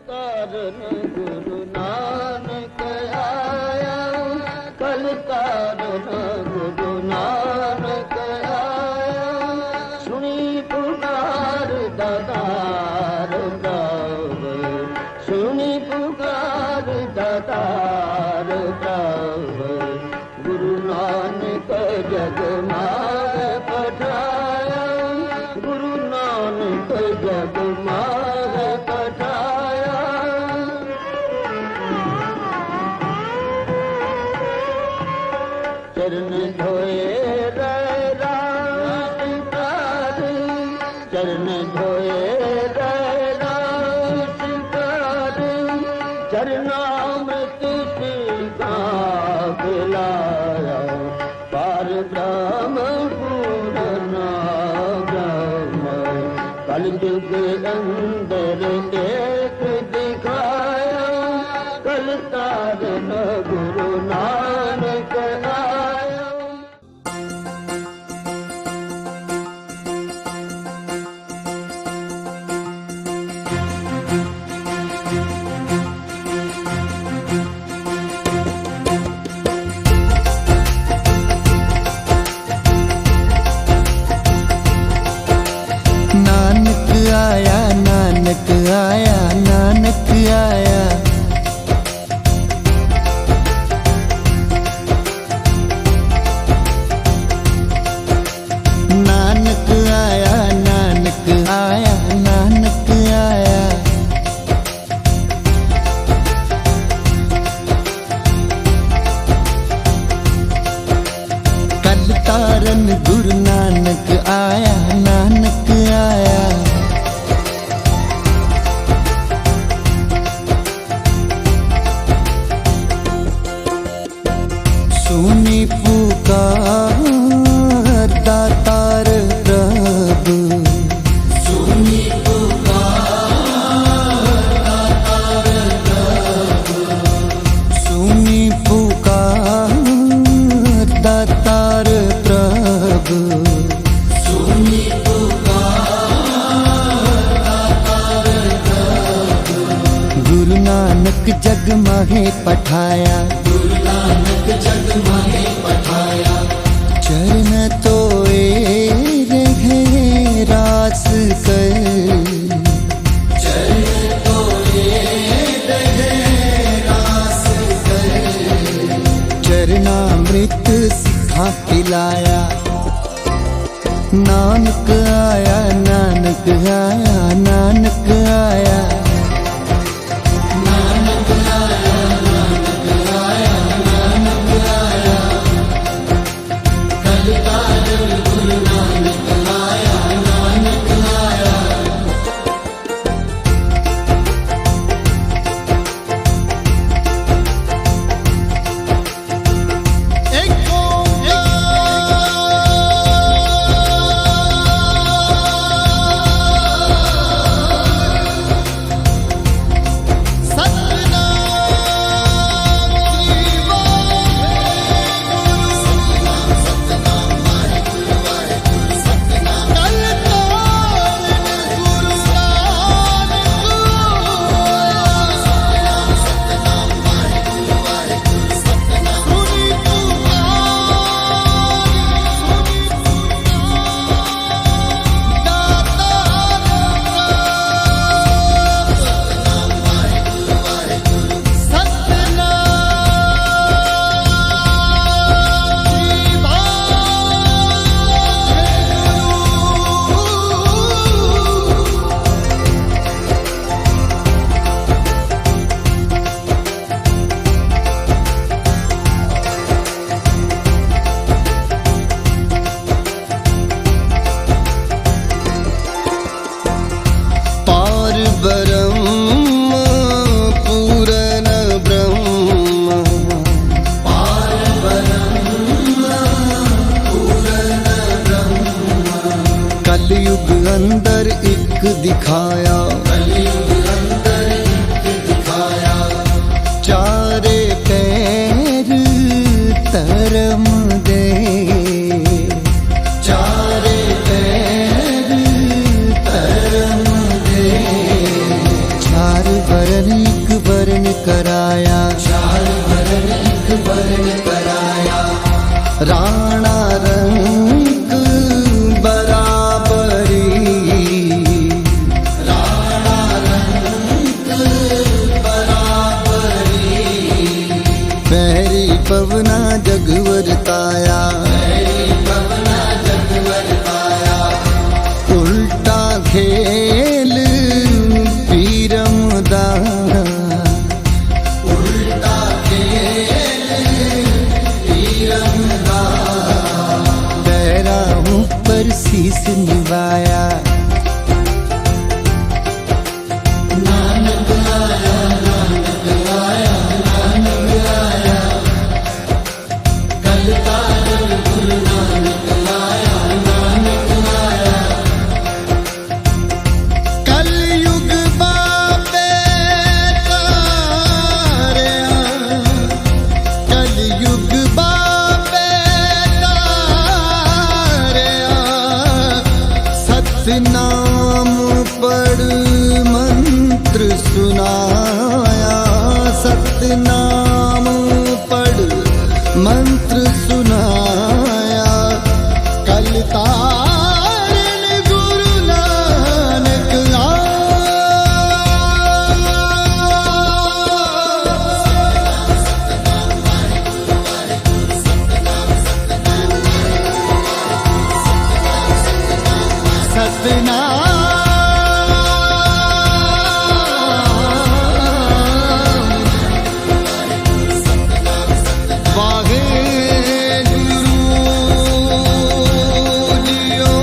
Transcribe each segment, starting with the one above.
तारन गुरु नानक आया, कल तारन गुरु नानक आया। सुनी पुकार दातार प्रभु, सुनी पुकार दातार प्रभु। गुरु नानक जग माग पठाया, गुरु नानक जग माग पठाया। चरण धोए राष्ट्रकार, चरण धोए राष्ट्रकार। चरणामृत का पिलाया, पार ब्रह्म पूर्ण ब्रह्म। कलयुग अंदर एक दिखाया, कल तारन गुरु नानक आया। नानक आया, नानक आया, नानक आया। नानक आया, नानक आया, नानक आया। कल तारन गुरु नानक आया, नानक आया। सुनी पुकार दातार प्रभु, सुनी पुकार दातार प्रभु, सुनी पुकार दातार प्रभु, सुनी पुकार दातार प्रभु। गुरु नानक जग माहे पठाया, गुरु नानक जग माहे पठाया। चरण तोए रहे रास कर, चरण तोए रहे रास कर। चरणामृत सिखा पिलाया, नानक आया, नानक आया, नानक आया। वरण एक वरण कराया, चार वरण एक वरण कराया, राणा रंग बराबरी, राणा रंग बराबरी, पैरी पवना जग वरताया, पैरी पवना जग वरताया, उल्टा खेल पीरम दा, उल्टा खेल पीरम दा, पैरा ऊपर शीस निभाया, नानक आया, नानक आया, नानक आया, कल ताजल गुरु नानक आया, नानक आया, कलयुग बाबे तारिया, कलयुग बाबे तारिया, सतनाम पढ़ मंत्र सुनाया, सतनाम पढ़ मंत्र सुनाया, कल तारण गुरु नानक सतनाम वाहे गुरु जियो,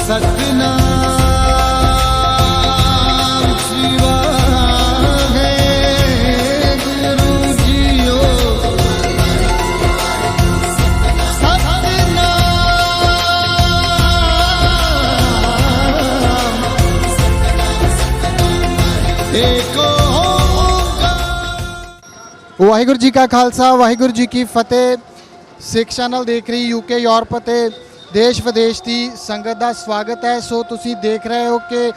सतनाम शिवा है गुरु जियो, सतनाम एक ਵਾਹਿਗੁਰੂ ਜੀ ਕਾ ਖਾਲਸਾ ਵਾਹਿਗੁਰੂ ਜੀ ਕੀ ਫਤਿਹ। ਸਿੱਖ ਚੈਨਲ ਦੇਖ ਰਹੀ ਯੂਕੇ ਯੂਰਪ ਅਤੇ ਦੇਸ਼ ਵਿਦੇਸ਼ ਦੀ ਸੰਗਤ ਦਾ ਸਵਾਗਤ ਹੈ। ਸੋ ਤੁਸੀਂ ਦੇਖ ਰਹੇ ਹੋ ਕਿ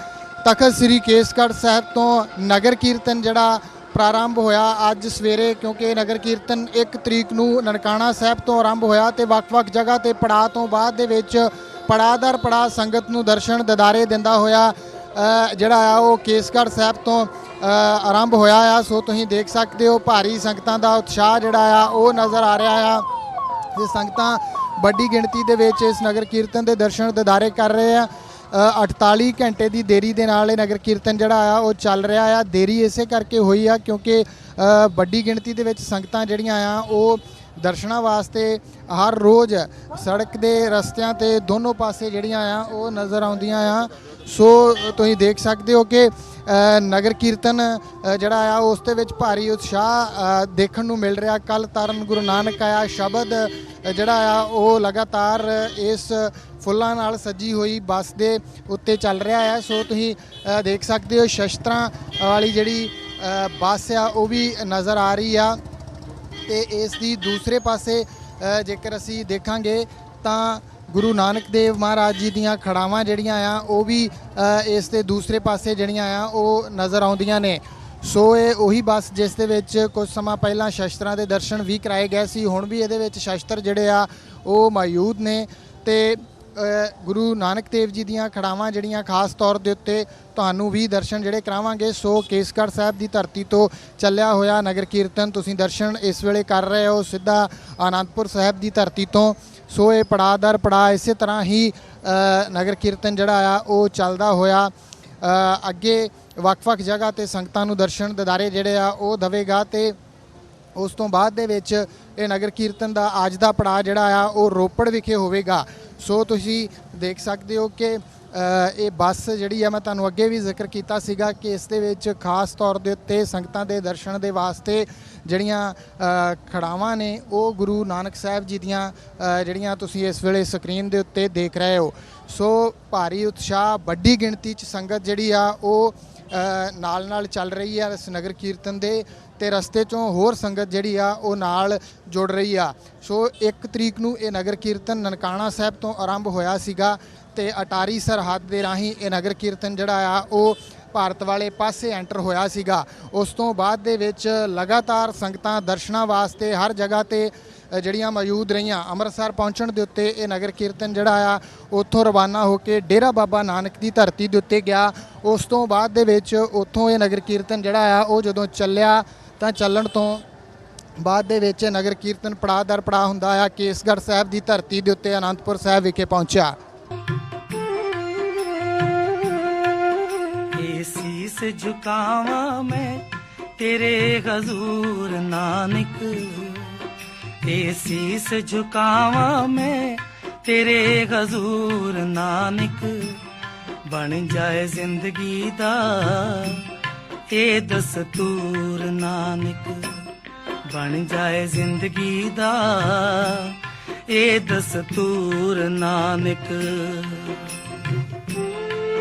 ਤਖਤ ਸ੍ਰੀ ਕੇਸਗੜ੍ਹ ਸਾਹਿਬ ਤੋਂ ਨਗਰ ਕੀਰਤਨ ਜਿਹੜਾ ਪ੍ਰਾਰੰਭ ਹੋਇਆ ਅੱਜ ਸਵੇਰੇ, ਕਿਉਂਕਿ ਨਗਰ ਕੀਰਤਨ 1 ਤਰੀਕ ਨੂੰ ਨਨਕਾਣਾ ਸਾਹਿਬ ਤੋਂ ਆਰੰਭ ਹੋਇਆ ਤੇ ਵੱਖ-ਵੱਖ ਜਗ੍ਹਾ ਤੇ ਪੜਾਅ ਤੋਂ ਬਾਅਦ ਦੇ ਵਿੱਚ ਪੜਾਅ ਦਰ ਪੜਾਅ ਸੰਗਤ ਨੂੰ ਦਰਸ਼ਨ ਦਿਦਾਰੇ ਦਿੰਦਾ ਹੋਇਆ ਜਿਹੜਾ ਆ ਉਹ ਕੇਸਗੜ੍ਹ ਸਾਹਿਬ ਤੋਂ ਆਰੰਭ ਹੋਇਆ ਆ। ਸੋ ਤੁਸੀਂ ਦੇਖ ਸਕਦੇ ਹੋ ਭਾਰੀ ਸੰਗਤਾਂ ਦਾ ਉਤਸ਼ਾਹ ਜਿਹੜਾ ਆ ਉਹ ਨਜ਼ਰ ਆ ਰਿਹਾ ਆ। ਇਹ ਸੰਗਤਾਂ ਵੱਡੀ ਗਿਣਤੀ ਦੇ ਵਿੱਚ ਇਸ ਨਗਰ ਕੀਰਤਨ ਦੇ ਦਰਸ਼ਨ ਦਿਦਾਰੇ ਕਰ ਰਹੇ ਆ। 48 ਘੰਟੇ ਦੀ ਦੇਰੀ ਦੇ ਨਾਲ ਇਹ ਨਗਰ ਕੀਰਤਨ ਜਿਹੜਾ ਆ ਉਹ ਚੱਲ ਰਿਹਾ ਆ। ਦੇਰੀ ਇਸੇ ਕਰਕੇ ਹੋਈ ਆ ਕਿਉਂਕਿ ਵੱਡੀ ਗਿਣਤੀ ਦੇ ਵਿੱਚ ਸੰਗਤਾਂ ਜਿਹੜੀਆਂ ਆ ਉਹ ਦਰਸ਼ਨਾਂ ਵਾਸਤੇ ਹਰ ਰੋਜ਼ ਸੜਕ ਦੇ ਰਸਤਿਆਂ ਤੇ ਦੋਨੋਂ ਪਾਸੇ ਜਿਹੜੀਆਂ ਆ ਉਹ ਨਜ਼ਰ ਆਉਂਦੀਆਂ ਆ। ਸੋ ਤੁਸੀਂ ਦੇਖ ਸਕਦੇ ਹੋ ਕਿ ਨਗਰ ਕੀਰਤਨ ਜਿਹੜਾ ਆ ਉਸ ਦੇ ਵਿੱਚ ਭਾਰੀ ਉਤਸ਼ਾਹ ਦੇਖਣ ਨੂੰ ਮਿਲ ਰਿਹਾ। ਕੱਲ ਤਰਨ ਗੁਰੂ ਨਾਨਕ ਆਇਆ ਸ਼ਬਦ ਜਿਹੜਾ ਆ ਉਹ ਲਗਾਤਾਰ ਇਸ ਫੁੱਲਾਂ ਨਾਲ ਸਜੀ ਹੋਈ ਬੱਸ ਦੇ ਉੱਤੇ ਚੱਲ ਰਿਹਾ ਹੈ। ਸੋ ਤੁਸੀਂ ਦੇਖ ਸਕਦੇ ਹੋ ਸ਼ਸਤਰਾਂ ਵਾਲੀ ਜਿਹੜੀ ਬੱਸ ਆ ਉਹ ਵੀ ਨਜ਼ਰ ਆ ਰਹੀ ਆ ਤੇ ਇਸ ਦੀ ਦੂਸਰੇ ਪਾਸੇ ਜੇਕਰ ਅਸੀਂ ਦੇਖਾਂਗੇ ਤਾਂ ਗੁਰੂ ਨਾਨਕ ਦੇਵ ਮਹਾਰਾਜ ਜੀ ਦੀਆਂ ਖੜਾਵਾਂ ਜਿਹੜੀਆਂ ਆ ਉਹ ਵੀ ਇਸ ਦੇ ਦੂਸਰੇ ਪਾਸੇ ਜਿਹੜੀਆਂ ਆ ਉਹ ਨਜ਼ਰ ਆਉਂਦੀਆਂ ਨੇ। ਸੋ ਇਹ ਉਹੀ ਬੱਸ ਜਿਸ ਦੇ ਵਿੱਚ ਕੁਝ ਸਮਾਂ ਪਹਿਲਾਂ ਸ਼ਸਤਰਾਂ ਦੇ ਦਰਸ਼ਨ ਵੀ ਕਰਾਏ ਗਏ ਸੀ। ਹੁਣ ਵੀ ਇਹਦੇ ਵਿੱਚ ਸ਼ਸਤਰ ਜਿਹੜੇ ਆ ਉਹ ਮੌਜੂਦ ਨੇ ਤੇ ਗੁਰੂ ਨਾਨਕ ਦੇਵ ਜੀ ਦੀਆਂ ਖੜਾਵਾਂ ਜਿਹੜੀਆਂ ਖਾਸ ਤੌਰ ਦੇ ਉੱਤੇ ਤੁਹਾਨੂੰ ਵੀ ਦਰਸ਼ਨ ਜਿਹੜੇ ਕਰਾਵਾਂਗੇ। ਸੋ ਕੇਸਗੜ੍ਹ ਸਾਹਿਬ ਦੀ ਧਰਤੀ ਤੋਂ ਚੱਲਿਆ ਹੋਇਆ ਨਗਰ ਕੀਰਤਨ ਤੁਸੀਂ ਦਰਸ਼ਨ ਇਸ ਵੇਲੇ ਕਰ ਰਹੇ ਹੋ ਸਿੱਧਾ ਆਨੰਦਪੁਰ ਸਾਹਿਬ ਦੀ ਧਰਤੀ ਤੋਂ। ਸੋ ਇਹ ਪੜਾਅ ਦਰ ਪੜਾਅ ਇਸੇ ਤਰ੍ਹਾਂ ਹੀ ਨਗਰ ਕੀਰਤਨ ਜਿਹੜਾ ਆ ਉਹ ਚੱਲਦਾ ਹੋਇਆ ਅੱਗੇ ਵੱਖ-ਵੱਖ ਜਗ੍ਹਾ ਤੇ ਸੰਗਤਾਂ ਨੂੰ ਦਰਸ਼ਨ ਦਿਦਾਰੇ ਜਿਹੜੇ ਆ ਉਹ ਦੇਵੇਗਾ ਤੇ ਉਸ ਤੋਂ ਬਾਅਦ ਦੇ ਵਿੱਚ ਇਹ ਨਗਰ ਕੀਰਤਨ ਦਾ ਅੱਜ ਦਾ ਪੜਾਅ ਜਿਹੜਾ ਆ ਉਹ ਰੋਪੜ ਵਿਖੇ ਹੋਵੇਗਾ। ਸੋ ਤੁਸੀਂ ਦੇਖ ਸਕਦੇ ਹੋ ਕਿ ਇਹ ਬੱਸ ਜਿਹੜੀ ਆ ਮੈਂ ਤੁਹਾਨੂੰ ਅੱਗੇ ਵੀ ਜ਼ਿਕਰ ਕੀਤਾ ਸੀਗਾ ਕਿ ਇਸ ਦੇ ਵਿੱਚ ਖਾਸ ਤੌਰ ਦੇ ਉੱਤੇ ਸੰਗਤਾਂ ਦੇ ਦਰਸ਼ਨ ਦੇ ਵਾਸਤੇ ਜਿਹੜੀਆਂ ਖੜਾਵਾਂ ਨੇ ਉਹ ਗੁਰੂ ਨਾਨਕ ਸਾਹਿਬ ਜੀ ਦੀਆਂ ਜਿਹੜੀਆਂ ਤੁਸੀਂ ਇਸ ਵੇਲੇ ਸਕਰੀਨ ਦੇ ਉੱਤੇ ਦੇਖ ਰਹੇ ਹੋ। ਸੋ ਭਾਰੀ ਉਤਸ਼ਾਹ ਵੱਡੀ ਗਿਣਤੀ 'ਚ ਸੰਗਤ ਜਿਹੜੀ ਆ ਉਹ ਨਾਲ ਚੱਲ ਰਹੀ ਆ ਇਸ ਨਗਰ ਕੀਰਤਨ ਦੇ ਤੇ ਰਸਤੇ 'ਚੋਂ ਹੋਰ ਸੰਗਤ ਜਿਹੜੀ ਆ ਉਹ ਨਾਲ ਜੁੜ ਰਹੀ ਆ। ਸੋ 1 ਤਰੀਕ ਨੂੰ ਇਹ ਨਗਰ ਕੀਰਤਨ ਨਨਕਾਣਾ ਸਾਹਿਬ ਤੋਂ ਆਰੰਭ ਹੋਇਆ ਸੀਗਾ ਤੇ ਅਟਾਰੀ ਸਰਹੱਦ ਦੇ ਰਾਹੀਂ ਇਹ ਨਗਰ ਕੀਰਤਨ ਜਿਹੜਾ ਆ ਉਹ ਭਾਰਤ ਵਾਲੇ ਪਾਸੇ ਐਂਟਰ ਹੋਇਆ ਸੀਗਾ। ਉਸ ਤੋਂ ਬਾਅਦ ਦੇ ਵਿੱਚ ਲਗਾਤਾਰ ਸੰਗਤਾਂ ਦਰਸ਼ਨਾਂ ਵਾਸਤੇ ਹਰ ਜਗ੍ਹਾ ਤੇ ਜਿਹੜੀਆਂ ਮੌਜੂਦ ਰਹੀਆਂ। ਅੰਮ੍ਰਿਤਸਰ ਪਹੁੰਚਣ ਦੇ ਉੱਤੇ ਇਹ ਨਗਰ ਕੀਰਤਨ ਜਿਹੜਾ ਆ ਉੱਥੋਂ ਰਵਾਨਾ ਹੋ ਕੇ ਡੇਰਾ ਬਾਬਾ ਨਾਨਕ ਦੀ ਧਰਤੀ ਦੇ ਉੱਤੇ ਗਿਆ। ਉਸ ਤੋਂ ਬਾਅਦ ਦੇ ਵਿੱਚ ਉੱਥੋਂ ਇਹ ਨਗਰ ਕੀਰਤਨ ਜਿਹੜਾ ਆ ਉਹ ਜਦੋਂ ਚੱਲਿਆ ਤਾਂ ਚੱਲਣ ਤੋਂ ਬਾਅਦ ਦੇ ਵਿੱਚ ਨਗਰ ਕੀਰਤਨ ਪੜਾਅ ਦਰ ਪੜਾਅ ਹੁੰਦਾ ਆ ਕੇਸਗੜ੍ਹ ਸਾਹਿਬ ਦੀ ਧਰਤੀ ਦੇ ਉੱਤੇ ਅਨੰਦਪੁਰ ਸਾਹਿਬ ਵਿਖੇ ਪਹੁੰਚਿਆ। शीस झुकावा मैं तेरे हजूर नानक, शीस झुकावा मैं तेरे हजूर नानक, बन जाए जिंदगी दा ए दस्तूर नानक, बन जाए जिंदगी दा ए दस्तूर नानक।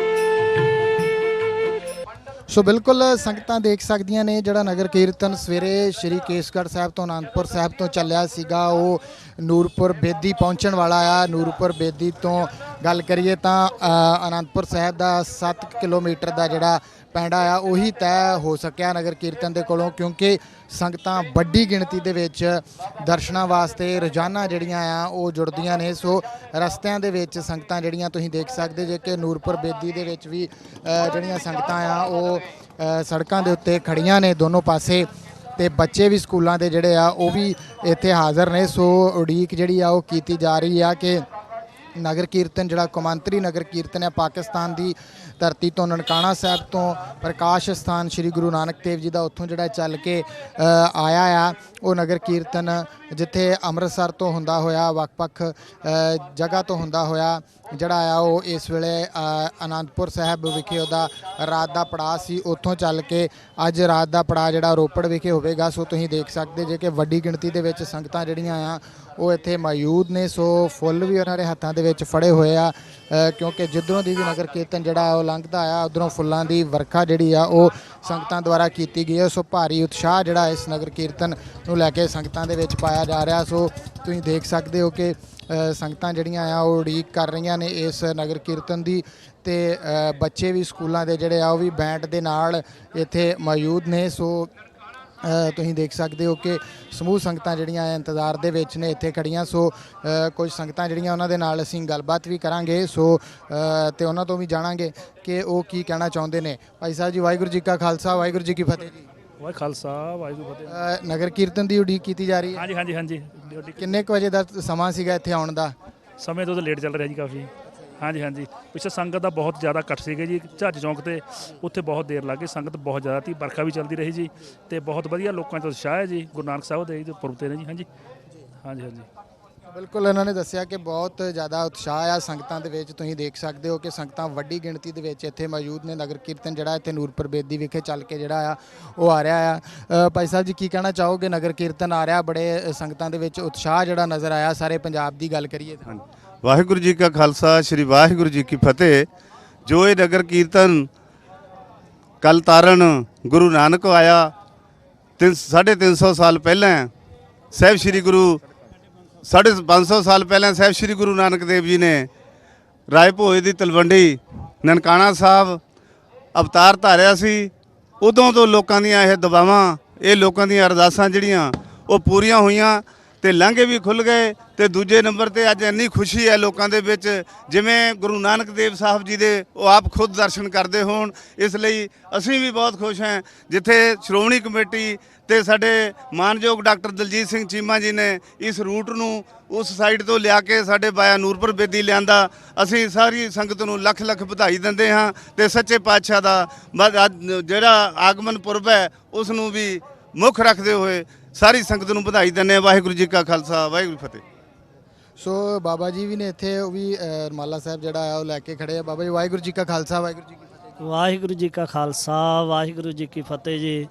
ਸੋ ਬਿਲਕੁਲ ਸੰਗਤਾਂ ਦੇਖ ਸਕਦੀਆਂ ਨੇ ਜਿਹੜਾ ਨਗਰ ਕੀਰਤਨ ਸਵੇਰੇ ਸ਼੍ਰੀ ਕੇਸਗੜ੍ਹ ਸਾਹਿਬ ਤੋਂ ਅਨੰਦਪੁਰ ਸਾਹਿਬ ਤੋਂ ਚੱਲਿਆ ਸੀਗਾ ਉਹ ਨੂਰਪੁਰ ਬੇਦੀ ਪਹੁੰਚਣ ਵਾਲਾ ਆ। ਨੂਰਪੁਰ ਬੇਦੀ ਤੋਂ ਗੱਲ ਕਰੀਏ ਤਾਂ ਅਨੰਦਪੁਰ ਸਾਹਿਬ ਦਾ 7 ਕਿਲੋਮੀਟਰ ਦਾ ਜਿਹੜਾ ਪੈਂਡਾ ਆ ਉਹੀ ਤੈਅ ਹੋ ਸਕਿਆ ਨਗਰ ਕੀਰਤਨ ਦੇ ਕੋਲੋਂ, ਕਿਉਂਕਿ ਸੰਗਤਾਂ ਵੱਡੀ ਗਿਣਤੀ ਦੇ ਵਿੱਚ ਦਰਸ਼ਨਾਂ ਵਾਸਤੇ ਰੋਜ਼ਾਨਾ ਜਿਹੜੀਆਂ ਆ ਉਹ ਜੁੜਦੀਆਂ ਨੇ। ਸੋ ਰਸਤਿਆਂ ਦੇ ਵਿੱਚ ਸੰਗਤਾਂ ਜਿਹੜੀਆਂ ਤੁਸੀਂ ਦੇਖ ਸਕਦੇ ਜੇ ਕਿ ਨੂਰਪੁਰ ਬੇਦੀ ਦੇ ਵਿੱਚ ਵੀ ਜਿਹੜੀਆਂ ਸੰਗਤਾਂ ਆ ਉਹ ਸੜਕਾਂ ਦੇ ਉੱਤੇ ਖੜੀਆਂ ਨੇ ਦੋਨੋਂ ਪਾਸੇ, ਤੇ ਬੱਚੇ ਵੀ ਸਕੂਲਾਂ ਦੇ ਜਿਹੜੇ ਆ ਉਹ ਵੀ ਇੱਥੇ ਹਾਜ਼ਰ ਨੇ। ਸੋ ਉਡੀਕ ਜਿਹੜੀ ਆ ਉਹ ਕੀਤੀ ਜਾ ਰਹੀ ਆ ਕਿ ਨਗਰ ਕੀਰਤਨ ਜਿਹੜਾ ਕੌਮਾਂਤਰੀ ਨਗਰ ਕੀਰਤਨ ਹੈ ਪਾਕਿਸਤਾਨ ਦੀ ਧਰਤੀ ਤੋਂ ਨਨਕਾਣਾ ਸਾਹਿਬ ਤੋਂ ਪ੍ਰਕਾਸ਼ ਸਥਾਨ ਸ੍ਰੀ ਗੁਰੂ ਨਾਨਕ ਦੇਵ ਜੀ ਦਾ ਉੱਥੋਂ ਜਿਹੜਾ ਚੱਲ ਕੇ ਆਇਆ ਆ ਉਹ ਨਗਰ ਕੀਰਤਨ ਜਿੱਥੇ ਅੰਮ੍ਰਿਤਸਰ ਤੋਂ ਹੁੰਦਾ ਹੋਇਆ ਵੱਖ-ਵੱਖ ਜਗ੍ਹਾ ਤੋਂ ਹੁੰਦਾ ਹੋਇਆ ਜਿਹੜਾ ਆ ਉਹ ਇਸ ਵੇਲੇ ਅਨੰਦਪੁਰ ਸਾਹਿਬ ਵਿਖੇ ਉਹਦਾ ਰਾਤ ਦਾ ਪੜਾਅ ਸੀ। ਉੱਥੋਂ ਚੱਲ ਕੇ ਅੱਜ ਰਾਤ ਦਾ ਪੜਾਅ ਜਿਹੜਾ ਰੋਪੜ ਵਿਖੇ ਹੋਵੇਗਾ। ਸੋ ਤੁਸੀਂ ਦੇਖ ਸਕਦੇ ਜੇ ਕਿ ਵੱਡੀ ਗਿਣਤੀ ਦੇ ਵਿੱਚ ਸੰਗਤਾਂ ਜਿਹੜੀਆਂ ਆ ਉਹ ਇੱਥੇ ਮੌਜੂਦ ਨੇ। ਸੋ ਫੁੱਲ ਵੀ ਉਹਨਾਂ ਦੇ ਹੱਥਾਂ ਦੇ ਵਿੱਚ ਫੜੇ ਹੋਏ ਆ ਕਿਉਂਕਿ ਜਿੱਧਰੋਂ ਦੀ ਵੀ ਨਗਰ ਕੀਰਤਨ ਜਿਹੜਾ ਉਹ ਲੰਘਦਾ ਆ ਉੱਧਰੋਂ ਫੁੱਲਾਂ ਦੀ ਵਰਖਾ ਜਿਹੜੀ ਆ ਉਹ ਸੰਗਤਾਂ ਦੁਆਰਾ ਕੀਤੀ ਗਈ ਹੈ। ਸੋ ਭਾਰੀ ਉਤਸ਼ਾਹ ਜਿਹੜਾ ਇਸ ਨਗਰ ਕੀਰਤਨ ਨੂੰ ਲੈ ਕੇ ਸੰਗਤਾਂ ਦੇ ਵਿੱਚ ਪਾਇਆ ਜਾ ਰਿਹਾ। ਸੋ ਤੁਸੀਂ ਦੇਖ ਸਕਦੇ ਹੋ ਕਿ ਸੰਗਤਾਂ ਜਿਹੜੀਆਂ ਆ ਉਹ ਉਡੀਕ ਕਰ ਰਹੀਆਂ ਨੇ ਇਸ ਨਗਰ ਕੀਰਤਨ ਦੀ, ਤੇ ਬੱਚੇ ਵੀ ਸਕੂਲਾਂ ਦੇ ਜਿਹੜੇ ਆ ਉਹ ਵੀ ਬੈਂਡ ਦੇ ਨਾਲ ਇੱਥੇ ਮੌਜੂਦ ਨੇ। ਸੋ ਤੁਸੀਂ ਦੇਖ ਸਕਦੇ ਹੋ ਕਿ ਸਮੂਹ ਸੰਗਤਾਂ ਜਿਹੜੀਆਂ ਇੰਤਜ਼ਾਰ ਦੇ ਵਿੱਚ ਨੇ ਇੱਥੇ ਖੜੀਆਂ। ਸੋ ਕੁਝ ਸੰਗਤਾਂ ਜਿਹੜੀਆਂ ਉਹਨਾਂ ਦੇ ਨਾਲ ਅਸੀਂ ਗੱਲਬਾਤ ਵੀ ਕਰਾਂਗੇ ਸੋ ਤੇ ਉਹਨਾਂ ਤੋਂ ਵੀ ਜਾਣਾਂਗੇ ਕਿ ਉਹ ਕੀ ਕਹਿਣਾ ਚਾਹੁੰਦੇ ਨੇ। ਭਾਈ ਸਾਹਿਬ ਜੀ, ਵਾਹਿਗੁਰੂ ਜੀ ਕਾ ਖਾਲਸਾ ਵਾਹਿਗੁਰੂ ਜੀ ਕੀ ਫਤਿਹ ਜੀ। ਵਾਹਿ ਖਾਲਸਾ ਵਾਹਿਗੁਰੂ ਫਤਿਹ। ਨਗਰ ਕੀਰਤਨ ਦੀ ਉਡੀਕ ਕੀਤੀ ਜਾ ਰਹੀ ਹੈ। ਹਾਂਜੀ ਹਾਂਜੀ ਹਾਂਜੀ ਡਿਊਟੀ ਕਿੰਨੇ ਕੁ ਵਜੇ ਦਾ ਸਮਾਂ ਸੀਗਾ ਇੱਥੇ ਆਉਣ ਦਾ? ਸਮੇਂ ਤੋਂ ਤਾਂ ਲੇਟ ਚੱਲ ਰਿਹਾ ਜੀ ਕਾਫੀ। ਹਾਂਜੀ ਹਾਂਜੀ ਪਿੱਛੇ ਸੰਗਤ ਦਾ ਬਹੁਤ ਜ਼ਿਆਦਾ ਇਕੱਠ ਸੀਗੇ ਜੀ ਝੱਜ ਚੌਂਕ ਤੇ, ਉੱਥੇ ਬਹੁਤ ਦੇਰ ਲੱਗ ਗਈ। ਸੰਗਤ ਬਹੁਤ ਜ਼ਿਆਦਾ ਸੀ, ਵਰਖਾ ਵੀ ਚੱਲਦੀ ਰਹੀ ਜੀ, ਤੇ ਬਹੁਤ ਵਧੀਆ ਲੋਕਾਂ 'ਚ ਉਤਸ਼ਾਹ ਹੈ ਜੀ ਗੁਰੂ ਨਾਨਕ ਸਾਹਿਬ ਦੇ ਪੁਰਬ ਤੇ ਨੇ ਜੀ। ਹਾਂਜੀ ਹਾਂਜੀ ਹਾਂਜੀ ਬਿਲਕੁਲ ਇਹਨਾਂ ਨੇ ਦੱਸਿਆ ਕਿ ਬਹੁਤ ਜ਼ਿਆਦਾ ਉਤਸ਼ਾਹ ਆ ਸੰਗਤਾਂ ਦੇ ਵਿੱਚ। ਤੁਸੀਂ ਦੇਖ ਸਕਦੇ ਹੋ ਕਿ ਸੰਗਤਾਂ ਵੱਡੀ ਗਿਣਤੀ ਦੇ ਵਿੱਚ ਇੱਥੇ ਮੌਜੂਦ ਨੇ। ਨਗਰ ਕੀਰਤਨ ਜਿਹੜਾ ਇੱਥੇ ਨੂਰਪੁਰ ਬੇਦੀ ਵਿਖੇ ਚੱਲ ਕੇ ਜਿਹੜਾ ਆ ਉਹ ਆ ਰਿਹਾ ਆ। ਭਾਈ ਸਾਹਿਬ ਜੀ, ਕੀ ਕਹਿਣਾ ਚਾਹੋਗੇ? ਨਗਰ ਕੀਰਤਨ ਆ ਰਿਹਾ, ਬੜੇ ਸੰਗਤਾਂ ਦੇ ਵਿੱਚ ਉਤਸ਼ਾਹ ਜਿਹੜਾ ਨਜ਼ਰ ਆਇਆ ਸਾਰੇ ਪੰਜਾਬ ਦੀ ਗੱਲ ਕਰੀਏ ਤਾਂ। ਵਾਹਿਗੁਰੂ ਜੀ ਕਾ ਖਾਲਸਾ ਸ੍ਰੀ ਵਾਹਿਗੁਰੂ ਜੀ ਕੀ ਫਤਿਹ। ਜੋ ਇਹ ਨਗਰ ਕੀਰਤਨ ਕੱਲ ਤਾਰਨ ਗੁਰੂ ਨਾਨਕ ਆਇਆ 350 ਸਾਲ ਪਹਿਲਾਂ, ਸਾਹਿਬ ਸ੍ਰੀ ਗੁਰੂ 550 ਸਾਲ ਪਹਿਲਾਂ ਸਾਹਿਬ ਸ੍ਰੀ ਗੁਰੂ ਨਾਨਕ ਦੇਵ ਜੀ ਨੇ ਰਾਏ ਭੋਏ ਦੀ ਤਲਵੰਡੀ ਨਨਕਾਣਾ ਸਾਹਿਬ ਅਵਤਾਰ ਧਾਰਿਆ ਸੀ। ਉਦੋਂ ਤੋਂ ਲੋਕਾਂ ਦੀਆਂ ਇਹ ਦੁਆਵਾਂ, ਇਹ ਲੋਕਾਂ ਦੀਆਂ ਅਰਦਾਸਾਂ ਜਿਹੜੀਆਂ ਉਹ ਪੂਰੀਆਂ ਹੋਈਆਂ ਤੇ ਲਾਂਘੇ ਵੀ ਖੁੱਲ ਗਏ। ਤੇ ਦੂਜੇ ਨੰਬਰ ਤੇ ਅੱਜ ਇੰਨੀ ਖੁਸ਼ੀ ਹੈ ਲੋਕਾਂ ਦੇ ਵਿੱਚ ਜਿਵੇਂ ਗੁਰੂ ਨਾਨਕ ਦੇਵ ਸਾਹਿਬ ਜੀ ਦੇ ਉਹ ਆਪ ਖੁਦ ਦਰਸ਼ਨ ਕਰਦੇ ਹੋਣ। ਇਸ ਲਈ ਅਸੀਂ ਵੀ ਬਹੁਤ ਖੁਸ਼ ਹਾਂ ਜਿੱਥੇ ਸ਼੍ਰੋਮਣੀ ਕਮੇਟੀ ਤੇ ਸਾਡੇ ਮਾਨਯੋਗ ਡਾਕਟਰ ਦਲਜੀਤ ਸਿੰਘ ਚੀਮਾ ਜੀ ਨੇ ਇਸ ਰੂਟ ਨੂੰ ਉਸ ਸਾਈਡ ਤੋਂ ਲਿਆ ਕੇ ਸਾਡੇ ਬਾਇਆ ਨੂਰਪੁਰ ਬੇਦੀ ਲਿਆਂਦਾ। ਅਸੀਂ ਸਾਰੀ ਸੰਗਤ ਨੂੰ ਲੱਖ ਲੱਖ ਵਧਾਈ ਦਿੰਦੇ ਹਾਂ ਤੇ ਸੱਚੇ ਪਾਤਸ਼ਾਹ ਦਾ ਜਿਹੜਾ ਆਗਮਨ ਪੁਰਬ ਹੈ ਉਸ ਨੂੰ ਵੀ ਮੁੱਖ ਰੱਖਦੇ ਹੋਏ ਸਾਰੀ ਸੰਗਤ ਨੂੰ ਵਧਾਈ ਦਿੰਦੇ ਹਾਂ। ਵਾਹਿਗੁਰੂ ਜੀ ਕਾ ਖਾਲਸਾ ਵਾਹਿਗੁਰੂ ਫਤਿਹ। ਸੋ ਬਾਬਾ ਜੀ ਵੀ ਨੇ ਇੱਥੇ, ਉਹ ਵੀ ਰਮਾਲਾ ਸਾਹਿਬ ਜਿਹੜਾ ਆ ਉਹ ਲੈ ਕੇ ਖੜੇ ਆ। ਬਾਬਾ ਜੀ, ਵਾਹਿਗੁਰੂ ਜੀ ਕਾ ਖਾਲਸਾ ਵਾਹਿਗੁਰੂ ਜੀ ਕੀ ਫਤਿਹ। ਵਾਹਿਗੁਰੂ ਜੀ ਕਾ ਖਾਲਸਾ ਵਾਹਿਗੁਰੂ ਜੀ ਕੀ ਫਤਿਹ ਜੀ।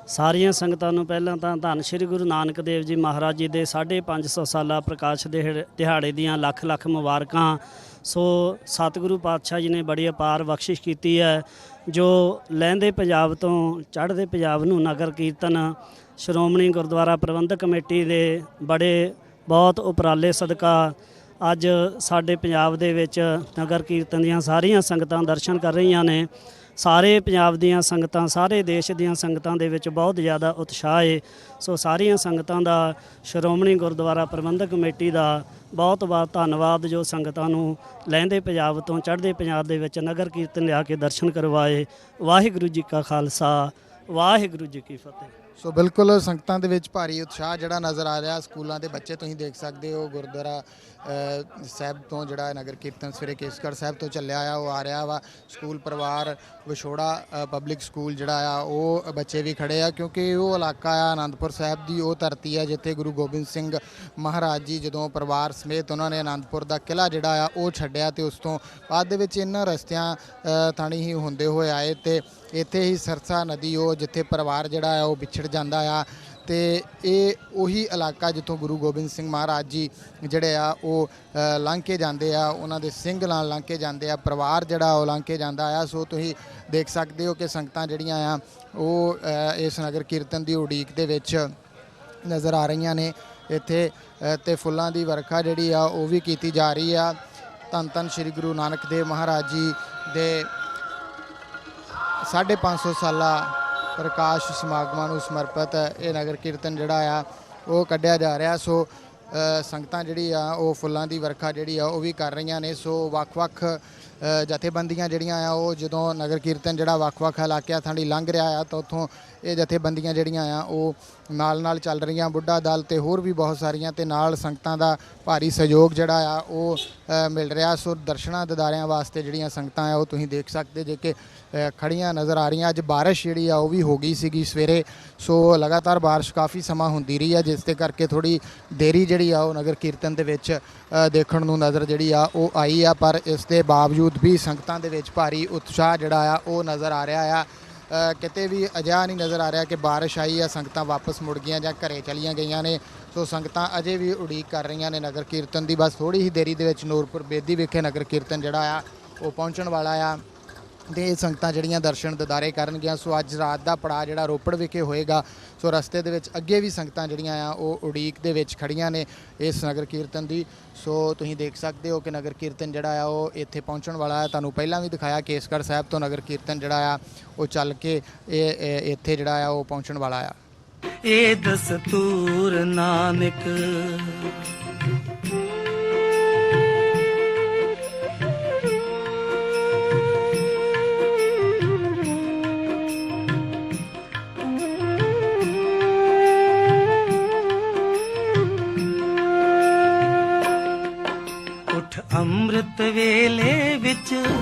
ਸਾਰੀਆਂ ਸੰਗਤਾਂ ਨੂੰ ਪਹਿਲਾਂ ਤਾਂ ਧੰਨ ਸ਼੍ਰੀ ਗੁਰੂ ਨਾਨਕ ਦੇਵ ਜੀ ਮਹਾਰਾਜ ਜੀ ਦੇ 550 ਸਾਲਾ ਪ੍ਰਕਾਸ਼ ਦਿਹਾੜੇ ਦੀਆਂ ਲੱਖ ਲੱਖ ਮੁਬਾਰਕਾਂ। ਸੋ ਸਤਿਗੁਰੂ ਪਾਤਸ਼ਾਹ ਜੀ ਨੇ ਬੜੀ ਅਪਾਰ ਬਖਸ਼ਿਸ਼ ਕੀਤੀ ਹੈ ਜੋ ਲਹਿੰਦੇ ਪੰਜਾਬ ਤੋਂ ਚੜ੍ਹਦੇ ਪੰਜਾਬ ਨੂੰ ਨਗਰ ਕੀਰਤਨ ਸ਼੍ਰੋਮਣੀ ਗੁਰਦੁਆਰਾ ਪ੍ਰਬੰਧਕ ਕਮੇਟੀ ਦੇ ਬੜੇ ਬਹੁਤ ਉਪਰਾਲੇ ਸਦਕਾ ਅੱਜ ਸਾਡੇ ਪੰਜਾਬ ਦੇ ਵਿੱਚ ਨਗਰ ਕੀਰਤਨ ਦੀਆਂ ਸਾਰੀਆਂ ਸੰਗਤਾਂ ਦਰਸ਼ਨ ਕਰ ਰਹੀਆਂ ਨੇ। ਸਾਰੇ ਪੰਜਾਬ ਦੀਆਂ ਸੰਗਤਾਂ, ਸਾਰੇ ਦੇਸ਼ ਦੀਆਂ ਸੰਗਤਾਂ ਦੇ ਵਿੱਚ ਬਹੁਤ ਜ਼ਿਆਦਾ ਉਤਸ਼ਾਹ ਹੈ। ਸੋ ਸਾਰੀਆਂ ਸੰਗਤਾਂ ਦਾ ਸ਼੍ਰੋਮਣੀ ਗੁਰਦੁਆਰਾ ਪ੍ਰਬੰਧਕ ਕਮੇਟੀ ਦਾ ਬਹੁਤ ਬਹੁਤ ਧੰਨਵਾਦ, ਜੋ ਸੰਗਤਾਂ ਨੂੰ ਲਹਿੰਦੇ ਪੰਜਾਬ ਤੋਂ ਚੜ੍ਹਦੇ ਪੰਜਾਬ ਦੇ ਵਿੱਚ ਨਗਰ ਕੀਰਤਨ ਲਿਆ ਕੇ ਦਰਸ਼ਨ ਕਰਵਾਏ। ਵਾਹਿਗੁਰੂ ਜੀ ਕਾ ਖਾਲਸਾ, ਵਾਹਿਗੁਰੂ ਜੀ ਕੀ ਫਤਿਹ। ਸੋ ਬਿਲਕੁਲ ਸੰਗਤਾਂ ਦੇ ਵਿੱਚ ਭਾਰੀ ਉਤਸ਼ਾਹ ਜਿਹੜਾ ਨਜ਼ਰ ਆ ਰਿਹਾ। ਸਕੂਲਾਂ ਦੇ ਬੱਚੇ ਤੁਸੀਂ ਦੇਖ ਸਕਦੇ ਹੋ, ਗੁਰਦੁਆਰਾ ਸਾਹਿਬ ਤੋਂ ਜਿਹੜਾ ਨਗਰ ਕੀਰਤਨ ਸਵੇਰੇ ਕੇਸਗੜ੍ਹ ਸਾਹਿਬ ਤੋਂ ਚੱਲਿਆ ਆ, ਉਹ ਆ ਰਿਹਾ ਵਾ। ਸਕੂਲ ਪਰਿਵਾਰ ਵਿਛੋੜਾ ਪਬਲਿਕ ਸਕੂਲ ਜਿਹੜਾ ਆ, ਉਹ ਬੱਚੇ ਵੀ ਖੜੇ ਆ, ਕਿਉਂਕਿ ਉਹ ਇਲਾਕਾ ਆ ਅਨੰਦਪੁਰ ਸਾਹਿਬ ਦੀ ਉਹ ਧਰਤੀ ਆ ਜਿੱਥੇ ਗੁਰੂ ਗੋਬਿੰਦ ਸਿੰਘ ਮਹਾਰਾਜ ਜੀ ਜਦੋਂ ਪਰਿਵਾਰ ਸਮੇਤ ਉਹਨਾਂ ਨੇ ਅਨੰਦਪੁਰ ਦਾ ਕਿਲ੍ਹਾ ਜਿਹੜਾ ਆ ਉਹ ਛੱਡਿਆ, ਤੇ ਉਸ ਤੋਂ ਬਾਅਦ ਦੇ ਵਿੱਚ ਇਹਨਾਂ ਰਸਤਿਆਂ ਥਾਣੀ ਹੀ ਹੁੰਦੇ ਹੋਏ ਆਏ, ਤੇ ਇੱਥੇ ਹੀ ਸਰਸਾ ਨਦੀ ਉਹ ਜਿੱਥੇ ਪਰਿਵਾਰ ਜਿਹੜਾ ਆ ਉਹ ਵਿਛੜ ਜਾਂਦਾ ਆ। ਤੇ ਇਹ ਉਹੀ ਇਲਾਕਾ ਜਿੱਥੋਂ ਗੁਰੂ ਗੋਬਿੰਦ ਸਿੰਘ ਮਹਾਰਾਜ ਜੀ ਜਿਹੜੇ ਆ ਉਹ ਲੰਘ ਕੇ ਜਾਂਦੇ ਆ, ਉਹਨਾਂ ਦੇ ਸਿੰਘ ਨਾਲ ਲੰਘ ਕੇ ਜਾਂਦੇ ਆ, ਪਰਿਵਾਰ ਜਿਹੜਾ ਉਹ ਲੰਘ ਕੇ ਜਾਂਦਾ ਆ। ਸੋ ਤੁਸੀਂ ਦੇਖ ਸਕਦੇ ਹੋ ਕਿ ਸੰਗਤਾਂ ਜਿਹੜੀਆਂ ਆ ਉਹ ਇਸ ਨਗਰ ਕੀਰਤਨ ਦੀ ਉਡੀਕ ਦੇ ਵਿੱਚ ਨਜ਼ਰ ਆ ਰਹੀਆਂ ਨੇ ਇੱਥੇ, ਤੇ ਫੁੱਲਾਂ ਦੀ ਵਰਖਾ ਜਿਹੜੀ ਆ ਉਹ ਵੀ ਕੀਤੀ ਜਾ ਰਹੀ ਆ। ਧੰਨ ਧੰਨ ਸ਼੍ਰੀ ਗੁਰੂ ਨਾਨਕ ਦੇਵ ਮਹਾਰਾਜ ਜੀ ਦੇ 550 ਸਾਲਾ ਪ੍ਰਕਾਸ਼ ਸਮਾਗਮਾਂ ਨੂੰ ਸਮਰਪਿਤ ਇਹ ਨਗਰ ਕੀਰਤਨ ਜਿਹੜਾ ਆ ਉਹ ਕੱਢਿਆ ਜਾ ਰਿਹਾ। ਸੋ ਸੰਗਤਾਂ ਜਿਹੜੀ ਆ ਉਹ ਫੁੱਲਾਂ ਦੀ ਵਰਖਾ ਜਿਹੜੀ ਆ ਉਹ ਵੀ ਕਰ ਰਹੀਆਂ ਨੇ। ਸੋ ਵੱਖ-ਵੱਖ ਜਥੇਬੰਦੀਆਂ ਜਿਹੜੀਆਂ ਆ ਉਹ ਜਦੋਂ ਨਗਰ ਕੀਰਤਨ ਜਿਹੜਾ ਵੱਖ-ਵੱਖ ਇਲਾਕਿਆਂ ਥਾਣੀ ਲੰਘ ਰਿਹਾ ਆ ਤਾਂ ਉੱਥੋਂ ਇਹ ਜਥੇਬੰਦੀਆਂ ਜਿਹੜੀਆਂ ਆ ਉਹ ਨਾਲ ਚੱਲ ਰਹੀਆਂ, ਬੁੱਢਾ ਦਲ ਤੇ ਹੋਰ ਵੀ ਬਹੁਤ ਸਾਰੀਆਂ, ਤੇ ਨਾਲ ਸੰਗਤਾਂ ਦਾ ਭਾਰੀ ਸਹਿਯੋਗ ਜਿਹੜਾ ਆ ਉਹ ਮਿਲ ਰਿਹਾ। ਸੋ ਦਰਸ਼ਨਾਂ ਦਿਦਾਰਿਆਂ ਵਾਸਤੇ ਜਿਹੜੀਆਂ ਸੰਗਤਾਂ ਆ ਉਹ ਤੁਸੀਂ ਦੇਖ ਸਕਦੇ ਜੇ ਕਿ ਖੜੀਆਂ ਨਜ਼ਰ ਆ ਰਹੀਆਂ। ਅੱਜ ਬਾਰਿਸ਼ ਜਿਹੜੀ ਆ ਉਹ ਵੀ ਹੋ ਗਈ ਸੀਗੀ ਸਵੇਰੇ, ਸੋ ਲਗਾਤਾਰ ਬਾਰਿਸ਼ ਕਾਫੀ ਸਮਾਂ ਹੁੰਦੀ ਰਹੀ ਆ, ਜਿਸ ਦੇ ਕਰਕੇ ਥੋੜੀ ਦੇਰੀ ਜਿਹੜੀ ਆ ਉਹ ਨਗਰ ਕੀਰਤਨ ਦੇ ਵਿੱਚ ਦੇਖਣ ਨੂੰ ਨਜ਼ਰ ਜਿਹੜੀ ਆ ਉਹ ਆਈ ਆ। ਪਰ ਇਸ ਦੇ ਬਾਵਜੂਦ ਵੀ ਸੰਗਤਾਂ ਦੇ ਵਿੱਚ ਭਾਰੀ ਉਤਸ਼ਾਹ ਜਿਹੜਾ ਆ ਉਹ ਨਜ਼ਰ ਆ ਰਿਹਾ ਆ। ਕਿਤੇ ਵੀ ਅਜਿਹਾ ਨਹੀਂ ਨਜ਼ਰ ਆ ਰਿਹਾ ਕਿ ਬਾਰਿਸ਼ ਆਈ ਆ ਸੰਗਤਾਂ ਵਾਪਸ ਮੁੜ ਗਈਆਂ ਜਾਂ ਘਰੇ ਚਲੀਆਂ ਗਈਆਂ ਨੇ। ਸੋ ਸੰਗਤਾਂ ਅਜੇ ਵੀ ਉਡੀਕ ਕਰ ਰਹੀਆਂ ਨੇ ਨਗਰ ਕੀਰਤਨ ਦੀ। ਬਸ ਥੋੜੀ ਹੀ ਦੇਰੀ ਦੇ ਵਿੱਚ ਨੂਰਪੁਰ ਬੇਦੀ ਵਿਖੇ ਨਗਰ ਕੀਰਤਨ ਜਿਹੜਾ ਆ ਉਹ ਪਹੁੰਚਣ ਵਾਲਾ ਆ, ਤੇ ਸੰਗਤਾਂ ਜਿਹੜੀਆਂ ਦਰਸ਼ਨ ਦਿਦਾਰੇ ਕਰਨਗੀਆਂ। ਸੋ ਅੱਜ ਰਾਤ ਦਾ ਪੜਾਅ ਜਿਹੜਾ ਰੋਪੜ ਵਿਖੇ ਹੋਏਗਾ। ਸੋ ਰਸਤੇ ਦੇ ਵਿੱਚ ਅੱਗੇ ਵੀ ਸੰਗਤਾਂ ਜਿਹੜੀਆਂ ਆ ਉਹ ਉਡੀਕ ਦੇ ਵਿੱਚ ਖੜੀਆਂ ਨੇ ਇਸ ਨਗਰ ਕੀਰਤਨ ਦੀ। ਸੋ ਤੁਸੀਂ ਦੇਖ ਸਕਦੇ ਹੋ ਕਿ ਨਗਰ ਕੀਰਤਨ ਜਿਹੜਾ ਆ ਉਹ ਇੱਥੇ ਪਹੁੰਚਣ ਵਾਲਾ ਹੈ। ਤੁਹਾਨੂੰ ਪਹਿਲਾਂ ਵੀ ਦਿਖਾਇਆ ਕੇਸਗੜ੍ਹ ਸਾਹਿਬ ਤੋਂ ਨਗਰ ਕੀਰਤਨ ਜਿਹੜਾ ਆ ਉਹ ਚੱਲ ਕੇ ਇਹ ਇੱਥੇ ਜਿਹੜਾ ਆ ਉਹ ਪਹੁੰਚਣ ਵਾਲਾ ਆ। ਇਹ ਦਸਤੂਰ ਨਾਨਕ ਅੰਮ੍ਰਿਤ ਵੇਲੇ ਵਿੱਚ।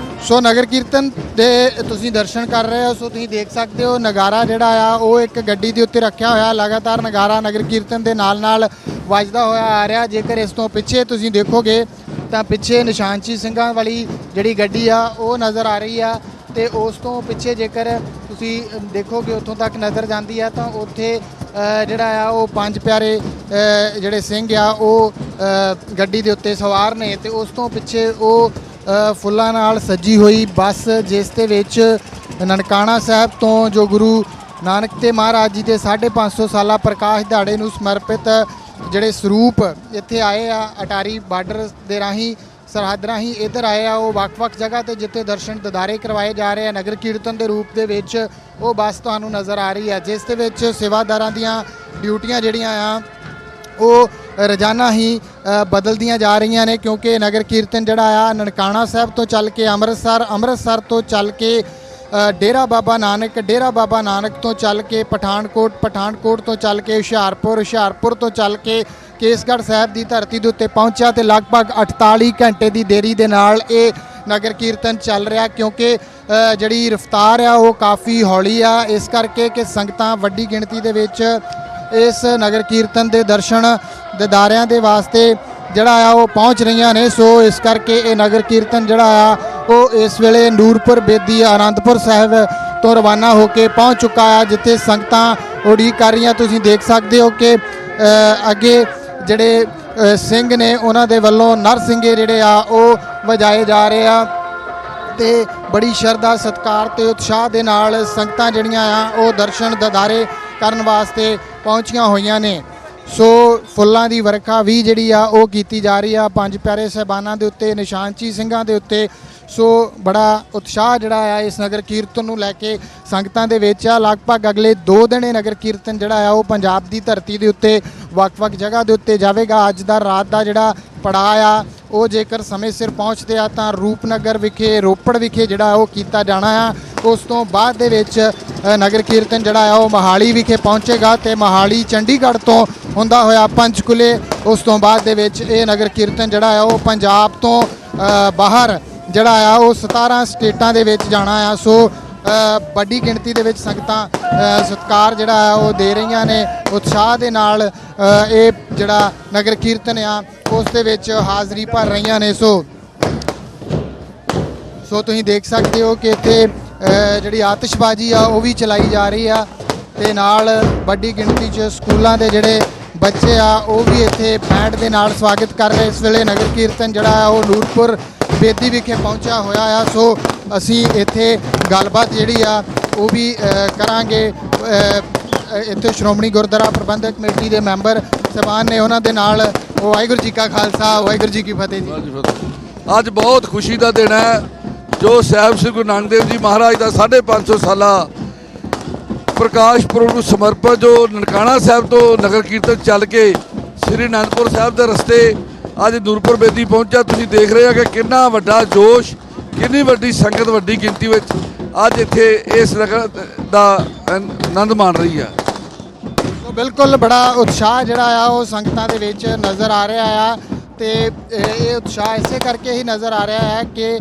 ਸੋ ਨਗਰ ਕੀਰਤਨ ਦੇ ਤੁਸੀਂ ਦਰਸ਼ਨ ਕਰ ਰਹੇ ਹੋ। ਸੋ ਤੁਸੀਂ ਦੇਖ ਸਕਦੇ ਹੋ ਨਗਾਰਾ ਜਿਹੜਾ ਆ ਉਹ ਇੱਕ ਗੱਡੀ ਦੇ ਉੱਤੇ ਰੱਖਿਆ ਹੋਇਆ, ਲਗਾਤਾਰ ਨਗਾਰਾ ਨਗਰ ਕੀਰਤਨ ਦੇ ਨਾਲ ਵੱਜਦਾ ਹੋਇਆ ਆ ਰਿਹਾ। ਜੇਕਰ ਇਸ ਤੋਂ ਪਿੱਛੇ ਤੁਸੀਂ ਦੇਖੋਗੇ ਤਾਂ ਪਿੱਛੇ ਨਿਸ਼ਾਨਚੀ ਸਿੰਘਾਂ ਵਾਲੀ ਜਿਹੜੀ ਗੱਡੀ ਆ ਉਹ ਨਜ਼ਰ ਆ ਰਹੀ ਆ, ਤੇ ਉਸ ਤੋਂ ਪਿੱਛੇ ਜੇਕਰ ਤੁਸੀਂ ਦੇਖੋਗੇ ਉੱਥੋਂ ਤੱਕ ਨਜ਼ਰ ਜਾਂਦੀ ਆ ਤਾਂ ਉੱਥੇ ਜਿਹੜਾ ਆ ਉਹ ਪੰਜ ਪਿਆਰੇ ਜਿਹੜੇ ਸਿੰਘ ਆ ਉਹ ਗੱਡੀ ਦੇ ਉੱਤੇ ਸਵਾਰ ਨੇ, ਤੇ ਉਸ ਤੋਂ ਪਿੱਛੇ ਉਹ ਫੁੱਲਾਂ ਨਾਲ ਸਜੀ ਹੋਈ ਬੱਸ ਜਿਸ ਦੇ ਵਿੱਚ ਨਨਕਾਣਾ ਸਾਹਿਬ ਤੋਂ ਜੋ ਗੁਰੂ ਨਾਨਕ ਦੇਵ ਮਹਾਰਾਜ ਜੀ ਦੇ 550 ਸਾਲਾ ਪ੍ਰਕਾਸ਼ ਦਿਹਾੜੇ ਨੂੰ ਸਮਰਪਿਤ ਜਿਹੜੇ ਸਰੂਪ ਇੱਥੇ ਆਏ ਆ, ਅਟਾਰੀ ਬਾਰਡਰ ਦੇ ਰਾਹੀਂ ਸਰਹੱਦ ਰਾਹੀਂ ਇੱਧਰ ਆਏ ਆ, ਉਹ ਵੱਖ-ਵੱਖ ਜਗ੍ਹਾ ਤੇ ਜਿੱਥੇ ਦਰਸ਼ਨ ਦਿਦਾਰੇ ਕਰਵਾਏ ਜਾ ਰਹੇ ਆ ਨਗਰ ਕੀਰਤਨ ਦੇ ਰੂਪ ਦੇ ਵਿੱਚ, ਉਹ ਬੱਸ ਤੁਹਾਨੂੰ ਨਜ਼ਰ ਆ ਰਹੀ ਹੈ, ਜਿਸ ਦੇ ਵਿੱਚ ਸੇਵਾਦਾਰਾਂ ਦੀਆਂ ਡਿਊਟੀਆਂ ਜਿਹੜੀਆਂ ਆ ਉਹ ਰੋਜ਼ਾਨਾ ਹੀ ਬਦਲਦੀਆਂ ਜਾ ਰਹੀਆਂ ਨੇ, ਕਿਉਂਕਿ ਨਗਰ ਕੀਰਤਨ ਜਿਹੜਾ ਆ ਨਨਕਾਣਾ ਸਾਹਿਬ ਤੋਂ ਚੱਲ ਕੇ ਅੰਮ੍ਰਿਤਸਰ ਤੋਂ ਚੱਲ ਕੇ ਡੇਰਾ ਬਾਬਾ ਨਾਨਕ ਤੋਂ ਚੱਲ ਕੇ ਪਠਾਨਕੋਟ ਤੋਂ ਚੱਲ ਕੇ ਹੁਸ਼ਿਆਰਪੁਰ ਤੋਂ ਚੱਲ ਕੇ ਕੇਸਗੜ੍ਹ ਸਾਹਿਬ ਦੀ ਧਰਤੀ ਦੇ ਉੱਤੇ ਪਹੁੰਚਿਆ, ਤੇ ਲਗਭਗ 48 ਘੰਟੇ ਦੀ ਦੇਰੀ ਦੇ ਨਾਲ ਇਹ ਨਗਰ ਕੀਰਤਨ ਚੱਲ ਰਿਹਾ, ਕਿਉਂਕਿ ਜਿਹੜੀ ਰਫ਼ਤਾਰ ਆ ਉਹ ਕਾਫੀ ਹੌਲੀ ਆ, ਇਸ ਕਰਕੇ ਕਿ ਸੰਗਤਾਂ ਵੱਡੀ ਗਿਣਤੀ ਦੇ ਵਿੱਚ ਇਸ ਨਗਰ ਕੀਰਤਨ ਦੇ ਦਰਸ਼ਨ ਦਿਦਾਰਿਆਂ ਦੇ ਵਾਸਤੇ ਜਿਹੜਾ ਆ ਉਹ ਪਹੁੰਚ ਰਹੀਆਂ ਨੇ। ਸੋ ਇਸ ਕਰਕੇ ਇਹ ਨਗਰ ਕੀਰਤਨ ਜਿਹੜਾ ਆ ਉਹ ਇਸ ਵੇਲੇ ਨੂਰਪੁਰ ਬੇਦੀ ਆਨੰਦਪੁਰ ਸਾਹਿਬ ਤੋਂ ਰਵਾਨਾ ਹੋ ਕੇ ਪਹੁੰਚ ਚੁੱਕਾ ਆ, ਜਿੱਥੇ ਸੰਗਤਾਂ ਉਡੀਕ ਕਰ ਰਹੀਆਂ। ਤੁਸੀਂ ਦੇਖ ਸਕਦੇ ਹੋ ਕਿ ਅੱਗੇ ਜਿਹੜੇ ਸਿੰਘ ਨੇ ਉਹਨਾਂ ਦੇ ਵੱਲੋਂ ਨਰਸਿੰਘੇ ਜਿਹੜੇ ਆ ਉਹ ਵਜਾਏ ਜਾ ਰਹੇ ਆ, ਤੇ ਬੜੀ ਸ਼ਰਧਾ ਸਤਿਕਾਰ ਤੇ ਉਤਸ਼ਾਹ ਦੇ ਨਾਲ ਸੰਗਤਾਂ ਜਿਹੜੀਆਂ ਆ ਉਹ ਦਰਸ਼ਨ ਦਿਦਾਰੇ ਕਰਨ ਵਾਸਤੇ ਪਹੁੰਚੀਆਂ ਹੋਈਆਂ ਨੇ। ਸੋ ਫੁੱਲਾਂ ਦੀ ਵਰਖਾ ਵੀ ਜਿਹੜੀ ਆ ਉਹ ਕੀਤੀ ਜਾ ਰਹੀ ਆ ਪੰਜ ਪਿਆਰੇ ਸਾਹਿਬਾਨਾਂ ਦੇ ਉੱਤੇ, ਨਿਸ਼ਾਨਚੀ ਸਿੰਘਾਂ ਦੇ ਉੱਤੇ। ਸੋ ਬੜਾ ਉਤਸ਼ਾਹ ਜਿਹੜਾ ਆ ਇਸ ਨਗਰ ਕੀਰਤਨ ਨੂੰ ਲੈ ਕੇ ਸੰਗਤਾਂ ਦੇ ਵਿੱਚ ਆ। ਲਗਭਗ ਅਗਲੇ 2 ਦਿਨ ਇਹ ਨਗਰ ਕੀਰਤਨ ਜਿਹੜਾ ਆ ਉਹ ਪੰਜਾਬ ਦੀ ਧਰਤੀ ਦੇ ਉੱਤੇ ਵੱਖ-ਵੱਖ ਜਗ੍ਹਾ ਦੇ ਉੱਤੇ ਜਾਵੇਗਾ। ਅੱਜ ਦਾ ਰਾਤ ਦਾ ਜਿਹੜਾ ਪੜਾਅ ਆ ਉਹ ਜੇਕਰ ਸਮੇਂ ਸਿਰ ਪਹੁੰਚਦੇ ਆ ਤਾਂ ਰੂਪਨਗਰ ਵਿਖੇ, ਰੋਪੜ ਵਿਖੇ ਜਿਹੜਾ ਉਹ ਕੀਤਾ ਜਾਣਾ ਆ। ਉਸ ਤੋਂ ਬਾਅਦ ਦੇ ਵਿੱਚ ਨਗਰ ਕੀਰਤਨ ਜਿਹੜਾ ਆ ਉਹ ਮੋਹਾਲੀ ਵਿਖੇ ਪਹੁੰਚੇਗਾ ਤੇ ਮੋਹਾਲੀ ਚੰਡੀਗੜ੍ਹ ਤੋਂ ਹੁੰਦਾ ਹੋਇਆ ਪੰਚਕੂਲੇ। ਉਸ ਤੋਂ ਬਾਅਦ ਦੇ ਵਿੱਚ ਇਹ ਨਗਰ ਕੀਰਤਨ ਜਿਹੜਾ ਆ ਉਹ ਪੰਜਾਬ ਤੋਂ ਬਾਹਰ ਜਿਹੜਾ ਆ ਉਹ 17 ਸਟੇਟਾਂ ਦੇ ਵਿੱਚ ਜਾਣਾ ਆ। ਸੋ ਵੱਡੀ ਗਿਣਤੀ ਦੇ ਵਿੱਚ ਸੰਗਤਾਂ ਸਤਿਕਾਰ ਜਿਹੜਾ ਆ ਉਹ ਦੇ ਰਹੀਆਂ ਨੇ, ਉਤਸ਼ਾਹ ਦੇ ਨਾਲ ਇਹ ਜਿਹੜਾ ਨਗਰ ਕੀਰਤਨ ਆ ਉਸ ਦੇ ਵਿੱਚ ਹਾਜ਼ਰੀ ਭਰ ਰਹੀਆਂ ਨੇ। ਸੋ ਤੁਸੀਂ ਦੇਖ ਸਕਦੇ ਹੋ ਕਿ ਇੱਥੇ ਜਿਹੜੀ ਆਤਿਸ਼ਬਾਜ਼ੀ ਆ ਉਹ ਵੀ ਚਲਾਈ ਜਾ ਰਹੀ ਆ ਤੇ ਨਾਲ ਵੱਡੀ ਗਿਣਤੀ 'ਚ ਸਕੂਲਾਂ ਦੇ ਜਿਹੜੇ ਬੱਚੇ ਆ ਉਹ ਵੀ ਇੱਥੇ ਬੈਂਡ ਦੇ ਨਾਲ ਸਵਾਗਤ ਕਰ ਰਹੇ। ਇਸ ਵੇਲੇ ਨਗਰ ਕੀਰਤਨ ਜਿਹੜਾ ਆ ਉਹ ਨੂਰਪੁਰ ਬੇਦੀ ਵਿਖੇ ਪਹੁੰਚਿਆ ਹੋਇਆ ਆ। ਸੋ ਅਸੀਂ ਇੱਥੇ ਗੱਲਬਾਤ ਜਿਹੜੀ ਆ ਉਹ ਵੀ ਕਰਾਂਗੇ। ਇੱਥੇ ਸ਼੍ਰੋਮਣੀ ਗੁਰਦੁਆਰਾ ਪ੍ਰਬੰਧਕ ਕਮੇਟੀ ਦੇ ਮੈਂਬਰ ਸਾਹਿਬਾਨ ਨੇ, ਉਹਨਾਂ ਦੇ ਨਾਲ। ਵਾਹਿਗੁਰੂ ਜੀ ਕਾ ਖਾਲਸਾ, ਵਾਹਿਗੁਰੂ ਜੀ ਕੀ ਫਤਿਹ ਜੀ। ਅੱਜ ਬਹੁਤ ਖੁਸ਼ੀ ਦਾ ਦਿਨ ਹੈ ਜੋ ਸਾਹਿਬ ਸ੍ਰੀ ਗੁਰੂ ਨਾਨਕ ਦੇਵ ਜੀ ਮਹਾਰਾਜ ਦਾ 550 ਸਾਲਾ ਪ੍ਰਕਾਸ਼ ਪੁਰਬ ਨੂੰ ਸਮਰਪਿਤ ਜੋ ਨਨਕਾਣਾ ਸਾਹਿਬ ਤੋਂ ਨਗਰ ਕੀਰਤਨ ਚੱਲ ਕੇ ਸ੍ਰੀ ਅਨੰਦਪੁਰ ਸਾਹਿਬ ਦੇ ਰਸਤੇ ਅੱਜ ਨੂਰਪੁਰ ਬੇਦੀ ਪਹੁੰਚਿਆ। ਤੁਸੀਂ ਦੇਖ ਰਹੇ ਹੋ ਕਿ ਕਿੰਨਾ ਵੱਡਾ ਜੋਸ਼, ਕਿੰਨੀ ਵੱਡੀ ਸੰਗਤ ਵੱਡੀ ਗਿਣਤੀ ਵਿੱਚ ਅੱਜ ਇੱਥੇ ਇਸ ਨਗਰ ਦਾ ਆਨੰਦ ਮਾਣ ਰਹੀ ਹੈ। ਬਿਲਕੁਲ ਬੜਾ ਉਤਸ਼ਾਹ ਜਿਹੜਾ ਆ ਉਹ ਸੰਗਤਾਂ ਦੇ ਵਿੱਚ ਨਜ਼ਰ ਆ ਰਿਹਾ ਆ ਤੇ ਇਹ ਉਤਸ਼ਾਹ ਇਸੇ ਕਰਕੇ ਹੀ ਨਜ਼ਰ ਆ ਰਿਹਾ ਹੈ ਕਿ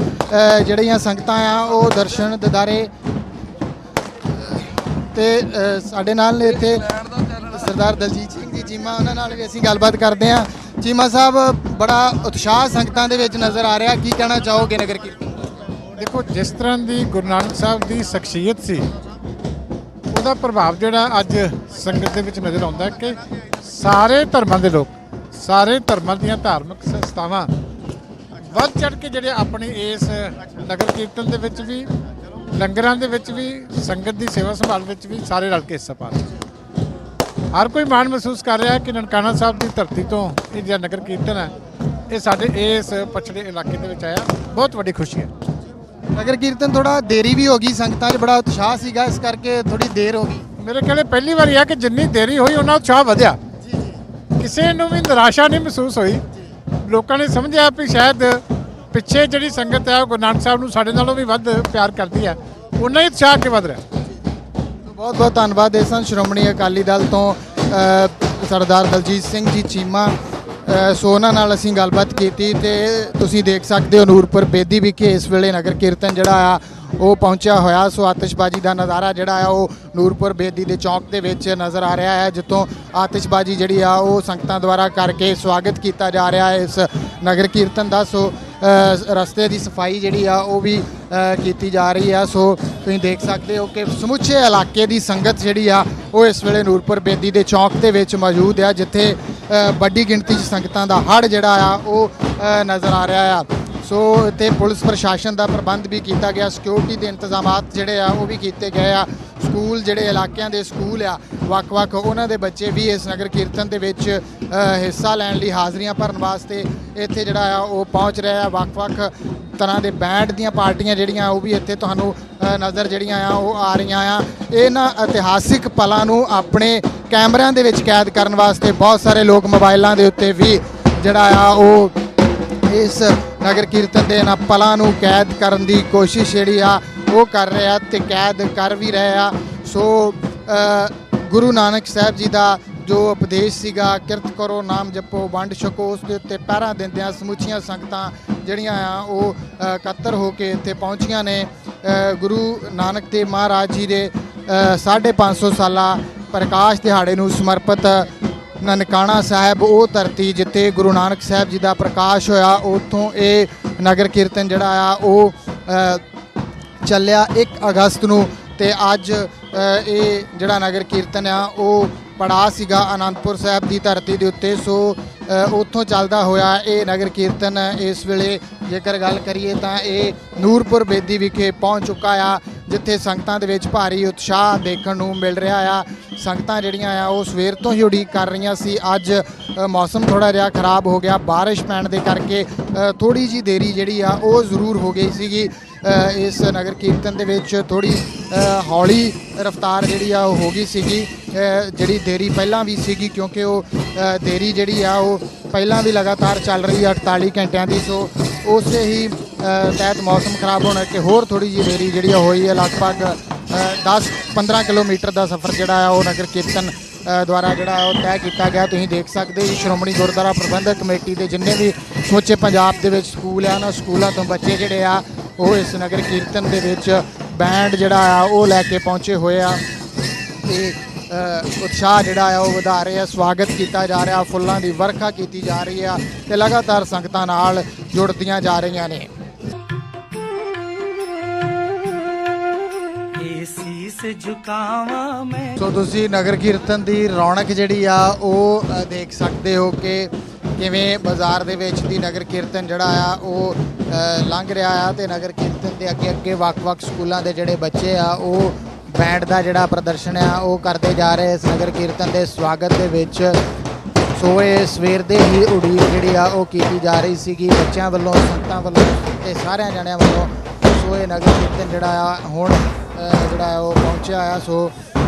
ਜਿਹੜੀਆਂ ਸੰਗਤਾਂ ਆ ਉਹ ਦਰਸ਼ਨ ਦਿਦਾਰੇ ਤੇ ਸਾਡੇ ਨਾਲ ਨੇ ਇੱਥੇ ਸਰਦਾਰ ਦਲਜੀਤ ਸਿੰਘ ਜੀ ਚੀਮਾ, ਉਹਨਾਂ ਨਾਲ ਵੀ ਅਸੀਂ ਗੱਲਬਾਤ ਕਰਦੇ ਹਾਂ। ਚੀਮਾ ਸਾਹਿਬ, ਬੜਾ ਉਤਸ਼ਾਹ ਸੰਗਤਾਂ ਦੇ ਵਿੱਚ ਨਜ਼ਰ ਆ ਰਿਹਾ, ਕੀ ਕਹਿਣਾ ਚਾਹੋਗੇ ਨਗਰ ਕੀਰਤਨ? ਦੇਖੋ, ਜਿਸ ਤਰ੍ਹਾਂ ਦੀ ਗੁਰੂ ਨਾਨਕ ਸਾਹਿਬ ਦੀ ਸ਼ਖਸੀਅਤ ਸੀ ਉਹਦਾ ਪ੍ਰਭਾਵ ਜਿਹੜਾ ਅੱਜ ਸੰਗਤ ਦੇ ਵਿੱਚ ਨਜ਼ਰ ਆਉਂਦਾ ਕਿ ਸਾਰੇ ਧਰਮਾਂ ਦੇ ਲੋਕ, ਸਾਰੇ ਧਰਮਾਂ ਦੀਆਂ ਧਾਰਮਿਕ ਸੰਸਥਾਵਾਂ ਵੱਧ ਚੜ੍ਹ ਕੇ ਜਿਹੜੇ ਆਪਣੇ ਇਸ ਨਗਰ ਕੀਰਤਨ ਦੇ ਵਿੱਚ ਵੀ, ਲੰਗਰਾਂ ਦੇ ਵਿੱਚ ਵੀ, ਸੰਗਤ ਦੀ ਸੇਵਾ ਸੰਭਾਲ ਵਿੱਚ ਵੀ ਸਾਰੇ ਰਲ ਕੇ ਹਿੱਸਾ ਪਾ ਰਹੇ। ਹਰ ਕੋਈ ਮਾਣ ਮਹਿਸੂਸ ਕਰ ਰਿਹਾ ਕਿ ਨਨਕਾਣਾ ਸਾਹਿਬ ਦੀ ਧਰਤੀ ਤੋਂ ਇਹ ਜਿਹੜਾ ਨਗਰ ਕੀਰਤਨ ਹੈ ਇਹ ਸਾਡੇ ਇਸ ਪਛੜੇ ਇਲਾਕੇ ਦੇ ਵਿੱਚ ਆਇਆ। ਬਹੁਤ ਵੱਡੀ ਖੁਸ਼ੀ ਹੈ। ਨਗਰ ਕੀਰਤਨ ਥੋੜਾ ਦੇਰੀ ਵੀ ਹੋ ਗਈ, ਸੰਗਤਾਂ 'ਚ ਬੜਾ ਉਤਸ਼ਾਹ ਸੀਗਾ, ਇਸ ਕਰਕੇ ਥੋੜੀ ਦੇਰ ਹੋ ਗਈ। ਮੇਰੇ ਖਿਆਲ ਪਹਿਲੀ ਵਾਰੀ ਆ ਕਿ ਜਿੰਨੀ ਦੇਰੀ ਹੋਈ ਉਹਨਾਂ ਉਤਸ਼ਾਹ ਵਧਿਆ। ਕਿਸੇ ਨੂੰ ਵੀ ਨਿਰਾਸ਼ਾ ਨਹੀਂ ਮਹਿਸੂਸ ਹੋਈ। ਲੋਕਾਂ ਨੇ ਸਮਝਿਆ ਵੀ ਸ਼ਾਇਦ ਪਿੱਛੇ ਜਿਹੜੀ ਸੰਗਤ ਹੈ ਉਹ ਗੁਰੂ ਨਾਨਕ ਸਾਹਿਬ ਨੂੰ ਸਾਡੇ ਨਾਲੋਂ ਵੀ ਵੱਧ ਪਿਆਰ ਕਰਦੀ ਹੈ, ਉਹਨਾਂ ਹੀ ਉਤਸ਼ਾਹ ਅੱਗੇ ਵਧ ਰਿਹਾ। ਬਹੁਤ ਬਹੁਤ ਧੰਨਵਾਦ। ਇਹ ਸਨ ਸ਼੍ਰੋਮਣੀ ਅਕਾਲੀ ਦਲ ਤੋਂ ਸਰਦਾਰ ਦਲਜੀਤ ਸਿੰਘ ਜੀ ਚੀਮਾ। ਸੋ ਉਹਨਾਂ ਨਾਲ ਅਸੀਂ ਗੱਲਬਾਤ ਕੀਤੀ ਤੇ ਤੁਸੀਂ ਦੇਖ ਸਕਦੇ ਹੋ ਨੂਰਪੁਰ ਬੇਦੀ ਵਿਖੇ ਇਸ ਵੇਲੇ ਨਗਰ ਕੀਰਤਨ ਜਿਹੜਾ ਆ ਉਹ ਪਹੁੰਚਿਆ ਹੋਇਆ। ਸੋ ਆਤਿਸ਼ਬਾਜ਼ੀ ਦਾ ਨਜ਼ਾਰਾ ਜਿਹੜਾ ਆ ਉਹ ਨੂਰਪੁਰ ਬੇਦੀ ਦੇ ਚੌਂਕ ਦੇ ਵਿੱਚ ਨਜ਼ਰ ਆ ਰਿਹਾ ਹੈ, ਜਿੱਥੋਂ ਆਤਿਸ਼ਬਾਜ਼ੀ ਜਿਹੜੀ ਆ ਉਹ ਸੰਗਤਾਂ ਦੁਆਰਾ ਕਰਕੇ ਸਵਾਗਤ ਕੀਤਾ ਜਾ ਰਿਹਾ ਹੈ ਇਸ ਨਗਰ ਕੀਰਤਨ ਦਾ। ਸੋ ਰਸਤੇ ਦੀ ਸਫਾਈ ਜਿਹੜੀ ਆ ਉਹ ਵੀ ਕੀਤੀ ਜਾ ਰਹੀ ਆ। ਸੋ ਤੁਸੀਂ ਦੇਖ ਸਕਦੇ ਹੋ ਕਿ ਸਮੁੱਚੇ ਇਲਾਕੇ ਦੀ ਸੰਗਤ ਜਿਹੜੀ ਆ ਉਹ ਇਸ ਵੇਲੇ ਨੂਰਪੁਰ ਬੇਦੀ ਦੇ ਚੌਂਕ ਦੇ ਵਿੱਚ ਮੌਜੂਦ ਆ, ਜਿੱਥੇ ਵੱਡੀ ਗਿਣਤੀ 'ਚ ਸੰਗਤਾਂ ਦਾ ਹੜ੍ਹ ਜਿਹੜਾ ਆ ਉਹ ਨਜ਼ਰ ਆ ਰਿਹਾ ਆ। ਸੋ ਇੱਥੇ ਪੁਲਿਸ ਪ੍ਰਸ਼ਾਸਨ ਦਾ ਪ੍ਰਬੰਧ ਵੀ ਕੀਤਾ ਗਿਆ, ਸਿਕਿਉਰਿਟੀ ਦੇ ਇੰਤਜ਼ਾਮਾਤ ਜਿਹੜੇ ਆ ਉਹ ਵੀ ਕੀਤੇ ਗਏ ਆ। ਸਕੂਲ ਜਿਹੜੇ ਇਲਾਕਿਆਂ ਦੇ ਸਕੂਲ ਆ ਵੱਖ-ਵੱਖ, ਉਹਨਾਂ ਦੇ ਬੱਚੇ ਵੀ ਇਸ ਨਗਰ ਕੀਰਤਨ ਦੇ ਵਿੱਚ ਹਿੱਸਾ ਲੈਣ ਲਈ, ਹਾਜ਼ਰੀਆਂ ਭਰਨ ਵਾਸਤੇ ਇੱਥੇ ਜਿਹੜਾ ਆ ਉਹ ਪਹੁੰਚ ਰਹੇ ਆ। ਵੱਖ-ਵੱਖ ਤਰ੍ਹਾਂ ਦੇ ਬੈਂਡ ਦੀਆਂ ਪਾਰਟੀਆਂ ਜਿਹੜੀਆਂ ਉਹ ਵੀ ਇੱਥੇ ਤੁਹਾਨੂੰ ਨਜ਼ਰ ਜਿਹੜੀਆਂ ਆ ਉਹ ਆ ਰਹੀਆਂ ਆ। ਇਹਨਾਂ ਇਤਿਹਾਸਿਕ ਪਲਾਂ ਨੂੰ ਆਪਣੇ ਕੈਮਰਿਆਂ ਦੇ ਵਿੱਚ ਕੈਦ ਕਰਨ ਵਾਸਤੇ ਬਹੁਤ ਸਾਰੇ ਲੋਕ ਮੋਬਾਈਲਾਂ ਦੇ ਉੱਤੇ ਵੀ ਜਿਹੜਾ ਆ ਉਹ ਇਸ ਨਗਰ ਕੀਰਤਨ ਦੇ ਇਹਨਾਂ ਪਲਾਂ ਨੂੰ ਕੈਦ ਕਰਨ ਦੀ ਕੋਸ਼ਿਸ਼ ਜਿਹੜੀ ਆ ਉਹ ਕਰ ਰਹੇ ਆ ਤੇ ਕੈਦ ਕਰ ਵੀ ਰਹੇ ਆ। ਸੋ ਗੁਰੂ ਨਾਨਕ ਸਾਹਿਬ ਜੀ ਦਾ ਜੋ ਉਪਦੇਸ਼ ਸੀਗਾ, ਕਿਰਤ ਕਰੋ ਨਾਮ ਜਪੋ ਵੰਡ ਛਕੋ, ਉਸ ਦੇ ਉੱਤੇ ਪਹਿਰਾ ਦਿੰਦਿਆਂ ਸਮੁੱਚੀਆਂ ਸੰਗਤਾਂ ਜਿਹੜੀਆਂ ਆ ਉਹ ਇਕੱਤਰ ਹੋ ਕੇ ਇੱਥੇ ਪਹੁੰਚੀਆਂ ਨੇ। ਗੁਰੂ ਨਾਨਕ ਦੇਵ ਮਹਾਰਾਜ ਜੀ ਦੇ 550 ਸਾਲਾ ਪ੍ਰਕਾਸ਼ ਦਿਹਾੜੇ ਨੂੰ ਸਮਰਪਿਤ ਨਨਕਾਣਾ ਸਾਹਿਬ, ਉਹ ਧਰਤੀ ਜਿੱਥੇ ਗੁਰੂ ਨਾਨਕ ਸਾਹਿਬ ਜੀ ਦਾ ਪ੍ਰਕਾਸ਼ ਹੋਇਆ, ਉੱਥੋਂ ਇਹ ਨਗਰ ਕੀਰਤਨ ਜਿਹੜਾ ਆ ਉਹ ਚੱਲਿਆ 1 ਅਗਸਤ ਨੂੰ। ਤੇ ਅੱਜ ਇਹ ਜਿਹੜਾ ਨਗਰ ਕੀਰਤਨ ਆ ਉਹ ਪੜਾਅ ਸੀਗਾ ਅਨੰਦਪੁਰ ਸਾਹਿਬ ਦੀ ਧਰਤੀ ਦੇ ਉੱਤੇ। ਸੋ ਉੱਥੋਂ ਚੱਲਦਾ ਹੋਇਆ ਇਹ ਨਗਰ ਕੀਰਤਨ ਇਸ ਵੇਲੇ ਜੇਕਰ ਗੱਲ ਕਰੀਏ ਤਾਂ ਇਹ ਨੂਰਪੁਰ ਬੇਦੀ ਵਿਖੇ ਪਹੁੰਚ ਚੁੱਕਾ ਆ, ਜਿੱਥੇ ਸੰਗਤਾਂ ਦੇ ਵਿੱਚ ਭਾਰੀ ਉਤਸ਼ਾਹ ਦੇਖਣ ਨੂੰ ਮਿਲ ਰਿਹਾ ਆ। ਸੰਗਤਾਂ ਜਿਹੜੀਆਂ ਆ ਉਹ ਸਵੇਰ ਤੋਂ ਹੀ ਉਡੀਕ ਕਰ ਰਹੀਆਂ ਸੀ। ਅੱਜ ਮੌਸਮ ਥੋੜਾ ਜਿਹਾ ਖਰਾਬ ਹੋ ਗਿਆ, ਬਾਰਿਸ਼ ਪੈਣ ਦੇ ਕਰਕੇ ਥੋੜੀ ਜੀ ਦੇਰੀ ਜਿਹੜੀ ਆ ਉਹ ਜ਼ਰੂਰ ਹੋ ਗਈ ਸੀਗੀ। ਇਸ ਨਗਰ ਕੀਰਤਨ ਦੇ ਵਿੱਚ ਥੋੜੀ ਹੌਲੀ ਰਫ਼ਤਾਰ ਜਿਹੜੀ ਆ ਉਹ ਹੋ ਗਈ ਸੀਗੀ। ਜਿਹੜੀ ਦੇਰੀ ਪਹਿਲਾਂ ਵੀ ਸੀਗੀ, ਕਿਉਂਕਿ ਉਹ ਦੇਰੀ ਜਿਹੜੀ ਆ ਉਹ ਪਹਿਲਾਂ ਵੀ ਲਗਾਤਾਰ ਚੱਲ ਰਹੀ ਆ 48 ਘੰਟਿਆਂ ਦੀ। ਸੋ ਉਸੇ ਹੀ ਤਹਿਤ ਮੌਸਮ ਖਰਾਬ ਹੋਣ ਕਰਕੇ ਹੋਰ ਥੋੜੀ ਜਿਹੀ ਦੇਰੀ ਜਿਹੜੀ ਆ ਹੋਈ ਹੈ। ਲਗਭਗ 10-15 ਕਿਲੋਮੀਟਰ ਦਾ ਸਫ਼ਰ ਜਿਹੜਾ ਆ ਉਹ ਨਗਰ ਕੀਰਤਨ ਦੁਆਰਾ ਜਿਹੜਾ ਉਹ ਤੈਅ ਕੀਤਾ ਗਿਆ। ਤੁਸੀਂ ਦੇਖ ਸਕਦੇ ਜੀ ਸ਼੍ਰੋਮਣੀ ਗੁਰਦੁਆਰਾ ਪ੍ਰਬੰਧਕ ਕਮੇਟੀ ਦੇ ਜਿੰਨੇ ਵੀ ਸਮੁੱਚੇ ਪੰਜਾਬ ਦੇ ਵਿੱਚ ਸਕੂਲ ਆ, ਉਹਨਾਂ ਸਕੂਲਾਂ ਤੋਂ ਬੱਚੇ ਜਿਹੜੇ ਆ ਉਹ ਇਸ ਨਗਰ ਕੀਰਤਨ ਦੇ ਵਿੱਚ ਬੈਂਡ ਜਿਹੜਾ ਆ ਉਹ ਲੈ ਕੇ ਪਹੁੰਚੇ ਹੋਏ ਆ ਤੇ ਉਤਸ਼ਾਹ ਜਿਹੜਾ ਆ ਉਹ ਵਧਾ ਰਹੇ ਆ। ਸਵਾਗਤ ਕੀਤਾ ਜਾ ਰਿਹਾ, ਫੁੱਲਾਂ ਦੀ ਵਰਖਾ ਕੀਤੀ ਜਾ ਰਹੀ ਆ ਤੇ ਲਗਾਤਾਰ ਸੰਗਤਾਂ ਨਾਲ ਜੁੜਦੀਆਂ ਜਾ ਰਹੀਆਂ ਨੇ। ਸੋ ਤੁਸੀਂ ਨਗਰ ਕੀਰਤਨ ਦੀ ਰੌਣਕ ਜਿਹੜੀ ਆ ਉਹ ਦੇਖ ਸਕਦੇ ਹੋ ਕਿ ਕਿਵੇਂ ਬਾਜ਼ਾਰ ਦੇ ਵਿੱਚ ਦੀ ਨਗਰ ਕੀਰਤਨ ਜਿਹੜਾ ਆ ਉਹ ਲੰਘ ਰਿਹਾ ਆ ਤੇ ਨਗਰ ਕੀਰਤਨ ਦੇ ਅੱਗੇ ਅੱਗੇ ਵੱਖ-ਵੱਖ ਸਕੂਲਾਂ ਦੇ ਜਿਹੜੇ ਬੱਚੇ ਆ ਉਹ ਬੈਂਡ ਦਾ ਜਿਹੜਾ ਪ੍ਰਦਰਸ਼ਨ ਆ ਉਹ ਕਰਦੇ ਜਾ ਰਹੇ ਇਸ ਨਗਰ ਕੀਰਤਨ ਦੇ ਸਵਾਗਤ ਦੇ ਵਿੱਚ। ਸੋ ਇਹ ਸਵੇਰ ਦੇ ਹੀ ਉਡੀਕ ਜਿਹੜੀ ਆ ਉਹ ਕੀਤੀ ਜਾ ਰਹੀ ਸੀਗੀ ਬੱਚਿਆਂ ਵੱਲੋਂ, ਸੰਗਤਾਂ ਵੱਲੋਂ ਤੇ ਸਾਰਿਆਂ ਜਣਿਆਂ ਵੱਲੋਂ। ਸੋ ਇਹ ਨਗਰ ਕੀਰਤਨ ਜਿਹੜਾ ਆ ਹੁਣ ਜਿਹੜਾ ਉਹ ਪਹੁੰਚਿਆ ਆ। ਸੋ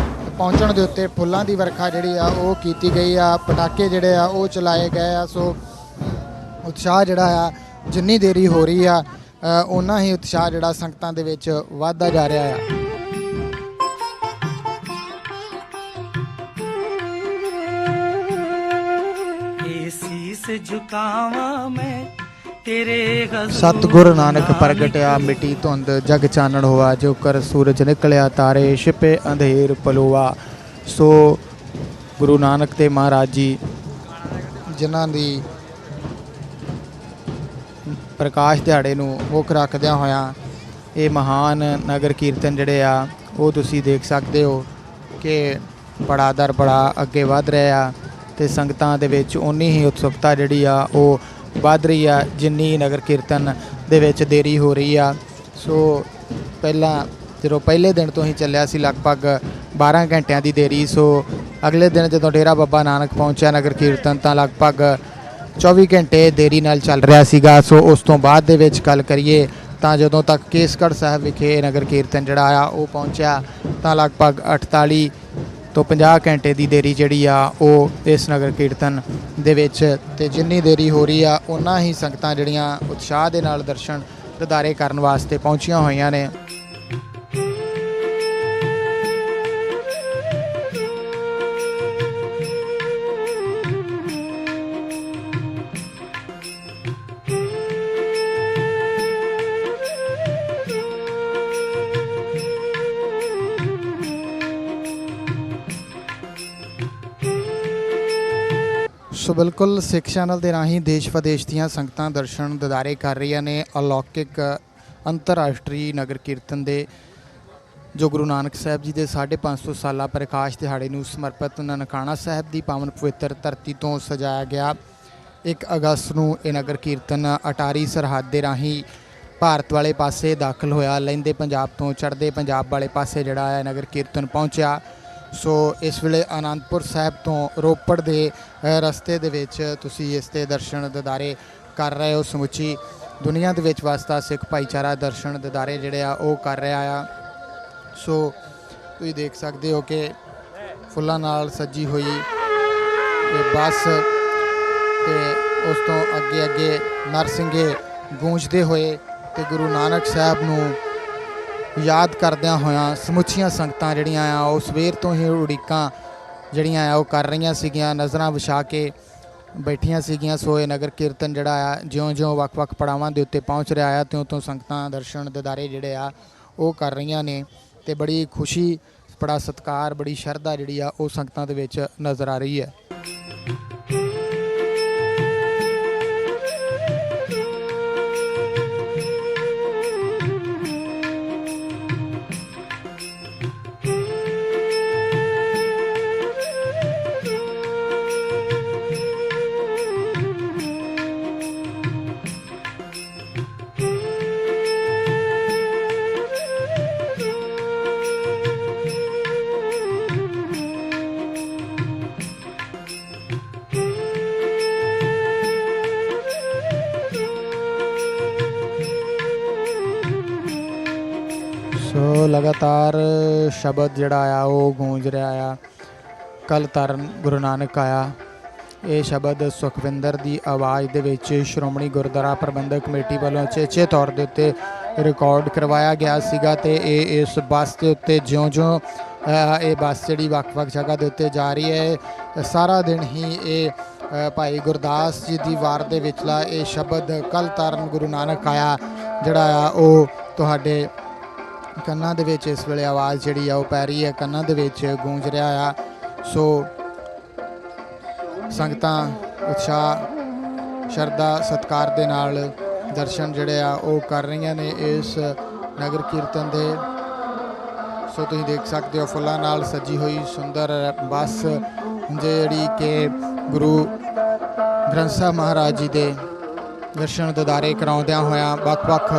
ਪਹੁੰਚਣ ਦੇ ਉੱਤੇ ਫੁੱਲਾਂ ਦੀ ਵਰਖਾ ਜਿਹੜੀ ਆ ਉਹ ਕੀਤੀ ਗਈ ਆ, ਪਟਾਕੇ ਜਿਹੜੇ ਆ ਉਹ ਚਲਾਏ ਗਏ ਆ। ਸੋ ਉਤਸ਼ਾਹ ਜਿਹੜਾ ਆ ਜਿੰਨੀ ਦੇਰੀ ਹੋ ਰਹੀ ਆ ਓਨਾ ਹੀ ਉਤਸ਼ਾਹ ਜਿਹੜਾ ਸੰਗਤਾਂ ਦੇ ਵਿੱਚ ਵੱਧਦਾ ਜਾ ਰਿਹਾ ਆ। ਸਤਿਗੁਰ ਨਾਨਕ ਪ੍ਰਗਟਿਆ ਮਿੱਟੀ ਧੁੰਦ ਜਗ ਚਾਨਣ ਹੋਆ, ਜੋ ਕਰ ਸੂਰਜ ਨਿਕਲਿਆ ਤਾਰੇ ਛਿਪੇ ਅੰਧੇਰ ਪਲੋਆ। ਸੋ ਗੁਰੂ ਨਾਨਕ ਤੇ ਮਹਾਰਾਜ ਜੀ ਜਿਨ੍ਹਾਂ ਦੀ ਪ੍ਰਕਾਸ਼ ਦਿਹਾੜੇ ਨੂੰ ਮੁੱਖ ਰੱਖਦਿਆਂ ਹੋਇਆਂ ਇਹ ਮਹਾਨ ਨਗਰ ਕੀਰਤਨ ਜਿਹੜੇ ਆ ਉਹ ਤੁਸੀਂ ਦੇਖ ਸਕਦੇ ਹੋ ਕਿ ਬੜਾ ਦਰ ਬੜਾ ਅੱਗੇ ਵੱਧ ਰਿਹਾ ਤੇ ਸੰਗਤਾਂ ਦੇ ਵਿੱਚ ਓਨੀ ਹੀ ਉਤਸੁਕਤਾ ਜਿਹੜੀ ਆ ਉਹ ਵੱਧ ਰਹੀ ਆ ਜਿੰਨੀ ਨਗਰ ਕੀਰਤਨ ਦੇ ਵਿੱਚ ਦੇਰੀ ਹੋ ਰਹੀ ਆ। ਸੋ ਪਹਿਲਾਂ ਜਦੋਂ ਪਹਿਲੇ ਦਿਨ ਤੋਂ ਹੀ ਚੱਲਿਆ ਸੀ ਲਗਭਗ 12 ਘੰਟਿਆਂ ਦੀ ਦੇਰੀ। ਸੋ ਅਗਲੇ ਦਿਨ ਜਦੋਂ ਡੇਰਾ ਬਾਬਾ ਨਾਨਕ ਪਹੁੰਚਿਆ ਨਗਰ ਕੀਰਤਨ ਤਾਂ ਲਗਭਗ 24 ਘੰਟੇ ਦੇਰੀ ਨਾਲ ਚੱਲ ਰਿਹਾ ਸੀਗਾ। ਸੋ ਉਸ ਤੋਂ ਬਾਅਦ ਦੇ ਵਿੱਚ ਗੱਲ ਕਰੀਏ ਤਾਂ ਜਦੋਂ ਤੱਕ ਕੇਸਗੜ੍ਹ ਸਾਹਿਬ ਵਿਖੇ ਨਗਰ ਕੀਰਤਨ ਜਿਹੜਾ ਆ ਉਹ ਪਹੁੰਚਿਆ ਤਾਂ ਲਗਭਗ 48 ਤੋਂ 50 ਘੰਟੇ ਦੀ ਦੇਰੀ ਜਿਹੜੀ ਆ ਉਹ ਇਸ ਨਗਰ ਕੀਰਤਨ ਦੇ ਵਿੱਚ ਤੇ ਜਿੰਨੀ ਦੇਰੀ ਹੋ ਰਹੀ ਆ ਓਨਾ ਹੀ ਸੰਗਤਾਂ ਜਿਹੜੀਆਂ ਉਤਸ਼ਾਹ ਦੇ ਨਾਲ ਦਰਸ਼ਨ ਦਿਦਾਰੇ ਕਰਨ ਵਾਸਤੇ ਪਹੁੰਚੀਆਂ ਹੋਈਆਂ ਨੇ। ਸੋ ਬਿਲਕੁਲ ਸਿੱਖ ਚੈਨਲ ਦੇ ਰਾਹੀਂ ਦੇਸ਼ ਵਿਦੇਸ਼ ਦੀਆਂ ਸੰਗਤਾਂ ਦਰਸ਼ਨ ਦਿਦਾਰੇ ਕਰ ਰਹੀਆਂ ਨੇ ਅਲੌਕਿਕ ਅੰਤਰਰਾਸ਼ਟਰੀ ਨਗਰ ਕੀਰਤਨ ਦੇ ਜੋ ਗੁਰੂ ਨਾਨਕ ਸਾਹਿਬ ਜੀ ਦੇ 550 ਸਾਲਾ ਪ੍ਰਕਾਸ਼ ਦਿਹਾੜੇ ਨੂੰ ਸਮਰਪਿਤ ਨਨਕਾਣਾ ਸਾਹਿਬ ਦੀ ਪਾਵਨ ਪਵਿੱਤਰ ਧਰਤੀ ਤੋਂ ਸਜਾਇਆ ਗਿਆ। 1 ਅਗਸਤ ਨੂੰ ਇਹ ਨਗਰ ਕੀਰਤਨ ਅਟਾਰੀ ਸਰਹੱਦ ਦੇ ਰਾਹੀਂ ਭਾਰਤ ਵਾਲੇ ਪਾਸੇ ਦਾਖਲ ਹੋਇਆ। ਲਹਿੰਦੇ ਪੰਜਾਬ ਤੋਂ ਚੜ੍ਹਦੇ ਪੰਜਾਬ ਵਾਲੇ ਪਾਸੇ ਜਿਹੜਾ ਹੈ ਨਗਰ ਕੀਰਤਨ ਪਹੁੰਚਿਆ। ਸੋ ਇਸ ਵੇਲੇ ਆਨੰਦਪੁਰ ਸਾਹਿਬ ਤੋਂ ਰੋਪੜ ਦੇ ਰਸਤੇ ਦੇ ਵਿੱਚ ਤੁਸੀਂ ਇਸ ਦੇ ਦਰਸ਼ਨ ਦਿਦਾਰੇ ਕਰ ਰਹੇ ਹੋ। ਸਮੁੱਚੀ ਦੁਨੀਆ ਦੇ ਵਿੱਚ ਵਸਦਾ ਸਿੱਖ ਭਾਈਚਾਰਾ ਦਰਸ਼ਨ ਦਿਦਾਰੇ ਜਿਹੜੇ ਆ ਉਹ ਕਰ ਰਿਹਾ ਆ। ਸੋ ਤੁਸੀਂ ਦੇਖ ਸਕਦੇ ਹੋ ਕਿ ਫੁੱਲਾਂ ਨਾਲ ਸਜੀ ਹੋਈ ਇਹ ਬੱਸ ਤੇ ਉਸ ਤੋਂ ਅੱਗੇ ਅੱਗੇ ਨਰਸਿੰਘੇ ਗੂੰਜਦੇ ਹੋਏ ਤੇ ਗੁਰੂ ਨਾਨਕ ਸਾਹਿਬ ਨੂੰ ਯਾਦ ਕਰਦਿਆਂ ਹੋਇਆਂ ਸਮੁੱਚੀਆਂ ਸੰਗਤਾਂ ਜਿਹੜੀਆਂ ਆ ਉਹ ਸਵੇਰ ਤੋਂ ਹੀ ਉਡੀਕਾਂ ਜਿਹੜੀਆਂ ਆ ਉਹ ਕਰ ਰਹੀਆਂ ਸੀਗੀਆਂ, ਨਜ਼ਰਾਂ ਵਿਛਾ ਕੇ ਬੈਠੀਆਂ ਸੀਗੀਆਂ। ਸੋ ਇਹ ਨਗਰ ਕੀਰਤਨ ਜਿਹੜਾ ਆ ਜਿਉਂ-ਜਿਉਂ ਵੱਖ-ਵੱਖ ਪੜਾਵਾਂ ਦੇ ਉੱਤੇ ਪਹੁੰਚ ਰਿਹਾ ਆ ਤਿਉਂ-ਤਿਉਂ ਸੰਗਤਾਂ ਦਰਸ਼ਨ ਦਿਦਾਰੇ ਜਿਹੜੇ ਆ ਉਹ ਕਰ ਰਹੀਆਂ ਨੇ ਤੇ ਬੜੀ ਖੁਸ਼ੀ, ਬੜਾ ਸਤਿਕਾਰ, ਬੜੀ ਸ਼ਰਧਾ ਜਿਹੜੀ ਆ ਉਹ ਸੰਗਤਾਂ ਦੇ ਵਿੱਚ ਨਜ਼ਰ ਆ ਰਹੀ ਹੈ। ਸੋ ਲਗਾਤਾਰ ਸ਼ਬਦ ਜਿਹੜਾ ਆ ਉਹ ਗੂੰਜ ਰਿਹਾ ਆ। ਕੱਲ ਤਰਨ ਗੁਰੂ ਨਾਨਕ ਆਇਆ, ਇਹ ਸ਼ਬਦ ਸੁਖਵਿੰਦਰ ਦੀ ਆਵਾਜ਼ ਦੇ ਵਿੱਚ ਸ਼੍ਰੋਮਣੀ ਗੁਰਦੁਆਰਾ ਪ੍ਰਬੰਧਕ ਕਮੇਟੀ ਵੱਲੋਂ ਚੇਚੇ ਤੌਰ ਦੇ ਉੱਤੇ ਰਿਕਾਰਡ ਕਰਵਾਇਆ ਗਿਆ ਸੀਗਾ ਤੇ ਇਹ ਇਸ ਬੱਸ ਦੇ ਉੱਤੇ ਜਿਉਂ-ਜਿਉਂ ਇਹ ਬੱਸ ਜਿਹੜੀ ਵੱਖ-ਵੱਖ ਜਗ੍ਹਾ ਦੇ ਉੱਤੇ ਜਾ ਰਹੀ ਹੈ, ਸਾਰਾ ਦਿਨ ਹੀ ਇਹ ਭਾਈ ਗੁਰਦਾਸ ਜੀ ਦੀ ਵਾਰ ਦੇ ਵਿਚਲਾ ਇਹ ਸ਼ਬਦ ਕੱਲ ਤਰਨ ਗੁਰੂ ਨਾਨਕ ਆਇਆ ਜਿਹੜਾ ਆ ਉਹ ਤੁਹਾਡੇ ਕੰਨਾਂ ਦੇ ਵਿੱਚ ਇਸ ਵੇਲੇ ਆਵਾਜ਼ ਜਿਹੜੀ ਆ ਉਹ ਪੈ ਰਹੀ ਹੈ, ਕੰਨਾਂ ਦੇ ਵਿੱਚ ਗੂੰਜ ਰਿਹਾ ਆ। ਸੋ ਸੰਗਤਾਂ ਉਤਸ਼ਾਹ ਸ਼ਰਧਾ ਸਤਿਕਾਰ ਦੇ ਨਾਲ ਦਰਸ਼ਨ ਜਿਹੜੇ ਆ ਉਹ ਕਰ ਰਹੀਆਂ ਨੇ ਇਸ ਨਗਰ ਕੀਰਤਨ ਦੇ। ਸੋ ਤੁਸੀਂ ਦੇਖ ਸਕਦੇ ਹੋ ਫੁੱਲਾਂ ਨਾਲ ਸਜੀ ਹੋਈ ਸੁੰਦਰ ਬੱਸ ਜਿਹੜੀ ਕਿ ਗੁਰੂ ਗ੍ਰੰਥ ਸਾਹਿਬ ਮਹਾਰਾਜ ਜੀ ਦੇ ਦਰਸ਼ਨ ਦਿਦਾਰੇ ਕਰਾਉਂਦਿਆਂ ਹੋਇਆਂ ਵੱਖ-ਵੱਖ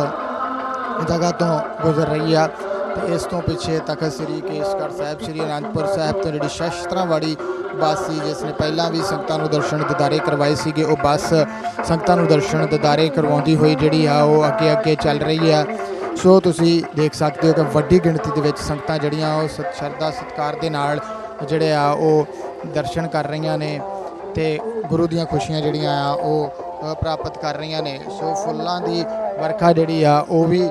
ਜਗ੍ਹਾ ਤੋਂ ਗੁਜ਼ਰ ਰਹੀ ਆ। ਤੇ ਇਸ ਤੋਂ ਪਿੱਛੇ ਤਖਤ ਸ੍ਰੀ ਕੇਸਗੜ੍ਹ ਸਾਹਿਬ, ਸ੍ਰੀ ਅਨੰਦਪੁਰ ਸਾਹਿਬ ਤੋਂ ਜਿਹੜੀ ਸ਼ਸਤਰਾਂ ਵਾਲੀ ਬੱਸ ਸੀ ਜਿਸ ਨੇ ਪਹਿਲਾਂ ਵੀ ਸੰਗਤਾਂ ਨੂੰ ਦਰਸ਼ਨ ਦਿਦਾਰੇ ਕਰਵਾਏ ਸੀਗੇ, ਉਹ ਬੱਸ ਸੰਗਤਾਂ ਨੂੰ ਦਰਸ਼ਨ ਦਿਦਾਰੇ ਕਰਵਾਉਂਦੀ ਹੋਈ ਜਿਹੜੀ ਆ ਉਹ ਅੱਗੇ ਚੱਲ ਰਹੀ ਆ। ਸੋ ਤੁਸੀਂ ਦੇਖ ਸਕਦੇ ਹੋ ਕਿ ਵੱਡੀ ਗਿਣਤੀ ਦੇ ਵਿੱਚ ਸੰਗਤਾਂ ਜਿਹੜੀਆਂ ਉਹ ਸ਼ਰਧਾ ਸਤਿਕਾਰ ਦੇ ਨਾਲ ਜਿਹੜੇ ਆ ਉਹ ਦਰਸ਼ਨ ਕਰ ਰਹੀਆਂ ਨੇ ਤੇ ਗੁਰੂ ਦੀਆਂ ਖੁਸ਼ੀਆਂ ਜਿਹੜੀਆਂ ਆ ਉਹ ਪ੍ਰਾਪਤ ਕਰ ਰਹੀਆਂ ਨੇ। ਸੋ ਫੁੱਲਾਂ ਦੀ ਵਰਖਾ ਜਿਹੜੀ ਆ ਉਹ ਵੀ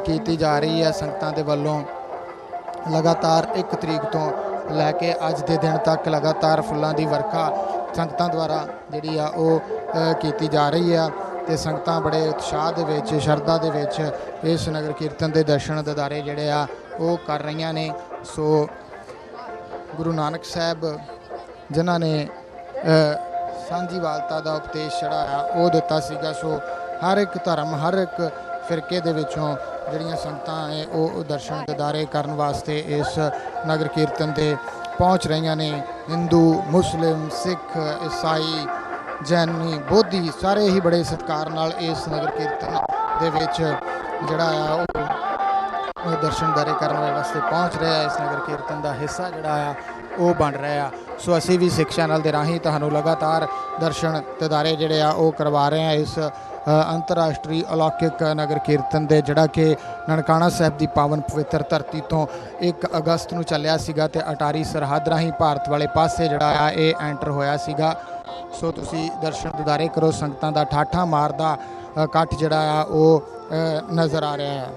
ਕੀਤੀ ਜਾ ਰਹੀ ਹੈ ਸੰਗਤਾਂ ਦੇ ਵੱਲੋਂ। ਲਗਾਤਾਰ 1 ਤਰੀਕ ਤੋਂ ਲੈ ਕੇ ਅੱਜ ਦੇ ਦਿਨ ਤੱਕ ਲਗਾਤਾਰ ਫੁੱਲਾਂ ਦੀ ਵਰਖਾ ਸੰਗਤਾਂ ਦੁਆਰਾ ਜਿਹੜੀ ਆ ਉਹ ਕੀਤੀ ਜਾ ਰਹੀ ਆ ਤੇ ਸੰਗਤਾਂ ਬੜੇ ਉਤਸ਼ਾਹ ਦੇ ਵਿੱਚ, ਸ਼ਰਧਾ ਦੇ ਵਿੱਚ ਇਸ ਨਗਰ ਕੀਰਤਨ ਦੇ ਦਰਸ਼ਨ ਦਿਦਾਰੇ ਜਿਹੜੇ ਆ ਉਹ ਕਰ ਰਹੀਆਂ ਨੇ। ਸੋ ਗੁਰੂ ਨਾਨਕ ਸਾਹਿਬ ਜਿਨ੍ਹਾਂ ਨੇ ਸਾਂਝੀਵਾਲਤਾ ਦਾ ਉਪਦੇਸ਼ ਜਿਹੜਾ ਆ ਉਹ ਦਿੱਤਾ ਸੀਗਾ, ਸੋ ਹਰ ਇੱਕ ਧਰਮ, ਹਰ ਇੱਕ ਫਿਰਕੇ ਦੇ ਵਿੱਚੋਂ ਜਿਹੜੀਆਂ ਸੰਗਤਾਂ ਨੇ ਉਹ ਦਰਸ਼ਨ ਦਿਦਾਰੇ ਕਰਨ ਵਾਸਤੇ ਇਸ ਨਗਰ ਕੀਰਤਨ ਤੇ ਪਹੁੰਚ ਰਹੀਆਂ ਨੇ। ਹਿੰਦੂ, ਮੁਸਲਿਮ, ਸਿੱਖ, ਈਸਾਈ, ਜੈਨੀ, ਬੋਧੀ ਸਾਰੇ ਹੀ ਬੜੇ ਸਤਿਕਾਰ ਨਾਲ ਇਸ ਨਗਰ ਕੀਰਤਨ ਦੇ ਵਿੱਚ ਜਿਹੜਾ ਆ ਉਹ ਦਰਸ਼ਨ ਦਿਦਾਰੇ ਕਰਨ ਵਾਸਤੇ ਪਹੁੰਚ ਰਿਹਾ। ਇਸ ਨਗਰ ਕੀਰਤਨ ਦਾ ਹਿੱਸਾ ਜਿਹੜਾ ਆ ਉਹ ਬਣ ਰਿਹਾ। ਸੋ ਅਸੀਂ ਵੀ ਸਿੱਖ ਚੈਨਲ ਦੇ ਰਾਹੀਂ ਤੁਹਾਨੂੰ ਲਗਾਤਾਰ ਦਰਸ਼ਨ ਦਿਦਾਰੇ ਜਿਹੜੇ ਆ ਉਹ ਕਰਵਾ ਰਹੇ ਹਾਂ ਇਸ ਅੰਤਰਰਾਸ਼ਟਰੀ ਅਲੌਕਿਕ ਨਗਰ ਕੀਰਤਨ ਦੇ, ਜਿਹੜਾ ਕਿ ਨਨਕਾਣਾ ਸਾਹਿਬ ਦੀ ਪਾਵਨ ਪਵਿੱਤਰ ਧਰਤੀ ਤੋਂ 1 ਅਗਸਤ ਨੂੰ ਚੱਲਿਆ ਸੀਗਾ ਤੇ ਅਟਾਰੀ ਸਰਹੱਦ ਰਾਹੀਂ ਭਾਰਤ ਵਾਲੇ ਪਾਸੇ ਜਿਹੜਾ ਆ ਇਹ ਐਂਟਰ ਹੋਇਆ ਸੀਗਾ। ਸੋ ਤੁਸੀਂ ਦਰਸ਼ਨ ਦਿਦਾਰੇ ਕਰੋ। ਸੰਗਤਾਂ ਦਾ ਠਾਠਾਂ ਮਾਰਦਾ ਇਕੱਠ ਜਿਹੜਾ ਆ ਉਹ ਨਜ਼ਰ ਆ ਰਿਹਾ ਹੈ।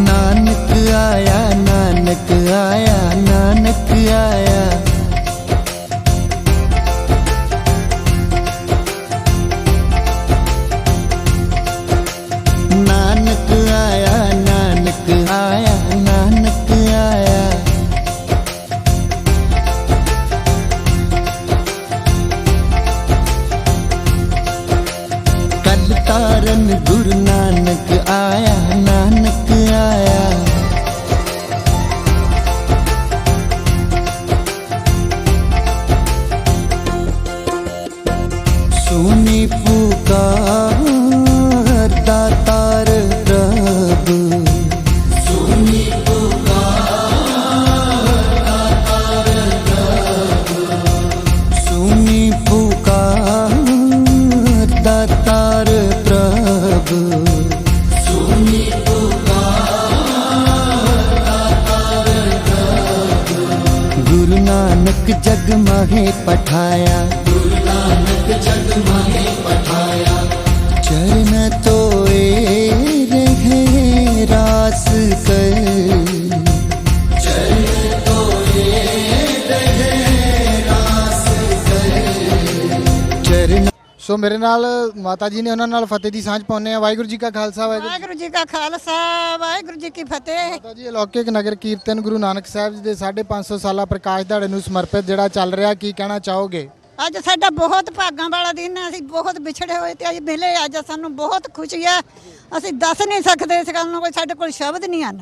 नानक आया, नानक आया, नानक आया। नानक आया, नानक आया, नानक आया। कल तारन गुरु नानक आया, नानक आया। सुनी पुकार दातार प्रभु, सुनी सुनी पुकार दातार प्रभु, सुनी गुरु नानक जग माहे पठाया, गुरु नानक जग माहे पठाया। चरण तोए रहे रास कर, चरण तोए रहे रास कर। चरण ਸੋ ਮੇਰੇ ਨਾਲ ਮਾਤਾ ਜੀ ਨੇ, ਉਹਨਾਂ ਨਾਲ ਫਤਿਹ ਦੀ ਸਾਂਝ ਪਾਉਂਦੇ ਆ। ਵਾਹਿਗੁਰੂ ਜੀ ਕਾ ਖਾਲਸਾ, ਵਾਹਿਗੁਰੂ ਜੀ ਕਾ ਖਾਲਸਾ, ਵਾਹਿਗੁਰੂ ਜੀ ਕੀ ਫਤਿਹ। ਮਾਤਾ ਜੀ ਅਲੌਕਿਕ ਨਗਰ ਕੀਰਤਨ ਗੁਰੂ ਨਾਨਕ ਸਾਹਿਬ ਜੀ ਦੇ 550 ਸਾਲਾ ਪ੍ਰਕਾਸ਼ ਦਿਹਾੜੇ ਨੂੰ ਸਮਰਪਿਤ ਜਿਹੜਾ ਚੱਲ ਰਿਹਾ, ਕੀ ਕਹਿਣਾ ਚਾਹੋਗੇ? ਅੱਜ ਸਾਡਾ ਬਹੁਤ ਭਾਗਾਂ ਵਾਲਾ ਦਿਨ ਹੈ। ਅਸੀਂ ਬਹੁਤ ਵਿਛੜੇ ਹੋਏ ਤੇ ਅੱਜ ਮਿਲੇ। ਅੱਜ ਸਾਨੂੰ ਬਹੁਤ ਖੁਸ਼ੀ ਹੈ। ਅਸੀਂ ਦੱਸ ਨਹੀਂ ਸਕਦੇ ਇਸ ਗੱਲ ਨੂੰ, ਕੋਈ ਸਾਡੇ ਕੋਲ ਸ਼ਬਦ ਨਹੀਂ ਹਨ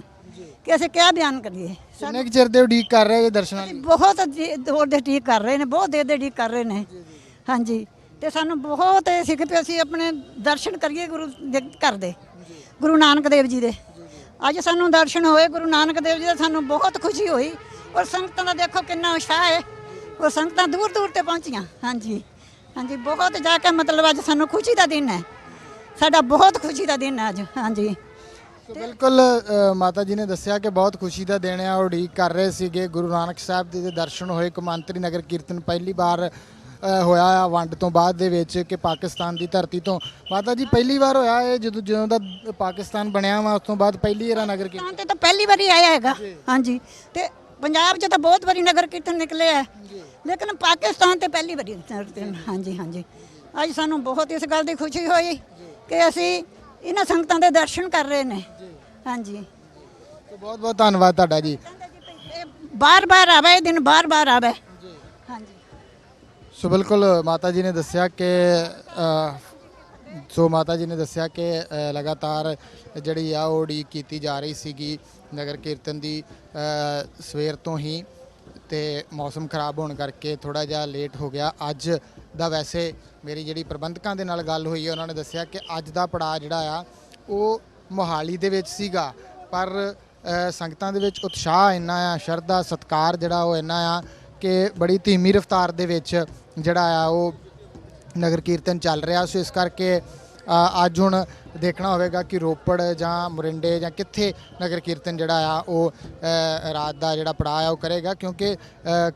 ਕਿ ਅਸੀਂ ਕਿਆ ਬਿਆਨ ਕਰੀਏ। ਕਿੰਨੇ ਕੁ ਚਿਰ ਦੇ ਉਡੀਕ ਕਰ ਰਹੇ ਜੇ ਦਰਸ਼ਨਾਂ ਲਈ? ਬਹੁਤ ਦੂਰ ਦੇ ਠੀਕ ਕਰ ਰਹੇ ਨੇ, ਬਹੁਤ ਦੇਰ ਦੇ ਠੀਕ ਕਰ ਰਹੇ ਨੇ। ਹਾਂਜੀ, ਤੇ ਸਾਨੂੰ ਬਹੁਤ ਇਹ ਸੀ ਕਿ ਅਸੀਂ ਆਪਣੇ ਦਰਸ਼ਨ ਕਰੀਏ ਗੁਰੂ ਦੇ ਘਰ ਦੇ, ਗੁਰੂ ਨਾਨਕ ਦੇਵ ਜੀ ਦੇ। ਅੱਜ ਸਾਨੂੰ ਦਰਸ਼ਨ ਹੋਏ ਗੁਰੂ ਨਾਨਕ ਦੇਵ ਜੀ ਦੇ, ਸਾਨੂੰ ਬਹੁਤ ਖੁਸ਼ੀ ਹੋਈ। ਔਰ ਸੰਗਤਾਂ ਦਾ ਦੇਖੋ ਕਿੰਨਾ ਉਤਸ਼ਾਹ ਹੈ, ਉਹ ਸੰਗਤਾਂ ਦੂਰ ਦੂਰ ਤੇ ਪਹੁੰਚੀਆਂ। ਹਾਂਜੀ ਹਾਂਜੀ, ਬਹੁਤ ਜਾ ਕੇ ਮਤਲਬ ਅੱਜ ਸਾਨੂੰ ਖੁਸ਼ੀ ਦਾ ਦਿਨ ਹੈ, ਸਾਡਾ ਬਹੁਤ ਖੁਸ਼ੀ ਦਾ ਦਿਨ ਹੈ ਅੱਜ। ਹਾਂਜੀ ਬਿਲਕੁਲ ਮਾਤਾ ਜੀ ਨੇ ਦੱਸਿਆ ਕਿ ਬਹੁਤ ਖੁਸ਼ੀ ਦਾ ਦਿਨ ਹੈ। ਉਡੀਕ ਕਰ ਰਹੇ ਸੀਗੇ ਗੁਰੂ ਨਾਨਕ ਸਾਹਿਬ ਜੀ ਦੇ ਦਰਸ਼ਨ ਹੋਏ। ਕੌਮਾਂਤਰੀ ਨਗਰ ਕੀਰਤਨ ਪਹਿਲੀ ਵਾਰ ਹੋਇਆ ਆ ਵੰਡ ਤੋਂ ਬਾਅਦ ਦੇ ਵਿੱਚ ਕਿ ਪਾਕਿਸਤਾਨ ਦੀ ਧਰਤੀ ਤੋਂ। ਮਾਤਾ ਜੀ ਪਹਿਲੀ ਵਾਰ ਹੋਇਆ ਇਹ ਜਦੋਂ ਦਾ ਪਾਕਿਸਤਾਨ ਬਣਿਆ ਵਾ, ਉਸ ਤੋਂ ਬਾਅਦ ਪਹਿਲੀ ਵਾਰ ਨਗਰ ਕੀਰਤਨ ਤੇ ਤਾਂ ਪਹਿਲੀ ਵਾਰੀ ਆਇਆ ਹੈਗਾ। ਹਾਂਜੀ, ਤੇ ਪੰਜਾਬ 'ਚ ਤਾਂ ਬਹੁਤ ਵਾਰੀ ਨਗਰ ਕੀਰਤਨ ਨਿਕਲੇ ਆ, ਲੇਕਿਨ ਪਾਕਿਸਤਾਨ ਤੇ ਪਹਿਲੀ ਵਾਰੀ। ਹਾਂਜੀ ਹਾਂਜੀ, ਅੱਜ ਸਾਨੂੰ ਬਹੁਤ ਇਸ ਗੱਲ ਦੀ ਖੁਸ਼ੀ ਹੋਈ ਕਿ ਅਸੀਂ ਇਹਨਾਂ ਸੰਗਤਾਂ ਦੇ ਦਰਸ਼ਨ ਕਰ ਰਹੇ ਨੇ। ਹਾਂਜੀ, ਬਹੁਤ ਬਹੁਤ ਧੰਨਵਾਦ ਤੁਹਾਡਾ ਜੀ। ਬਾਰ-ਬਾਰ ਆਵੇ ਇਹ ਦਿਨ, ਬਾਰ-ਬਾਰ ਆਵੇ। ਹਾਂਜੀ, ਸੋ ਬਿਲਕੁਲ ਮਾਤਾ ਜੀ ਨੇ ਦੱਸਿਆ ਕਿ ਲਗਾਤਾਰ ਜਿਹੜੀ ਆ ਉਹ ਉਡੀਕ ਕੀਤੀ ਜਾ ਰਹੀ ਸੀਗੀ ਨਗਰ ਕੀਰਤਨ ਦੀ ਸਵੇਰ ਤੋਂ ਹੀ, ਤੇ ਮੌਸਮ ਖਰਾਬ ਹੋਣ ਕਰਕੇ ਥੋੜਾ ਜਿਹਾ ਲੇਟ ਹੋ ਗਿਆ ਅੱਜ ਦਾ। ਵੈਸੇ ਮੇਰੀ ਜਿਹੜੀ ਪ੍ਰਬੰਧਕਾਂ ਦੇ ਨਾਲ ਗੱਲ ਹੋਈ ਹੈ, ਉਹਨਾਂ ਨੇ ਦੱਸਿਆ ਕਿ ਅੱਜ ਦਾ ਪੜਾਅ ਜਿਹੜਾ ਆ ਉਹ ਮੋਹਾਲੀ ਦੇ ਵਿੱਚ ਸੀਗਾ, ਪਰ ਸੰਗਤਾਂ ਦੇ ਵਿੱਚ ਉਤਸ਼ਾਹ ਇੰਨਾ ਆ, ਸ਼ਰਧਾ ਸਤਿਕਾਰ ਜਿਹੜਾ ਉਹ ਇੰਨਾ ਆ ਕਿ ਬੜੀ ਧੀਮੀ ਰਫ਼ਤਾਰ ਦੇ ਵਿੱਚ ਜਿਹੜਾ ਆ ਉਹ ਨਗਰ ਕੀਰਤਨ ਚੱਲ ਰਿਹਾ। ਸੋ ਇਸ ਕਰਕੇ ਅੱਜ ਹੁਣ ਦੇਖਣਾ ਹੋਵੇਗਾ ਕਿ ਰੋਪੜ ਜਾਂ ਮੋਰਿੰਡੇ ਜਾਂ ਕਿੱਥੇ ਨਗਰ ਕੀਰਤਨ ਜਿਹੜਾ ਆ ਉਹ ਰਾਤ ਦਾ ਜਿਹੜਾ ਪੜਾਅ ਆ ਉਹ ਕਰੇਗਾ, ਕਿਉਂਕਿ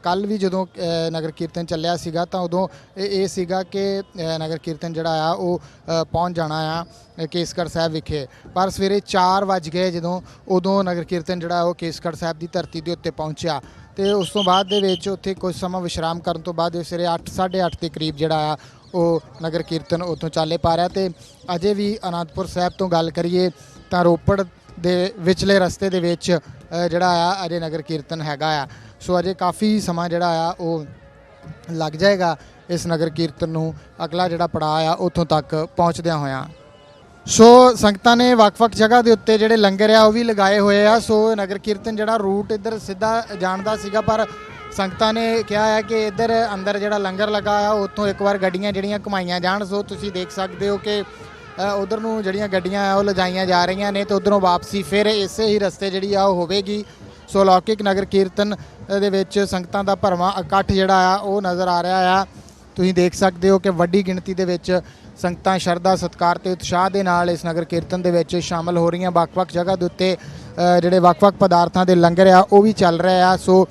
ਕੱਲ ਵੀ ਜਦੋਂ ਨਗਰ ਕੀਰਤਨ ਚੱਲਿਆ ਸੀਗਾ ਤਾਂ ਉਦੋਂ ਇਹ ਸੀਗਾ ਕਿ ਨਗਰ ਕੀਰਤਨ ਜਿਹੜਾ ਆ ਉਹ ਪਹੁੰਚ ਜਾਣਾ ਆ ਕੇਸਗੜ੍ਹ ਸਾਹਿਬ ਵਿਖੇ, ਪਰ ਸਵੇਰੇ 4 ਵੱਜ ਗਏ ਉਦੋਂ ਨਗਰ ਕੀਰਤਨ ਜਿਹੜਾ ਉਹ ਕੇਸਗੜ੍ਹ ਸਾਹਿਬ ਦੀ ਧਰਤੀ ਦੇ ਉੱਤੇ ਪਹੁੰਚਿਆ। ਤੇ ਉਸ ਤੋਂ ਬਾਅਦ ਦੇ ਵਿੱਚ ਉੱਥੇ ਕੁਝ ਸਮਾਂ ਵਿਸ਼ਰਾਮ ਕਰਨ ਤੋਂ ਬਾਅਦ ਸਵੇਰੇ 8, 8:30 ਦੇ ਕਰੀਬ ਜਿਹੜਾ ਆ ਉਹ ਨਗਰ ਕੀਰਤਨ ਉੱਥੋਂ ਚਾਲੇ ਪਾ ਰਿਹਾ। ਤੇ ਅਜੇ ਵੀ ਅਨੰਦਪੁਰ ਸਾਹਿਬ ਤੋਂ ਗੱਲ ਕਰੀਏ ਤਾਂ ਰੋਪੜ ਦੇ ਵਿਚਲੇ ਰਸਤੇ ਦੇ ਵਿੱਚ ਜਿਹੜਾ ਆ ਅਜੇ ਨਗਰ ਕੀਰਤਨ ਹੈਗਾ ਆ। ਸੋ ਅਜੇ ਕਾਫੀ ਸਮਾਂ ਜਿਹੜਾ ਆ ਉਹ ਲੱਗ ਜਾਏਗਾ ਇਸ ਨਗਰ ਕੀਰਤਨ ਨੂੰ ਅਗਲਾ ਜਿਹੜਾ ਪੜਾਅ ਆ ਉੱਥੋਂ ਤੱਕ ਪਹੁੰਚਦਿਆਂ ਹੋਇਆਂ। ਸੋ ਸੰਗਤਾਂ ਨੇ ਵੱਖ-ਵੱਖ ਜਗ੍ਹਾ ਦੇ ਉੱਤੇ ਜਿਹੜੇ ਲੰਗਰ ਆ ਉਹ ਵੀ ਲਗਾਏ ਹੋਏ ਆ। ਸੋ ਨਗਰ ਕੀਰਤਨ ਜਿਹੜਾ ਰੂਟ ਇੱਧਰ ਸਿੱਧਾ ਜਾਣਦਾ ਸੀਗਾ, ਪਰ ਸੰਗਤਾਂ ਨੇ ਕਿਹਾ ਹੈ ਕਿ ਇੱਧਰ ਅੰਦਰ ਜਿਹੜਾ ਲੰਗਰ ਲੱਗਾ ਆ ਉੱਥੋਂ ਇੱਕ ਵਾਰ ਗੱਡੀਆਂ ਜਿਹੜੀਆਂ ਘੁਮਾਈਆਂ ਜਾਣ। ਸੋ ਤੁਸੀਂ ਦੇਖ ਸਕਦੇ ਹੋ ਕਿ ਉਧਰ ਨੂੰ ਜਿਹੜੀਆਂ ਗੱਡੀਆਂ ਆ ਉਹ ਲਿਜਾਈਆਂ ਜਾ ਰਹੀਆਂ ਨੇ ਤੇ ਉਧਰੋਂ ਵਾਪਸੀ ਫਿਰ ਇਸੇ ਹੀ ਰਸਤੇ ਜਿਹੜੀ ਆ ਉਹ ਹੋਵੇਗੀ। ਸੋ ਲੌਕਿਕ ਨਗਰ ਕੀਰਤਨ ਦੇ ਵਿੱਚ ਸੰਗਤਾਂ ਦਾ ਭਰਵਾਂ ਇਕੱਠ ਜਿਹੜਾ ਆ ਉਹ ਨਜ਼ਰ ਆ ਰਿਹਾ ਆ। ਤੁਸੀਂ ਦੇਖ ਸਕਦੇ ਹੋ ਕਿ ਵੱਡੀ ਗਿਣਤੀ ਦੇ ਵਿੱਚ ਸੰਗਤਾਂ ਸ਼ਰਧਾ ਸਤਿਕਾਰ ਤੇ ਉਤਸ਼ਾਹ ਦੇ ਨਾਲ ਇਸ ਨਗਰ ਕੀਰਤਨ ਦੇ ਵਿੱਚ ਸ਼ਾਮਲ ਹੋ ਰਹੀਆਂ। ਵੱਖ-ਵੱਖ ਜਗ੍ਹਾ ਦੇ ਉੱਤੇ ਜਿਹੜੇ ਵੱਖ-ਵੱਖ ਪਦਾਰਥਾਂ ਦੇ ਲੰਗਰ ਆ ਉਹ ਵੀ ਚੱਲ ਰਹੇ ਆ। ਸੋ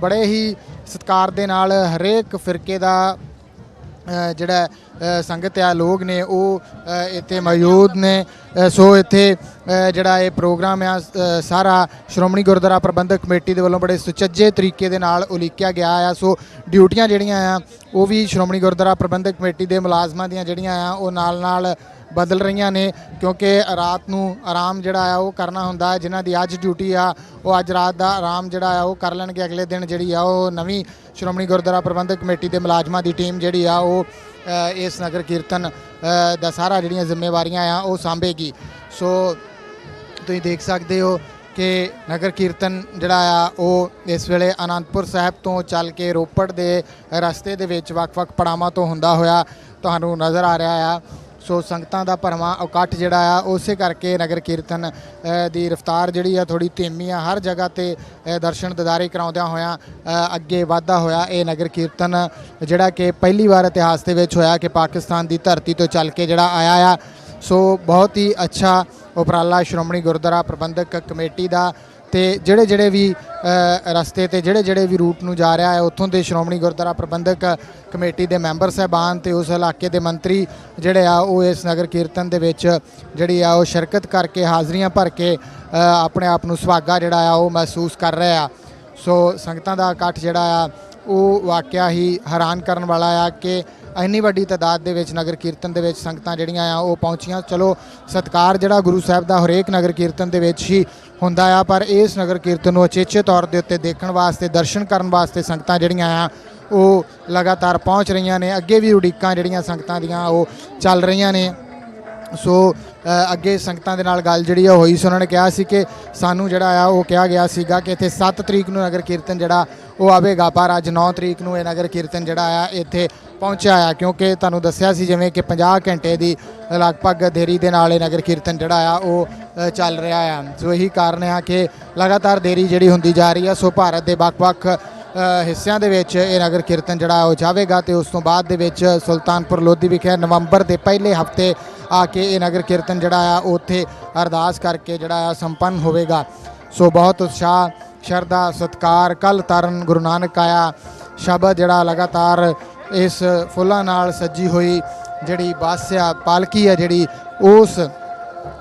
ਬੜੇ ਹੀ ਸਤਿਕਾਰ ਦੇ ਨਾਲ ਹਰੇਕ ਫਿਰਕੇ ਦਾ ਜਿਹੜਾ ਸੰਗਤ ਆ, ਲੋਕ ਨੇ ਉਹ ਇੱਥੇ ਮੌਜੂਦ ਨੇ। ਸੋ ਇੱਥੇ ਜਿਹੜਾ ਇਹ ਪ੍ਰੋਗਰਾਮ ਆ ਸਾਰਾ ਸ਼੍ਰੋਮਣੀ ਗੁਰਦੁਆਰਾ ਪ੍ਰਬੰਧਕ ਕਮੇਟੀ ਦੇ ਵੱਲੋਂ ਬੜੇ ਸੁਚੱਜੇ ਤਰੀਕੇ ਦੇ ਨਾਲ ਉਲੀਕਿਆ ਗਿਆ ਆ। ਸੋ ਡਿਊਟੀਆਂ ਜਿਹੜੀਆਂ ਆ ਉਹ ਵੀ ਸ਼੍ਰੋਮਣੀ ਗੁਰਦੁਆਰਾ ਪ੍ਰਬੰਧਕ ਕਮੇਟੀ ਦੇ ਮੁਲਾਜ਼ਮਾਂ ਦੀਆਂ ਜਿਹੜੀਆਂ ਆ ਉਹ ਨਾਲ ਬਦਲ ਰਹੀਆਂ ਨੇ, ਕਿਉਂਕਿ ਰਾਤ ਨੂੰ ਆਰਾਮ ਜਿਹੜਾ ਆ ਉਹ ਕਰਨਾ ਹੁੰਦਾ। ਜਿਨ੍ਹਾਂ ਦੀ ਅੱਜ ਡਿਊਟੀ ਆ ਉਹ ਅੱਜ ਰਾਤ ਦਾ ਆਰਾਮ ਜਿਹੜਾ ਆ ਉਹ ਕਰ ਲੈਣਗੇ। ਅਗਲੇ ਦਿਨ ਜਿਹੜੀ ਆ ਉਹ ਨਵੀਂ ਸ਼੍ਰੋਮਣੀ ਗੁਰਦੁਆਰਾ ਪ੍ਰਬੰਧਕ ਕਮੇਟੀ ਦੇ ਮੁਲਾਜ਼ਮਾਂ ਦੀ ਟੀਮ ਜਿਹੜੀ ਆ ਉਹ ਇਸ ਨਗਰ ਕੀਰਤਨ ਦਾ ਸਾਰਾ ਜਿਹੜੀਆਂ ਜ਼ਿੰਮੇਵਾਰੀਆਂ ਆ ਉਹ ਸਾਂਭੇਗੀ। ਸੋ ਤੁਸੀਂ ਦੇਖ ਸਕਦੇ ਹੋ ਕਿ ਨਗਰ ਕੀਰਤਨ ਜਿਹੜਾ ਆ ਉਹ ਇਸ ਵੇਲੇ ਅਨੰਦਪੁਰ ਸਾਹਿਬ ਤੋਂ ਚੱਲ ਕੇ ਰੋਪੜ ਦੇ ਰਸਤੇ ਦੇ ਵਿੱਚ ਵੱਖ-ਵੱਖ ਪੜਾਵਾਂ ਤੋਂ ਹੁੰਦਾ ਹੋਇਆ ਤੁਹਾਨੂੰ ਨਜ਼ਰ ਆ ਰਿਹਾ ਆ। ਸੋ ਸੰਗਤਾਂ ਦਾ ਭਰਵਾਂ ਇਕੱਠ ਜਿਹੜਾ ਆ ਉਸੇ ਕਰਕੇ ਨਗਰ ਕੀਰਤਨ ਦੀ ਰਫ਼ਤਾਰ ਜਿਹੜੀ ਆ ਥੋੜੀ ਧੀਮੀ ਆ। ਹਰ ਜਗ੍ਹਾ ਤੇ ਦਰਸ਼ਨ ਦਿਦਾਰੇ ਕਰਾਉਂਦਿਆਂ ਹੋਇਆਂ ਅੱਗੇ ਵਧਦਾ ਹੋਇਆ ਇਹ ਨਗਰ ਕੀਰਤਨ ਜਿਹੜਾ ਕਿ ਪਹਿਲੀ ਵਾਰ ਇਤਿਹਾਸ ਦੇ ਵਿੱਚ ਹੋਇਆ ਕਿ ਪਾਕਿਸਤਾਨ ਦੀ ਧਰਤੀ ਤੋਂ ਚੱਲ ਕੇ ਜਿਹੜਾ ਆਇਆ ਆ। ਸੋ ਬਹੁਤ ਹੀ ਅੱਛਾ ਉਪਰਾਲਾ ਸ਼੍ਰੋਮਣੀ ਗੁਰਦੁਆਰਾ ਪ੍ਰਬੰਧਕ ਕਮੇਟੀ ਦਾ। ਤੇ ਜਿਹੜੇ ਵੀ ਰਸਤੇ ਤੇ ਜਿਹੜੇ ਵੀ ਰੂਟ ਨੂੰ ਜਾ ਰਿਹਾ ਹੈ ਉੱਥੋਂ ਦੇ ਸ਼੍ਰੋਮਣੀ ਗੁਰਦੁਆਰਾ ਪ੍ਰਬੰਧਕ ਕਮੇਟੀ ਦੇ ਮੈਂਬਰ ਸਾਹਿਬਾਨ ਤੇ ਉਸ ਇਲਾਕੇ ਦੇ ਮੰਤਰੀ ਜਿਹੜੇ ਆ ਉਹ ਇਸ ਨਗਰ ਕੀਰਤਨ ਦੇ ਵਿੱਚ ਜਿਹੜੀ ਆ ਉਹ ਸ਼ਿਰਕਤ ਕਰਕੇ ਹਾਜ਼ਰੀਆਂ ਭਰ ਕੇ ਆਪਣੇ ਆਪ ਨੂੰ ਸੁਹਾਗਾ ਜਿਹੜਾ ਆ ਉਹ ਮਹਿਸੂਸ ਕਰ ਰਹੇ ਆ। ਸੋ ਸੰਗਤਾਂ ਦਾ ਇਕੱਠ ਜਿਹੜਾ ਆ ਉਹ ਵਾਕਿਆ ਹੀ ਹੈਰਾਨ ਕਰਨ ਵਾਲਾ ਆ ਕਿ ਇੰਨੀ ਵੱਡੀ ਤਾਦਾਦ ਦੇ ਵਿੱਚ ਨਗਰ ਕੀਰਤਨ ਦੇ ਵਿੱਚ ਸੰਗਤਾਂ ਜਿਹੜੀਆਂ ਆ ਉਹ ਪਹੁੰਚੀਆਂ। ਚਲੋ ਸਤਿਕਾਰ ਜਿਹੜਾ ਗੁਰੂ ਸਾਹਿਬ ਦਾ ਹਰੇਕ ਨਗਰ ਕੀਰਤਨ ਦੇ ਵਿੱਚ ਹੀ ਹੁੰਦਾ ਆ, ਪਰ ਇਸ ਨਗਰ ਕੀਰਤਨ ਨੂੰ ਉਚੇਚੇ ਤੌਰ ਦੇ ਉੱਤੇ ਦੇਖਣ ਵਾਸਤੇ, ਦਰਸ਼ਨ ਕਰਨ ਵਾਸਤੇ ਸੰਗਤਾਂ ਜਿਹੜੀਆਂ ਆ ਉਹ ਲਗਾਤਾਰ ਪਹੁੰਚ ਰਹੀਆਂ ਨੇ। ਅੱਗੇ ਵੀ ਉਡੀਕਾਂ ਜਿਹੜੀਆਂ ਸੰਗਤਾਂ ਦੀਆਂ ਉਹ ਚੱਲ ਰਹੀਆਂ ਨੇ। ਸੋ ਅੱਗੇ ਸੰਗਤਾਂ ਦੇ ਨਾਲ ਗੱਲ ਜਿਹੜੀ ਆ ਹੋਈ ਸੀ, ਉਹਨਾਂ ਨੇ ਕਿਹਾ ਸੀ ਕਿ ਸਾਨੂੰ ਜਿਹੜਾ ਆ ਉਹ ਕਿਹਾ ਗਿਆ ਸੀਗਾ ਕਿ ਇੱਥੇ 7 ਤਰੀਕ ਨੂੰ ਨਗਰ ਕੀਰਤਨ ਜਿਹੜਾ ਉਹ ਆਵੇਗਾ, ਪਰ ਅੱਜ 9 ਤਰੀਕ ਨੂੰ ਇਹ ਨਗਰ ਕੀਰਤਨ ਜਿਹੜਾ ਆ ਇੱਥੇ ਪਹੁੰਚਿਆ ਆ, ਕਿਉਂਕਿ ਤੁਹਾਨੂੰ ਦੱਸਿਆ ਸੀ ਜਿਵੇਂ ਕਿ 50 ਘੰਟੇ ਦੀ ਲਗਭਗ ਦੇਰੀ ਦੇ ਨਾਲ ਇਹ ਨਗਰ ਕੀਰਤਨ ਜਿਹੜਾ ਆ ਉਹ ਚੱਲ ਰਿਹਾ ਆ। ਸੋ ਇਹੀ ਕਾਰਨ ਆ ਕਿ ਲਗਾਤਾਰ ਦੇਰੀ ਜਿਹੜੀ ਹੁੰਦੀ ਜਾ ਰਹੀ ਆ। ਸੋ ਭਾਰਤ ਦੇ ਵੱਖ-ਵੱਖ ਹਿੱਸਿਆਂ ਦੇ ਵਿੱਚ ਇਹ ਨਗਰ ਕੀਰਤਨ ਜਿਹੜਾ ਉਹ ਜਾਵੇਗਾ ਤੇ ਉਸ ਤੋਂ ਬਾਅਦ ਦੇ ਵਿੱਚ ਸੁਲਤਾਨਪੁਰ ਲੋਧੀ ਵਿਖੇ ਨਵੰਬਰ ਦੇ ਪਹਿਲੇ ਹਫਤੇ ਆ ਕੇ ਇਹ ਨਗਰ ਕੀਰਤਨ ਜਿਹੜਾ ਆ ਉੱਥੇ ਅਰਦਾਸ ਕਰਕੇ ਜਿਹੜਾ ਆ ਸੰਪੰਨ ਹੋਵੇਗਾ। ਸੋ ਬਹੁਤ ਉਤਸ਼ਾਹ, ਸ਼ਰਧਾ, ਸਤਿਕਾਰ, ਕੱਲ ਤਰਨ ਗੁਰੂ ਨਾਨਕ ਆਇਆ ਸ਼ਬਦ ਜਿਹੜਾ ਲਗਾਤਾਰ ਇਸ ਫੁੱਲਾਂ ਨਾਲ ਸੱਜੀ ਹੋਈ ਜਿਹੜੀ ਬੱਸ ਆ, ਪਾਲਕੀ ਆ ਜਿਹੜੀ, ਉਸ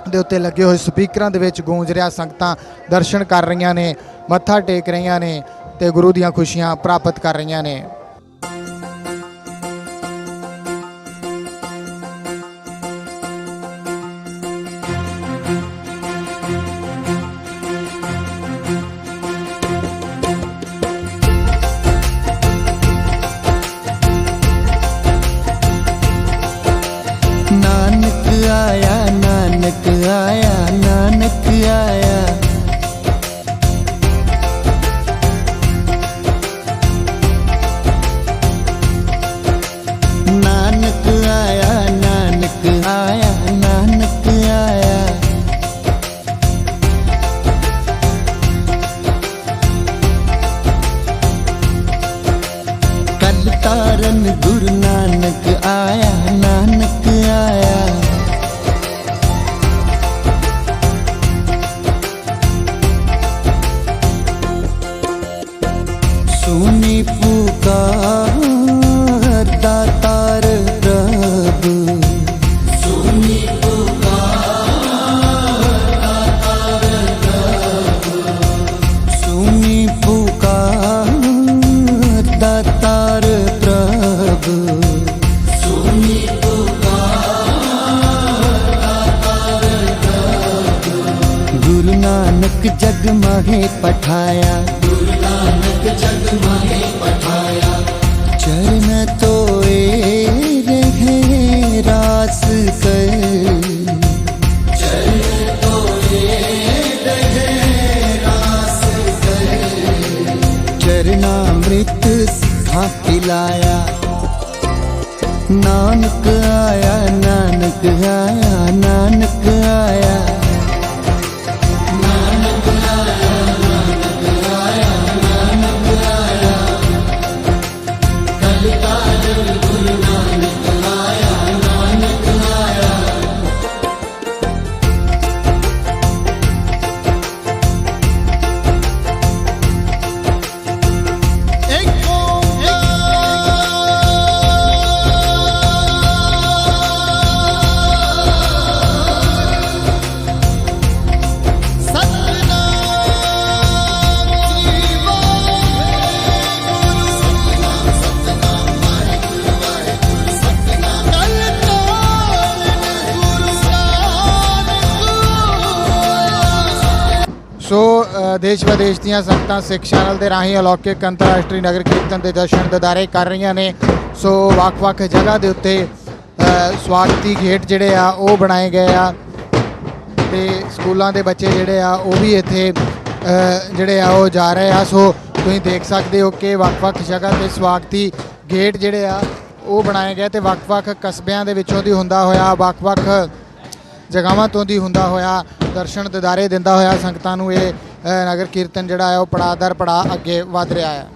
ਦੇ ਉੱਤੇ ਲੱਗੇ ਹੋਏ ਸਪੀਕਰਾਂ ਦੇ ਵਿੱਚ ਗੂੰਜ ਰਿਹਾ। ਸੰਗਤਾਂ ਦਰਸ਼ਨ ਕਰ ਰਹੀਆਂ ਨੇ, ਮੱਥਾ ਟੇਕ ਰਹੀਆਂ ਨੇ ਤੇ ਗੁਰੂ ਦੀਆਂ ਖੁਸ਼ੀਆਂ ਪ੍ਰਾਪਤ ਕਰ ਰਹੀਆਂ ਨੇ। नानक आया, नानक आया, नानक आया। नानक आया, नानक आया, नानक आया। कल तारन गुरु नानक आया, नानक आया। सुनी पुकार दातार प्रभु, सुनी पुकार दातार प्रभु, सुनी पुकार दातार प्रभु, सुनी गुरु नानक जग माहे पठाया, गुरु नानक जग माहे पठाया। चरण तोए रहे रास कर, चरण तोए रहे रास कर। चरणामृत सिखा पिलाया, नानक आया, नानक आया, नानक आया। ਸੋ ਦੇਸ਼ ਵਿਦੇਸ਼ ਦੀਆਂ ਸੰਗਤਾਂ ਸਿੱਖ ਚੈਨਲ ਦੇ ਰਾਹੀਂ ਅਲੌਕਿਕ ਅੰਤਰਰਾਸ਼ਟਰੀ ਨਗਰ ਕੀਰਤਨ ਦੇ ਦਰਸ਼ਨ ਦਿਦਾਰੇ ਕਰ ਰਹੀਆਂ ਨੇ। ਸੋ ਵੱਖ-ਵੱਖ ਜਗ੍ਹਾ ਦੇ ਉੱਤੇ ਸਵਾਗਤੀ ਗੇਟ ਜਿਹੜੇ ਆ ਉਹ ਬਣਾਏ ਗਏ ਆ ਤੇ ਸਕੂਲਾਂ ਦੇ ਬੱਚੇ ਜਿਹੜੇ ਆ ਉਹ ਵੀ ਇੱਥੇ ਜਿਹੜੇ ਆ ਉਹ ਜਾ ਰਹੇ ਆ। ਸੋ ਤੁਸੀਂ ਦੇਖ ਸਕਦੇ ਹੋ ਕਿ ਵੱਖ-ਵੱਖ ਜਗ੍ਹਾ ਤੇ ਸਵਾਗਤੀ ਗੇਟ ਜਿਹੜੇ ਆ ਉਹ ਬਣਾਏ ਗਏ ਤੇ ਵੱਖ-ਵੱਖ ਕਸਬਿਆਂ ਦੇ ਵਿੱਚੋਂ ਦੀ ਹੁੰਦਾ ਹੋਇਆ, ਵੱਖ-ਵੱਖ ਜਗ੍ਹਾਵਾਂ ਤੋਂ ਦੀ ਹੁੰਦਾ ਹੋਇਆ, ਦਰਸ਼ਨ ਦਿਦਾਰੇ ਦਿੰਦਾ ਹੋਇਆ ਸੰਗਤਾਂ ਨੂੰ ਇਹ ਨਗਰ ਕੀਰਤਨ ਜਿਹੜਾ ਹੈ ਉਹ ਪੜਾਅ ਦਰ ਪੜਾਅ ਅੱਗੇ ਵਧ ਰਿਹਾ ਹੈ।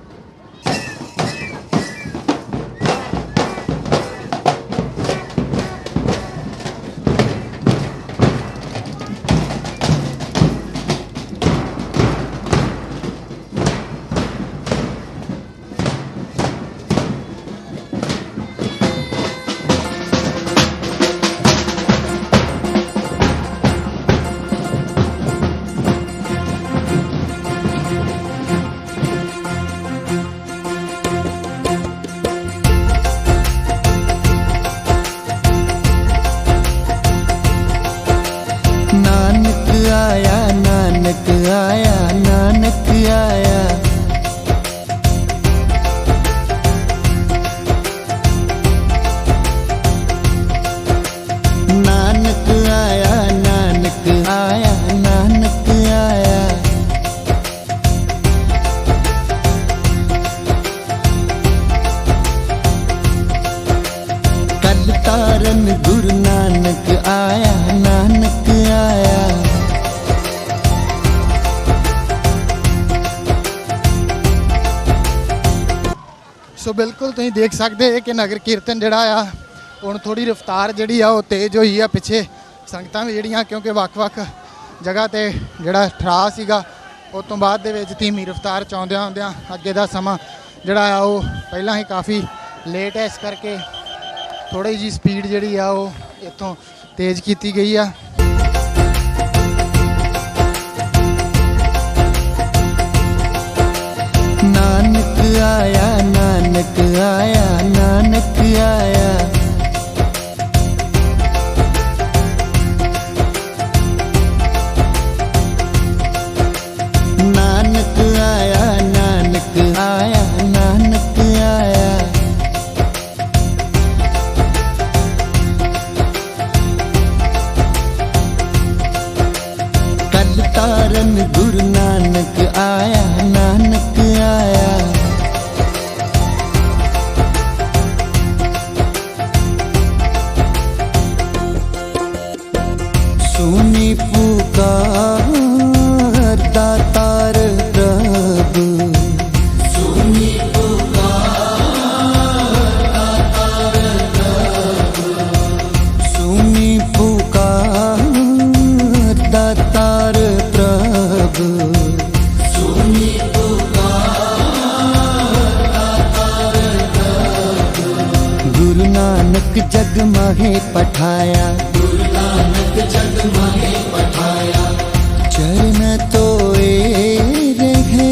ਤੁਸੀਂ ਦੇਖ ਸਕਦੇ ਹੋ ਕਿ ਨਗਰ ਕੀਰਤਨ ਜਿਹੜਾ ਆ ਹੁਣ ਥੋੜੀ ਰਫ਼ਤਾਰ ਜਿਹੜੀ ਆ ਉਹ ਤੇਜ਼ ਹੋਈ ਆ। ਪਿੱਛੇ ਸੰਗਤਾਂ ਵੀ ਜਿਹੜੀਆਂ ਕਿਉਂਕਿ ਵੱਖ-ਵੱਖ ਜਗ੍ਹਾ ਤੇ ਜਿਹੜਾ ਠਹਿਰਾਅ ਸੀਗਾ ਉਸ ਤੋਂ ਬਾਅਦ ਦੇ ਵਿੱਚ ਧੀਮੀ ਰਫ਼ਤਾਰ 'ਚ ਆਉਂਦਿਆਂ ਅੱਗੇ ਦਾ ਸਮਾਂ ਜਿਹੜਾ ਆ ਉਹ ਪਹਿਲਾਂ ਹੀ ਕਾਫੀ ਲੇਟ ਹੈ, ਇਸ ਕਰਕੇ ਥੋੜੀ ਜੀ ਸਪੀਡ ਜਿਹੜੀ ਆ ਉਹ ਇੱਥੋਂ ਤੇਜ਼ ਕੀਤੀ ਗਈ ਆ। नानक आया नानक आया नानक आया। नानक आया नानक आया नानक आया। कल तारन गुरु नानक आया नानक आया। सुनी पुकार दातार प्रभु। सुनी पुकार सुनी पुकार दातार प्रभु। सुनी गुरु नानक जग माहे पठाया। गुरु नानक जग माहे पठाया। चरण तोए रहे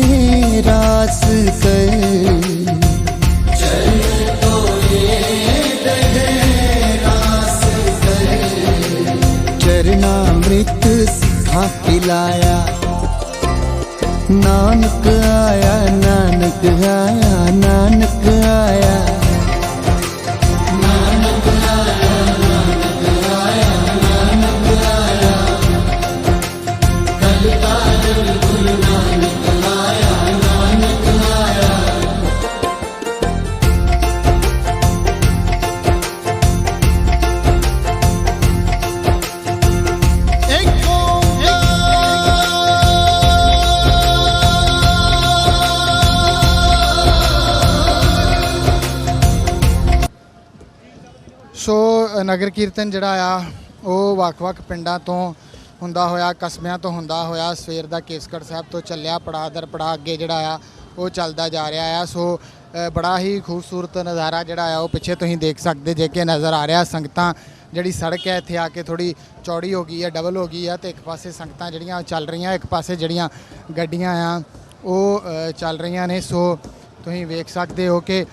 रास कर। चरण तोए रहे रास कर। चरणामृत सिखा पिलाया। नानक आया नानक आया नानक आया। नानक आया नानक आया नानक आया। कल तारन गुरु नानक आया नानक आया। ਸੋ ਨਗਰ ਕੀਰਤਨ ਜਿਹੜਾ ਆ ਉਹ ਵੱਖ-ਵੱਖ ਪਿੰਡਾਂ ਤੋਂ ਹੁੰਦਾ ਹੋਇਆ, ਕਸਬਿਆਂ ਤੋਂ ਹੁੰਦਾ ਹੋਇਆ ਸਵੇਰ ਦਾ ਕੇਸਗੜ੍ਹ ਸਾਹਿਬ ਤੋਂ ਚੱਲਿਆ ਪੜਾਅ ਦਰ ਪੜਾਅ ਅੱਗੇ ਜਿਹੜਾ ਆ ਉਹ ਚੱਲਦਾ ਜਾ ਰਿਹਾ ਆ। ਸੋ ਬੜਾ ਹੀ ਖੂਬਸੂਰਤ ਨਜ਼ਾਰਾ ਜਿਹੜਾ ਆ ਉਹ ਪਿੱਛੇ ਤੁਸੀਂ ਦੇਖ ਸਕਦੇ ਜੇ ਕਿ ਨਜ਼ਰ ਆ ਰਿਹਾ। ਸੰਗਤਾਂ ਜਿਹੜੀ ਸੜਕ ਹੈ ਇੱਥੇ ਆ ਕੇ ਥੋੜੀ ਚੌੜੀ ਹੋ ਗਈ ਹੈ, ਡਬਲ ਹੋ ਗਈ ਆ, ਤੇ ਇੱਕ ਪਾਸੇ ਸੰਗਤਾਂ ਜਿਹੜੀਆਂ ਚੱਲ ਰਹੀਆਂ, ਇੱਕ ਪਾਸੇ ਜਿਹੜੀਆਂ ਗੱਡੀਆਂ ਆ ਉਹ ਚੱਲ ਰਹੀਆਂ ਨੇ। ਸੋ ਤੁਸੀਂ ਵੇਖ ਸਕਦੇ ਹੋ ਕਿ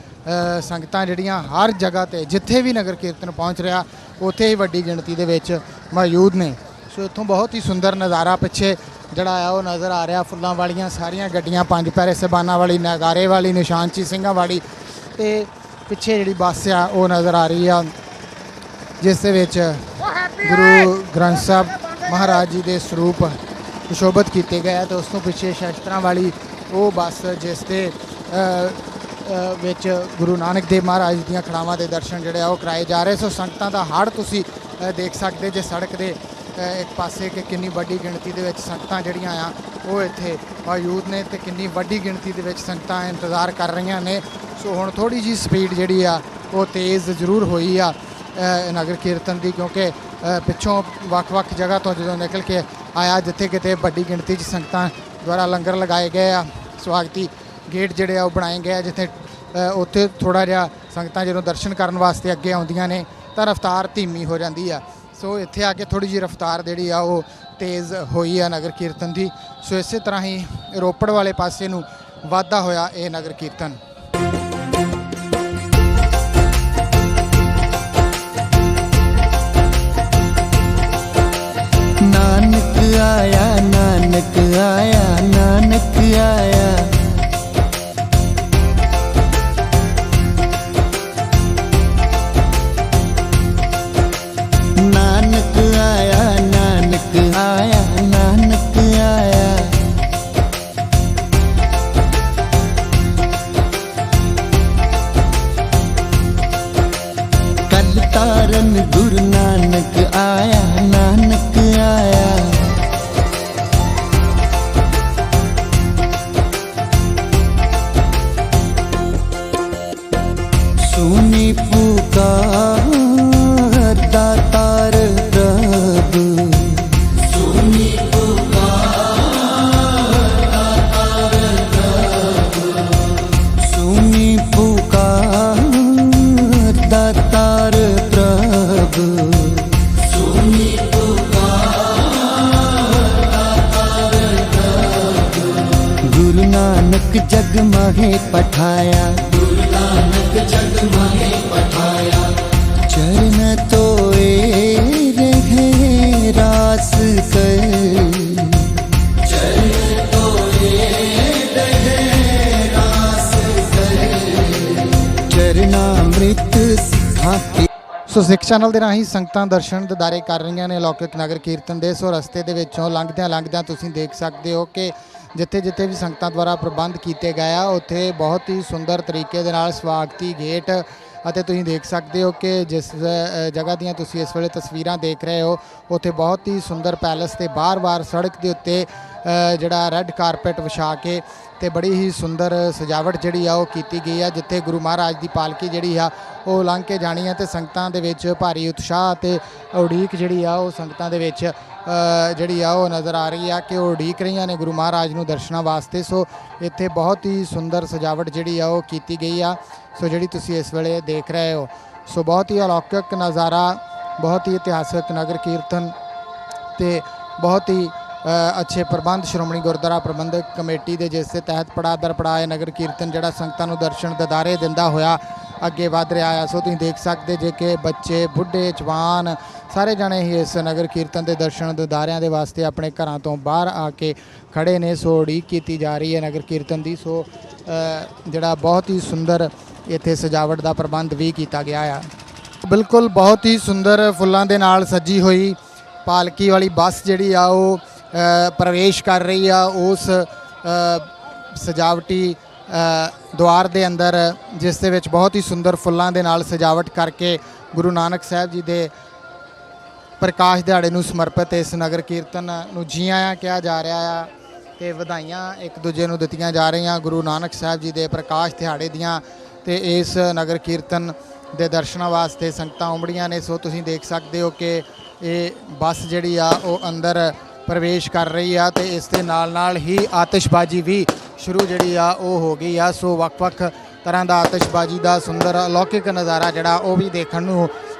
ਸੰਗਤਾਂ ਜਿਹੜੀਆਂ ਹਰ ਜਗ੍ਹਾ ਤੇ ਜਿੱਥੇ ਵੀ ਨਗਰ ਕੀਰਤਨ ਪਹੁੰਚ ਰਿਹਾ ਉੱਥੇ ਹੀ ਵੱਡੀ ਗਿਣਤੀ ਦੇ ਵਿੱਚ ਮੌਜੂਦ ਨੇ। ਸੋ ਇੱਥੋਂ ਬਹੁਤ ਹੀ ਸੁੰਦਰ ਨਜ਼ਾਰਾ ਪਿੱਛੇ ਜਿਹੜਾ ਆ ਉਹ ਨਜ਼ਰ ਆ ਰਿਹਾ। ਫੁੱਲਾਂ ਵਾਲੀਆਂ ਸਾਰੀਆਂ ਗੱਡੀਆਂ, ਪੰਜ ਪੈਰੇ ਸਬਾਨਾਂ ਵਾਲੀ, ਨਗਾਰੇ ਵਾਲੀ, ਨਿਸ਼ਾਨਚੀ ਸਿੰਘਾਂ ਵਾਲੀ, ਤੇ ਪਿੱਛੇ ਜਿਹੜੀ ਬੱਸ ਆ ਉਹ ਨਜ਼ਰ ਆ ਰਹੀ ਆ ਜਿਸ ਦੇ ਵਿੱਚ ਗੁਰੂ ਗ੍ਰੰਥ ਸਾਹਿਬ ਮਹਾਰਾਜ ਜੀ ਦੇ ਸਰੂਪ ਸੁਸ਼ੋਭਿਤ ਕੀਤੇ ਗਏ ਆ, ਤੇ ਉਸ ਤੋਂ ਪਿੱਛੇ ਸ਼ਸਤਰਾਂ ਵਾਲੀ ਉਹ ਬੱਸ ਜਿਸ ਦੇ ਵਿੱਚ ਗੁਰੂ ਨਾਨਕ ਦੇਵ ਮਹਾਰਾਜ ਦੀਆਂ ਖੜਾਵਾਂ ਦੇ ਦਰਸ਼ਨ ਜਿਹੜੇ ਆ ਉਹ ਕਰਾਏ ਜਾ ਰਹੇ। ਸੋ ਸੰਗਤਾਂ ਦਾ ਹੜ੍ਹ ਤੁਸੀਂ ਦੇਖ ਸਕਦੇ ਜੇ ਸੜਕ ਦੇ ਇੱਕ ਪਾਸੇ ਕਿ ਕਿੰਨੀ ਵੱਡੀ ਗਿਣਤੀ ਦੇ ਵਿੱਚ ਸੰਗਤਾਂ ਜਿਹੜੀਆਂ ਆ ਉਹ ਇੱਥੇ ਮੌਜੂਦ ਨੇ, ਤੇ ਕਿੰਨੀ ਵੱਡੀ ਗਿਣਤੀ ਦੇ ਵਿੱਚ ਸੰਗਤਾਂ ਇੰਤਜ਼ਾਰ ਕਰ ਰਹੀਆਂ ਨੇ। ਸੋ ਹੁਣ ਥੋੜੀ ਜਿਹੀ ਸਪੀਡ ਜਿਹੜੀ ਆ ਉਹ ਤੇਜ਼ ਜ਼ਰੂਰ ਹੋਈ ਆ ਨਗਰ ਕੀਰਤਨ ਦੀ, ਕਿਉਂਕਿ ਪਿੱਛੋਂ ਵੱਖ-ਵੱਖ ਜਗ੍ਹਾ ਤੋਂ ਜਦੋਂ ਨਿਕਲ ਕੇ ਆਇਆ, ਜਿੱਥੇ ਕਿਤੇ ਵੱਡੀ ਗਿਣਤੀ 'ਚ ਸੰਗਤਾਂ ਦੁਆਰਾ ਲੰਗਰ ਲਗਾਏ ਗਏ ਆ, ਸਵਾਗਤੀ ਗੇਟ ਜਿਹੜੇ ਆ ਉਹ ਬਣਾਏ ਗਏ ਆ, ਜਿੱਥੇ ਉੱਥੇ ਥੋੜ੍ਹਾ ਜਿਹਾ ਸੰਗਤਾਂ ਜਦੋਂ ਦਰਸ਼ਨ ਕਰਨ ਵਾਸਤੇ ਅੱਗੇ ਆਉਂਦੀਆਂ ਨੇ ਤਾਂ ਰਫ਼ਤਾਰ ਧੀਮੀ ਹੋ ਜਾਂਦੀ ਆ। ਸੋ ਇੱਥੇ ਆ ਕੇ ਥੋੜ੍ਹੀ ਜਿਹੀ ਰਫ਼ਤਾਰ ਜਿਹੜੀ ਆ ਉਹ ਤੇਜ਼ ਹੋਈ ਆ ਨਗਰ ਕੀਰਤਨ ਦੀ। ਸੋ ਇਸੇ ਤਰ੍ਹਾਂ ਹੀ ਰੋਪੜ ਵਾਲੇ ਪਾਸੇ ਨੂੰ ਵੱਧਦਾ ਹੋਇਆ ਇਹ ਨਗਰ ਕੀਰਤਨ। नानक आया नानक आया नानक आया। नानक आया नानक आया नानक आया। गुरु नानक जग माहे पठाया, गुरु नानक जग माहे पठाया। चरण तोए रहे रास कर, चरण तोए रहे रास कर। चरणामृत सिखा के ਸੋ ਸਿੱਖ ਚੈਨਲ ਦੇ ਰਾਹੀਂ ਸੰਗਤਾਂ ਦਰਸ਼ਨ ਦਿਦਾਰੇ ਕਰ ਰਹੀਆਂ ਨੇ ਅਲੌਕਿਕ ਨਗਰ ਕੀਰਤਨ ਦੇ। ਸੋ ਰਸਤੇ ਦੇ ਵਿੱਚੋਂ ਲੰਘਦਿਆਂ ਤੁਸੀਂ ਦੇਖ ਸਕਦੇ ਹੋ ਕਿ ਜਿੱਥੇ ਵੀ ਸੰਗਤਾਂ ਦੁਆਰਾ ਪ੍ਰਬੰਧ ਕੀਤੇ ਗਏ ਆ ਉੱਥੇ ਬਹੁਤ ਹੀ ਸੁੰਦਰ ਤਰੀਕੇ ਦੇ ਨਾਲ ਸਵਾਗਤੀ ਗੇਟ ਅਤੇ ਤੁਸੀਂ ਦੇਖ ਸਕਦੇ ਹੋ ਕਿ ਜਿਸ ਜਗ੍ਹਾ ਦੀਆਂ ਤੁਸੀਂ ਇਸ ਵੇਲੇ ਤਸਵੀਰਾਂ ਦੇਖ ਰਹੇ ਹੋ ਉੱਥੇ ਬਹੁਤ ਹੀ ਸੁੰਦਰ ਪੈਲਸ ਤੇ ਬਾਰ-ਬਾਰ ਸੜਕ ਦੇ ਉੱਤੇ ਜਿਹੜਾ ਰੈੱਡ ਕਾਰਪੇਟ ਵਿਛਾ ਕੇ ਤੇ ਬੜੀ ਹੀ ਸੁੰਦਰ ਸਜਾਵਟ ਜਿਹੜੀ ਆ ਉਹ ਕੀਤੀ ਗਈ ਆ, ਜਿੱਥੇ ਗੁਰੂ ਮਹਾਰਾਜ ਦੀ ਪਾਲਕੀ ਜਿਹੜੀ ਆ ਉਹ ਲੰਘ ਕੇ ਜਾਣੀ ਆ ਤੇ ਸੰਗਤਾਂ ਦੇ ਵਿੱਚ ਭਾਰੀ ਉਤਸ਼ਾਹ ਤੇ ਉਡੀਕ ਜਿਹੜੀ ਆ ਉਹ ਸੰਗਤਾਂ ਦੇ ਵਿੱਚ ਜਿਹੜੀ ਆ ਉਹ ਨਜ਼ਰ ਆ ਰਹੀ ਆ ਕਿ ਉਹ ਉਡੀਕ ਰਹੀਆਂ ਨੇ ਗੁਰੂ ਮਹਾਰਾਜ ਨੂੰ ਦਰਸ਼ਨਾਂ ਵਾਸਤੇ। ਸੋ ਇੱਥੇ ਬਹੁਤ ਹੀ ਸੁੰਦਰ ਸਜਾਵਟ ਜਿਹੜੀ ਆ ਉਹ ਕੀਤੀ ਗਈ ਆ, ਸੋ ਜਿਹੜੀ ਤੁਸੀਂ ਇਸ ਵੇਲੇ ਦੇਖ ਰਹੇ ਹੋ। ਸੋ ਬਹੁਤ ਹੀ ਅਲੌਕਿਕ ਨਜ਼ਾਰਾ, ਬਹੁਤ ਹੀ ਇਤਿਹਾਸਕ ਨਗਰ ਕੀਰਤਨ ਤੇ ਬਹੁਤ ਹੀ ਅੱਛੇ ਪ੍ਰਬੰਧ ਸ਼੍ਰੋਮਣੀ ਗੁਰਦੁਆਰਾ ਪ੍ਰਬੰਧਕ ਕਮੇਟੀ ਦੇ, ਜਿਸ ਦੇ ਤਹਿਤ ਪੜਾਅ ਦਰ ਪੜਾਅ ਨਗਰ ਕੀਰਤਨ ਜਿਹੜਾ ਸੰਗਤਾਂ ਨੂੰ ਦਰਸ਼ਨ ਦਿਦਾਰੇ ਦਿੰਦਾ ਹੋਇਆ ਅੱਗੇ ਵਧ ਰਿਹਾ ਆ। ਸੋ ਤੁਸੀਂ ਦੇਖ ਸਕਦੇ ਜੇ ਕਿ ਬੱਚੇ, ਬੁੱਢੇ, ਜਵਾਨ ਸਾਰੇ ਜਾਣੇ ਹੀ ਇਸ ਨਗਰ ਕੀਰਤਨ ਦੇ ਦਰਸ਼ਨ ਦਿਦਾਰਿਆਂ ਦੇ ਵਾਸਤੇ ਆਪਣੇ ਘਰਾਂ ਤੋਂ ਬਾਹਰ ਆ ਕੇ ਖੜੇ ਨੇ। ਸੋ ਉਡੀਕ ਕੀਤੀ ਜਾ ਰਹੀ ਹੈ ਨਗਰ ਕੀਰਤਨ ਦੀ। ਸੋ ਜਿਹੜਾ ਬਹੁਤ ਹੀ ਸੁੰਦਰ ਇੱਥੇ ਸਜਾਵਟ ਦਾ ਪ੍ਰਬੰਧ ਵੀ ਕੀਤਾ ਗਿਆ ਆ। ਬਿਲਕੁਲ ਬਹੁਤ ਹੀ ਸੁੰਦਰ ਫੁੱਲਾਂ ਦੇ ਨਾਲ ਸਜੀ ਹੋਈ ਪਾਲਕੀ ਵਾਲੀ ਬੱਸ ਜਿਹੜੀ ਆ ਉਹ ਪ੍ਰਵੇਸ਼ ਕਰ ਰਹੀ ਆ ਉਸ ਸਜਾਵਟੀ ਦੁਆਰ ਦੇ ਅੰਦਰ, ਜਿਸ ਦੇ ਵਿੱਚ ਬਹੁਤ ਹੀ ਸੁੰਦਰ ਫੁੱਲਾਂ ਦੇ ਨਾਲ ਸਜਾਵਟ ਕਰਕੇ ਗੁਰੂ ਨਾਨਕ ਸਾਹਿਬ ਜੀ ਦੇ ਪ੍ਰਕਾਸ਼ ਦਿਹਾੜੇ ਨੂੰ ਸਮਰਪਿਤ ਇਸ ਨਗਰ ਕੀਰਤਨ ਨੂੰ ਜੀ ਆਇਆਂ ਕਿਹਾ ਜਾ ਰਿਹਾ ਆ ਤੇ ਵਧਾਈਆਂ ਇੱਕ ਦੂਜੇ ਨੂੰ ਦਿੱਤੀਆਂ ਜਾ ਰਹੀਆਂ ਗੁਰੂ ਨਾਨਕ ਸਾਹਿਬ ਜੀ ਦੇ ਪ੍ਰਕਾਸ਼ ਦਿਹਾੜੇ ਦੀਆਂ। ਤੇ ਇਸ ਨਗਰ ਕੀਰਤਨ ਦੇ ਦਰਸ਼ਨਾਂ ਵਾਸਤੇ ਸੰਗਤਾਂ ਉਮੜੀਆਂ ਨੇ। ਸੋ ਤੁਸੀਂ ਦੇਖ ਸਕਦੇ ਹੋ ਕਿ ਇਹ ਬੱਸ ਜਿਹੜੀ ਆ ਉਹ ਅੰਦਰ ਪ੍ਰਵੇਸ਼ ਕਰ ਰਹੀ ਆ ਤੇ ਇਸ ਦੇ ਨਾਲ ਹੀ ਆਤਿਸ਼ਬਾਜ਼ੀ ਵੀ ਸ਼ੁਰੂ ਜਿਹੜੀ ਆ ਉਹ ਹੋ ਗਈ ਆ। ਸੋ ਵੱਖ-ਵੱਖ ਤਰ੍ਹਾਂ ਦਾ ਆਤਿਸ਼ਬਾਜ਼ੀ ਦਾ ਸੁੰਦਰ ਅਲੌਕਿਕ ਨਜ਼ਾਰਾ ਜਿਹੜਾ ਉਹ ਵੀ ਦੇਖਣ ਨੂੰ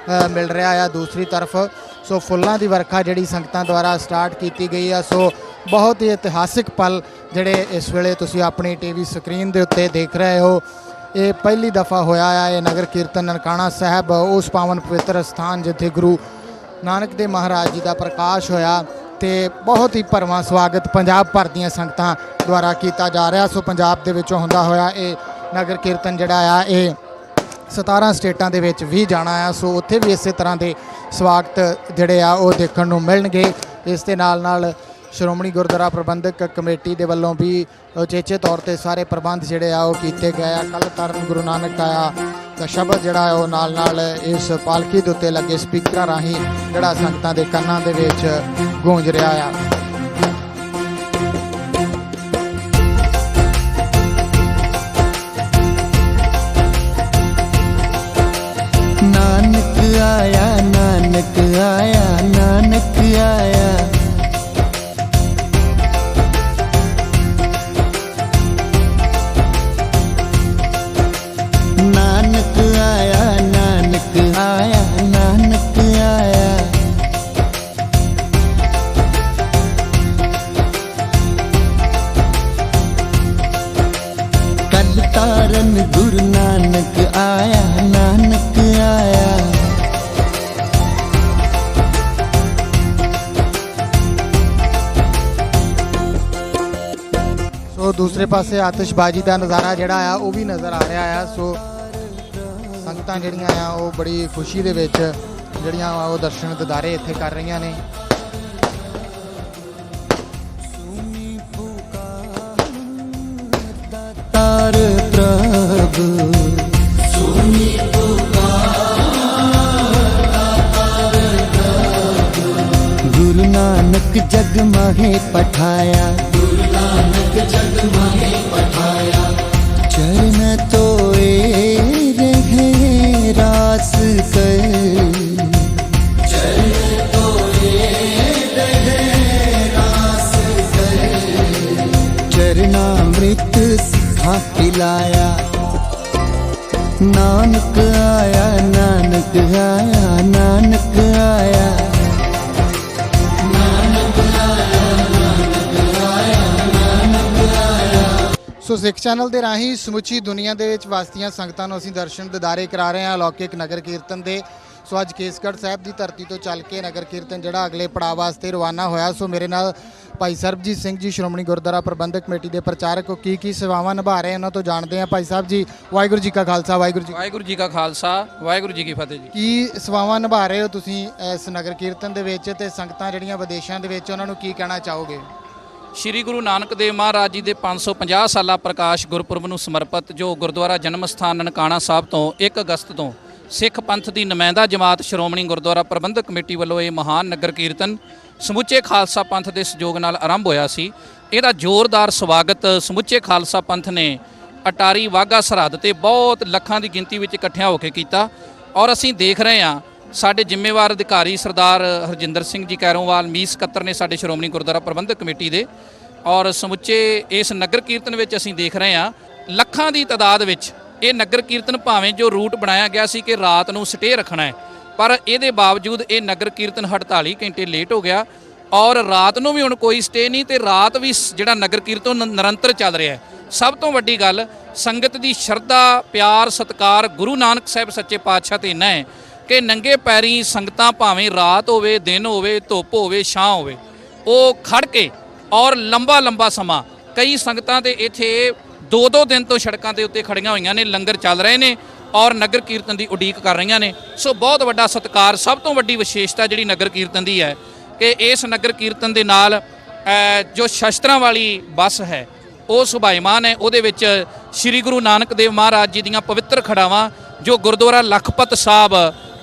ਮਿਲ ਰਿਹਾ ਆ। ਦੂਸਰੀ ਤਰਫ ਸੋ ਫੁੱਲਾਂ ਦੀ ਵਰਖਾ ਜਿਹੜੀ ਸੰਗਤਾਂ ਦੁਆਰਾ ਸਟਾਰਟ ਕੀਤੀ ਗਈ ਆ। ਸੋ ਬਹੁਤ ਹੀ ਇਤਿਹਾਸਿਕ ਪਲ ਜਿਹੜੇ ਇਸ ਵੇਲੇ ਤੁਸੀਂ ਆਪਣੀ ਟੀਵੀ ਸਕਰੀਨ ਦੇ ਉੱਤੇ ਦੇਖ ਰਹੇ ਹੋ। ਇਹ ਪਹਿਲੀ ਦਫਾ ਹੋਇਆ ਆ ਇਹ ਨਗਰ ਕੀਰਤਨ ਨਨਕਾਣਾ ਸਾਹਿਬ, ਉਸ ਪਾਵਨ ਪਵਿੱਤਰ ਸਥਾਨ ਜਿੱਥੇ ਗੁਰੂ ਨਾਨਕ ਦੇਵ ਮਹਾਰਾਜ ਜੀ ਦਾ ਪ੍ਰਕਾਸ਼ ਹੋਇਆ ਤੇ ਬਹੁਤ ਹੀ ਭਰਵਾਂ ਸਵਾਗਤ ਪੰਜਾਬ ਭਰ ਦੀਆਂ ਸੰਗਤਾਂ ਦੁਆਰਾ ਕੀਤਾ ਜਾ ਰਿਹਾ। ਸੋ ਪੰਜਾਬ ਦੇ ਵਿੱਚੋਂ ਹੁੰਦਾ ਹੋਇਆ ਇਹ ਨਗਰ ਕੀਰਤਨ ਜਿਹੜਾ ਆ ਇਹ 17 ਸਟੇਟਾਂ ਦੇ ਵਿੱਚ ਵੀ ਜਾਣਾ ਆ। ਸੋ ਉੱਥੇ ਵੀ ਇਸੇ ਤਰ੍ਹਾਂ ਦੇ ਸਵਾਗਤ ਜਿਹੜੇ ਆ ਉਹ ਦੇਖਣ ਨੂੰ ਮਿਲਣਗੇ। ਇਸ ਦੇ ਨਾਲ ਸ਼੍ਰੋਮਣੀ ਗੁਰਦੁਆਰਾ ਪ੍ਰਬੰਧਕ ਕਮੇਟੀ ਦੇ ਵੱਲੋਂ ਵੀ ਉਚੇਚੇ ਤੌਰ ਤੇ ਸਾਰੇ ਪ੍ਰਬੰਧ ਜਿਹੜੇ ਆ ਉਹ ਕੀਤੇ ਗਏ ਆ। ਕੱਲ੍ਹ ਤਰਨ ਗੁਰੂ ਨਾਨਕ ਆਇਆ ਦਾ ਸ਼ਬਦ ਜਿਹੜਾ ਉਹ ਨਾਲ ਇਸ ਪਾਲਕੀ ਦੇ ਉੱਤੇ ਲੱਗੇ ਸਪੀਕਰਾਂ ਰਾਹੀਂ ਜਿਹੜਾ ਸੰਗਤਾਂ ਦੇ ਕੰਨਾਂ ਦੇ ਵਿੱਚ ਗੂੰਜ ਰਿਹਾ ਆ। नानक आया, नानक आया, नानक आया। नानक आया, नानक आया, नानक आया। कल तारन गुरु नानक आया, नानक आया। ਸੋ ਦੂਸਰੇ ਪਾਸੇ ਆਤਿਸ਼ਬਾਜ਼ੀ ਦਾ ਨਜ਼ਾਰਾ ਜਿਹੜਾ ਆ ਉਹ ਵੀ ਨਜ਼ਰ ਆ ਰਿਹਾ ਆ। ਸੋ ਸੰਗਤਾਂ ਜਿਹੜੀਆਂ ਆ ਉਹ ਬੜੀ ਖੁਸ਼ੀ ਦੇ ਵਿੱਚ ਜਿਹੜੀਆਂ ਉਹ ਦਰਸ਼ਨ ਦਿਦਾਰੇ ਇੱਥੇ ਕਰ ਰਹੀਆਂ ਨੇ। तार प्रभु सुनी गुरु नानक जग माहे पठाया, गुरु नानक जग माहे पठाया। चरण तोए रहे रास कर, चरण तोए रहे रास कर। चरणामृत सिखा पिलाया। नानक आया, नानक आया, नानक आया। ਸੋ ਸਿੱਖ ਚੈਨਲ ਦੇ ਰਾਹੀਂ ਸਮੁੱਚੀ ਦੁਨੀਆ ਦੇ ਵਿੱਚ ਵਸਦੀਆਂ ਸੰਗਤਾਂ ਨੂੰ ਅਸੀਂ ਦਰਸ਼ਨ ਦਿਦਾਰੇ ਕਰਾ ਰਹੇ ਹਾਂ ਅਲੌਕਿਕ ਨਗਰ ਕੀਰਤਨ ਦੇ। ਸੋ ਅੱਜ ਕੇਸਗੜ੍ਹ ਸਾਹਿਬ ਦੀ ਧਰਤੀ ਤੋਂ ਚੱਲ ਕੇ ਨਗਰ ਕੀਰਤਨ ਜਿਹੜਾ ਅਗਲੇ ਪੜਾਅ ਵਾਸਤੇ ਰਵਾਨਾ ਹੋਇਆ। ਸੋ ਮੇਰੇ ਨਾਲ ਭਾਈ ਸਰਬਜੀਤ ਸਿੰਘ ਜੀ ਸ਼੍ਰੋਮਣੀ ਗੁਰਦੁਆਰਾ ਪ੍ਰਬੰਧਕ ਕਮੇਟੀ ਦੇ ਪ੍ਰਚਾਰਕ ਉਹ ਕੀ ਸੇਵਾਵਾਂ ਨਿਭਾ ਰਹੇ ਉਹਨਾਂ ਤੋਂ ਜਾਣਦੇ ਹਾਂ। ਭਾਈ ਸਾਹਿਬ ਜੀ ਵਾਹਿਗੁਰੂ ਜੀ ਕਾ ਖਾਲਸਾ ਵਾਹਿਗੁਰੂ ਜੀ ਕਾ ਖਾਲਸਾ ਵਾਹਿਗੁਰੂ ਜੀ ਕੀ ਫਤਿਹ ਜੀ। ਕੀ ਸੇਵਾਵਾਂ ਨਿਭਾ ਰਹੇ ਹੋ ਤੁਸੀਂ ਇਸ ਨਗਰ ਕੀਰਤਨ ਦੇ ਵਿੱਚ ਤੇ ਸੰਗਤਾਂ ਜਿਹੜੀਆਂ ਵਿਦੇਸ਼ਾਂ ਦੇ ਵਿੱਚ ਉਹਨਾਂ ਨੂੰ ਕੀ ਕਹਿਣਾ ਚਾਹੋਗੇ? ਸ਼੍ਰੀ ਗੁਰੂ ਨਾਨਕ ਦੇਵ ਮਹਾਰਾਜ ਜੀ ਦੇ 550 ਸਾਲਾ ਪ੍ਰਕਾਸ਼ ਗੁਰਪੁਰਬ ਨੂੰ ਸਮਰਪਿਤ ਜੋ ਗੁਰਦੁਆਰਾ ਜਨਮ ਸਥਾਨ ਨਨਕਾਣਾ ਸਾਹਿਬ ਤੋਂ 1 ਅਗਸਤ ਤੋਂ ਸਿੱਖ ਪੰਥ ਦੀ ਨੁਮਾਇੰਦਾ ਜਮਾਤ ਸ਼੍ਰੋਮਣੀ ਗੁਰਦੁਆਰਾ ਪ੍ਰਬੰਧਕ ਕਮੇਟੀ ਵੱਲੋਂ ਇਹ ਮਹਾਨ ਨਗਰ ਕੀਰਤਨ ਸਮੁੱਚੇ ਖਾਲਸਾ ਪੰਥ ਦੇ ਸਹਿਯੋਗ ਨਾਲ ਆਰੰਭ ਹੋਇਆ ਸੀ। ਇਹਦਾ ਜ਼ੋਰਦਾਰ ਸਵਾਗਤ ਸਮੁੱਚੇ ਖਾਲਸਾ ਪੰਥ ਨੇ ਅਟਾਰੀ ਵਾਹਗਾ ਸਰਹੱਦ ਤੇ ਬਹੁਤ ਲੱਖਾਂ ਦੀ ਗਿਣਤੀ ਵਿੱਚ ਇਕੱਠਿਆਂ ਹੋ ਕੇ ਕੀਤਾ ਔਰ ਅਸੀਂ ਦੇਖ ਰਹੇ ਹਾਂ ਸਾਡੇ ਜ਼ਿੰਮੇਵਾਰ ਅਧਿਕਾਰੀ ਸਰਦਾਰ ਹਰਜਿੰਦਰ ਸਿੰਘ ਜੀ ਕੈਰੋਵਾਲ ਮੀਤ ਸਕੱਤਰ ਨੇ ਸਾਡੇ ਸ਼੍ਰੋਮਣੀ ਗੁਰਦੁਆਰਾ ਪ੍ਰਬੰਧਕ ਕਮੇਟੀ ਦੇ ਔਰ ਸਮੁੱਚੇ ਇਸ ਨਗਰ ਕੀਰਤਨ ਵਿੱਚ ਅਸੀਂ ਦੇਖ ਰਹੇ ਹਾਂ ਲੱਖਾਂ ਦੀ ਤਾਦਾਦ ਵਿੱਚ ਇਹ ਨਗਰ ਕੀਰਤਨ ਭਾਵੇਂ ਜੋ ਰੂਟ ਬਣਾਇਆ ਗਿਆ ਸੀ ਕਿ ਰਾਤ ਨੂੰ ਸਟੇ ਰੱਖਣਾ ਹੈ ਪਰ ਇਹਦੇ ਬਾਵਜੂਦ ਇਹ ਨਗਰ ਕੀਰਤਨ 48 ਘੰਟੇ ਲੇਟ ਹੋ ਗਿਆ ਔਰ ਰਾਤ ਨੂੰ ਵੀ ਹੁਣ ਕੋਈ ਸਟੇ ਨਹੀਂ ਤੇ ਰਾਤ ਵੀ ਜਿਹੜਾ ਨਗਰ ਕੀਰਤਨ ਨਿਰੰਤਰ ਚੱਲ ਰਿਹਾ ਹੈ। ਸਭ ਤੋਂ ਵੱਡੀ ਗੱਲ ਸੰਗਤ ਦੀ ਸ਼ਰਧਾ ਪਿਆਰ ਸਤਿਕਾਰ ਗੁਰੂ ਨਾਨਕ ਸਾਹਿਬ ਸੱਚੇ ਪਾਤਸ਼ਾਹ ਤੇ ਇੰਨਾ ਹੈ ਕਿ ਨੰਗੇ ਪੈਰੀ ਸੰਗਤਾਂ ਭਾਵੇਂ ਰਾਤ ਹੋਵੇ ਦਿਨ ਹੋਵੇ ਧੁੱਪ ਹੋਵੇ ਛਾਂ ਹੋਵੇ ਉਹ ਖੜ ਕੇ ਔਰ ਲੰਬਾ ਸਮਾਂ ਕਈ ਸੰਗਤਾਂ ਤੇ ਇੱਥੇ 2-2 ਦਿਨ ਤੋਂ ਸੜਕਾਂ ਦੇ ਉੱਤੇ ਖੜੀਆਂ ਹੋਈਆਂ ਨੇ ਲੰਗਰ ਚੱਲ ਰਹੇ ਨੇ ਔਰ ਨਗਰ ਕੀਰਤਨ ਦੀ ਉਡੀਕ ਕਰ ਰਹੀਆਂ ਨੇ। ਸੋ ਬਹੁਤ ਵੱਡਾ ਸਤਿਕਾਰ ਸਭ ਤੋਂ ਵੱਡੀ ਵਿਸ਼ੇਸ਼ਤਾ ਜਿਹੜੀ ਨਗਰ ਕੀਰਤਨ ਦੀ ਹੈ ਕਿ ਇਸ ਨਗਰ ਕੀਰਤਨ ਦੇ ਨਾਲ ਜੋ ਸ਼ਸਤਰਾਂ ਵਾਲੀ ਬੱਸ ਹੈ ਉਹ ਸੁਭਾਈਮਾਨ ਹੈ। ਉਹਦੇ ਵਿੱਚ ਸ੍ਰੀ ਗੁਰੂ ਨਾਨਕ ਦੇਵ ਮਹਾਰਾਜ ਜੀ ਦੀਆਂ ਪਵਿੱਤਰ ਖੜਾਵਾਂ ਜੋ ਗੁਰਦੁਆਰਾ ਲਖਪਤ ਸਾਹਿਬ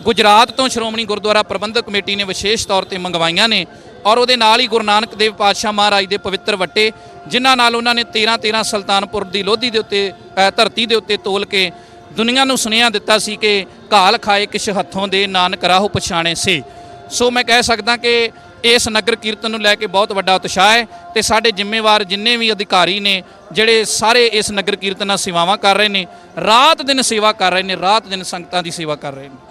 ਗੁਜਰਾਤ ਤੋਂ ਸ਼੍ਰੋਮਣੀ ਗੁਰਦੁਆਰਾ ਪ੍ਰਬੰਧਕ ਕਮੇਟੀ ਨੇ ਵਿਸ਼ੇਸ਼ ਤੌਰ ਤੇ ਮੰਗਵਾਈਆਂ ਨੇ ਔਰ ਉਹਦੇ ਨਾਲ ਹੀ ਗੁਰੂ ਨਾਨਕ ਦੇਵ ਪਾਤਸ਼ਾਹ ਮਹਾਰਾਜ ਦੇ ਪਵਿੱਤਰ ਵੱਟੇ ਜਿਨ੍ਹਾਂ ਨਾਲ ਉਹਨਾਂ ਨੇ 13 ਸੁਲਤਾਨਪੁਰ ਦੀ ਲੋਧੀ ਦੇ ਉੱਤੇ ਧਰਤੀ ਦੇ ਉੱਤੇ ਤੋਲ ਕੇ ਦੁਨੀਆ ਨੂੰ ਸੁਨੇਹਾ ਦਿੱਤਾ ਸੀ ਕਿ ਘਾਲ ਖਾਏ ਕਿਛ ਹੱਥੋਂ ਦੇ ਨਾਨਕ ਰਾਹੋਂ ਪਛਾਣੇ ਸੀ। ਸੋ ਮੈਂ ਕਹਿ ਸਕਦਾ ਕਿ ਇਸ ਨਗਰ ਕੀਰਤਨ ਨੂੰ ਲੈ ਕੇ ਬਹੁਤ ਵੱਡਾ ਉਤਸ਼ਾਹ ਹੈ ਤੇ ਸਾਡੇ ਜ਼ਿੰਮੇਵਾਰ ਜਿੰਨੇ ਵੀ ਅਧਿਕਾਰੀ ਨੇ ਜਿਹੜੇ ਸਾਰੇ ਇਸ ਨਗਰ ਕੀਰਤਨ ਨਾਲ ਸੇਵਾਵਾਂ ਕਰ ਰਹੇ ਨੇ ਰਾਤ ਦਿਨ ਸੇਵਾ ਕਰ ਰਹੇ ਨੇ ਰਾਤ ਦਿਨ ਸੰਗਤਾਂ ਦੀ ਸੇਵਾ ਕਰ ਰਹੇ ਨੇ।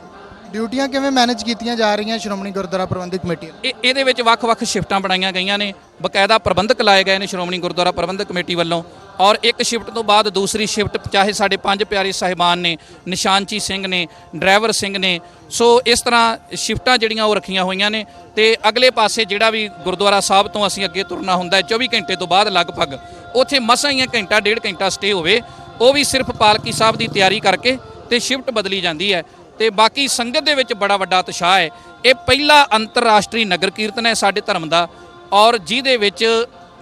ਡਿਊਟੀਆਂ ਕਿਵੇਂ ਮੈਨੇਜ ਕੀਤੀਆਂ ਜਾ ਰਹੀਆਂ ਸ਼੍ਰੋਮਣੀ ਗੁਰਦੁਆਰਾ ਪ੍ਰਬੰਧਕ ਕਮੇਟੀ? ਇਹਦੇ ਵਿੱਚ ਵੱਖ-ਵੱਖ ਸ਼ਿਫਟਾਂ ਬਣਾਈਆਂ ਗਈਆਂ ਨੇ ਬਕਾਇਦਾ ਪ੍ਰਬੰਧਕ ਲਾਏ ਗਏ ਨੇ ਸ਼੍ਰੋਮਣੀ ਗੁਰਦੁਆਰਾ ਪ੍ਰਬੰਧਕ ਕਮੇਟੀ ਵੱਲੋਂ ਔਰ ਇੱਕ ਸ਼ਿਫਟ ਤੋਂ ਬਾਅਦ ਦੂਸਰੀ ਸ਼ਿਫਟ ਚਾਹੇ ਸਾਡੇ 5 ਪਿਆਰੇ ਸਾਹਿਬਾਨ ਨੇ ਨਿਸ਼ਾਨਚੀ ਸਿੰਘ ਨੇ ਡਰਾਈਵਰ ਸਿੰਘ ਨੇ ਸੋ ਇਸ ਤਰ੍ਹਾਂ ਸ਼ਿਫਟਾਂ ਜਿਹੜੀਆਂ ਉਹ ਰੱਖੀਆਂ ਹੋਈਆਂ ਨੇ ਤੇ ਅਗਲੇ ਪਾਸੇ ਜਿਹੜਾ ਵੀ ਗੁਰਦੁਆਰਾ ਸਾਹਿਬ ਤੋਂ ਅਸੀਂ ਅੱਗੇ ਤੁਰਨਾ ਹੁੰਦਾ 24 ਘੰਟੇ ਤੋਂ ਬਾਅਦ ਲਗਭਗ ਉੱਥੇ ਮਸਾਂ ਹੀ ਘੰਟਾ ਡੇਢ ਘੰਟਾ ਸਟੇ ਹੋਵੇ ਉਹ ਵੀ ਸਿਰਫ ਪਾਲਕੀ ਸਾਹਿਬ ਦੀ ਤਿਆਰੀ ਕਰਕੇ ਤੇ ਸ਼ਿਫਟ ਬਦਲੀ ਜਾਂਦੀ ਹੈ ਤੇ ਬਾਕੀ ਸੰਗਤ ਦੇ ਵਿੱਚ ਬੜਾ ਵੱਡਾ ਉਤਸ਼ਾਹ ਹੈ। ਇਹ ਪਹਿਲਾ ਅੰਤਰਰਾਸ਼ਟਰੀ ਨਗਰ ਕੀਰਤਨ ਹੈ ਸਾਡੇ ਧਰਮ ਦਾ ਔਰ ਜਿਹਦੇ ਵਿੱਚ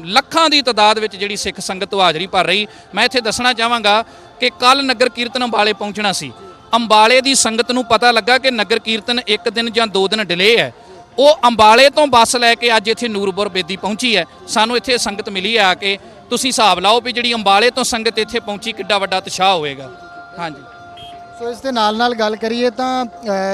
ਲੱਖਾਂ ਦੀ ਤਾਦਾਦ ਵਿੱਚ ਜਿਹੜੀ ਸਿੱਖ ਸੰਗਤ ਉਹ ਹਾਜ਼ਰੀ ਭਰ ਰਹੀ। ਮੈਂ ਇੱਥੇ ਦੱਸਣਾ ਚਾਹਾਂਗਾ ਕਿ ਕੱਲ ਨਗਰ ਕੀਰਤਨ ਅੰਬਾਲੇ ਪਹੁੰਚਣਾ ਸੀ। ਅੰਬਾਲੇ ਦੀ ਸੰਗਤ ਨੂੰ ਪਤਾ ਲੱਗਾ ਕਿ ਨਗਰ ਕੀਰਤਨ 1 ਦਿਨ ਜਾਂ 2 ਦਿਨ ਡਿਲੇ ਹੈ। ਉਹ ਅੰਬਾਲੇ ਤੋਂ ਬੱਸ ਲੈ ਕੇ ਅੱਜ ਇੱਥੇ ਨੂਰਪੁਰ ਬੇਦੀ ਪਹੁੰਚੀ ਹੈ। ਸਾਨੂੰ ਇੱਥੇ ਸੰਗਤ ਮਿਲੀ ਆ ਕੇ ਤੁਸੀਂ ਹਿਸਾਬ ਲਾਓ ਵੀ ਜਿਹੜੀ ਅੰਬਾਲੇ ਤੋਂ ਸੰਗਤ ਇੱਥੇ ਪਹੁੰਚੀ ਕਿੱਡਾ ਵੱਡਾ ਉਤਸ਼ਾਹ ਹੋਵੇਗਾ। ਹਾਂਜੀ ਸੋ ਇਸ ਦੇ ਨਾਲ ਗੱਲ ਕਰੀਏ ਤਾਂ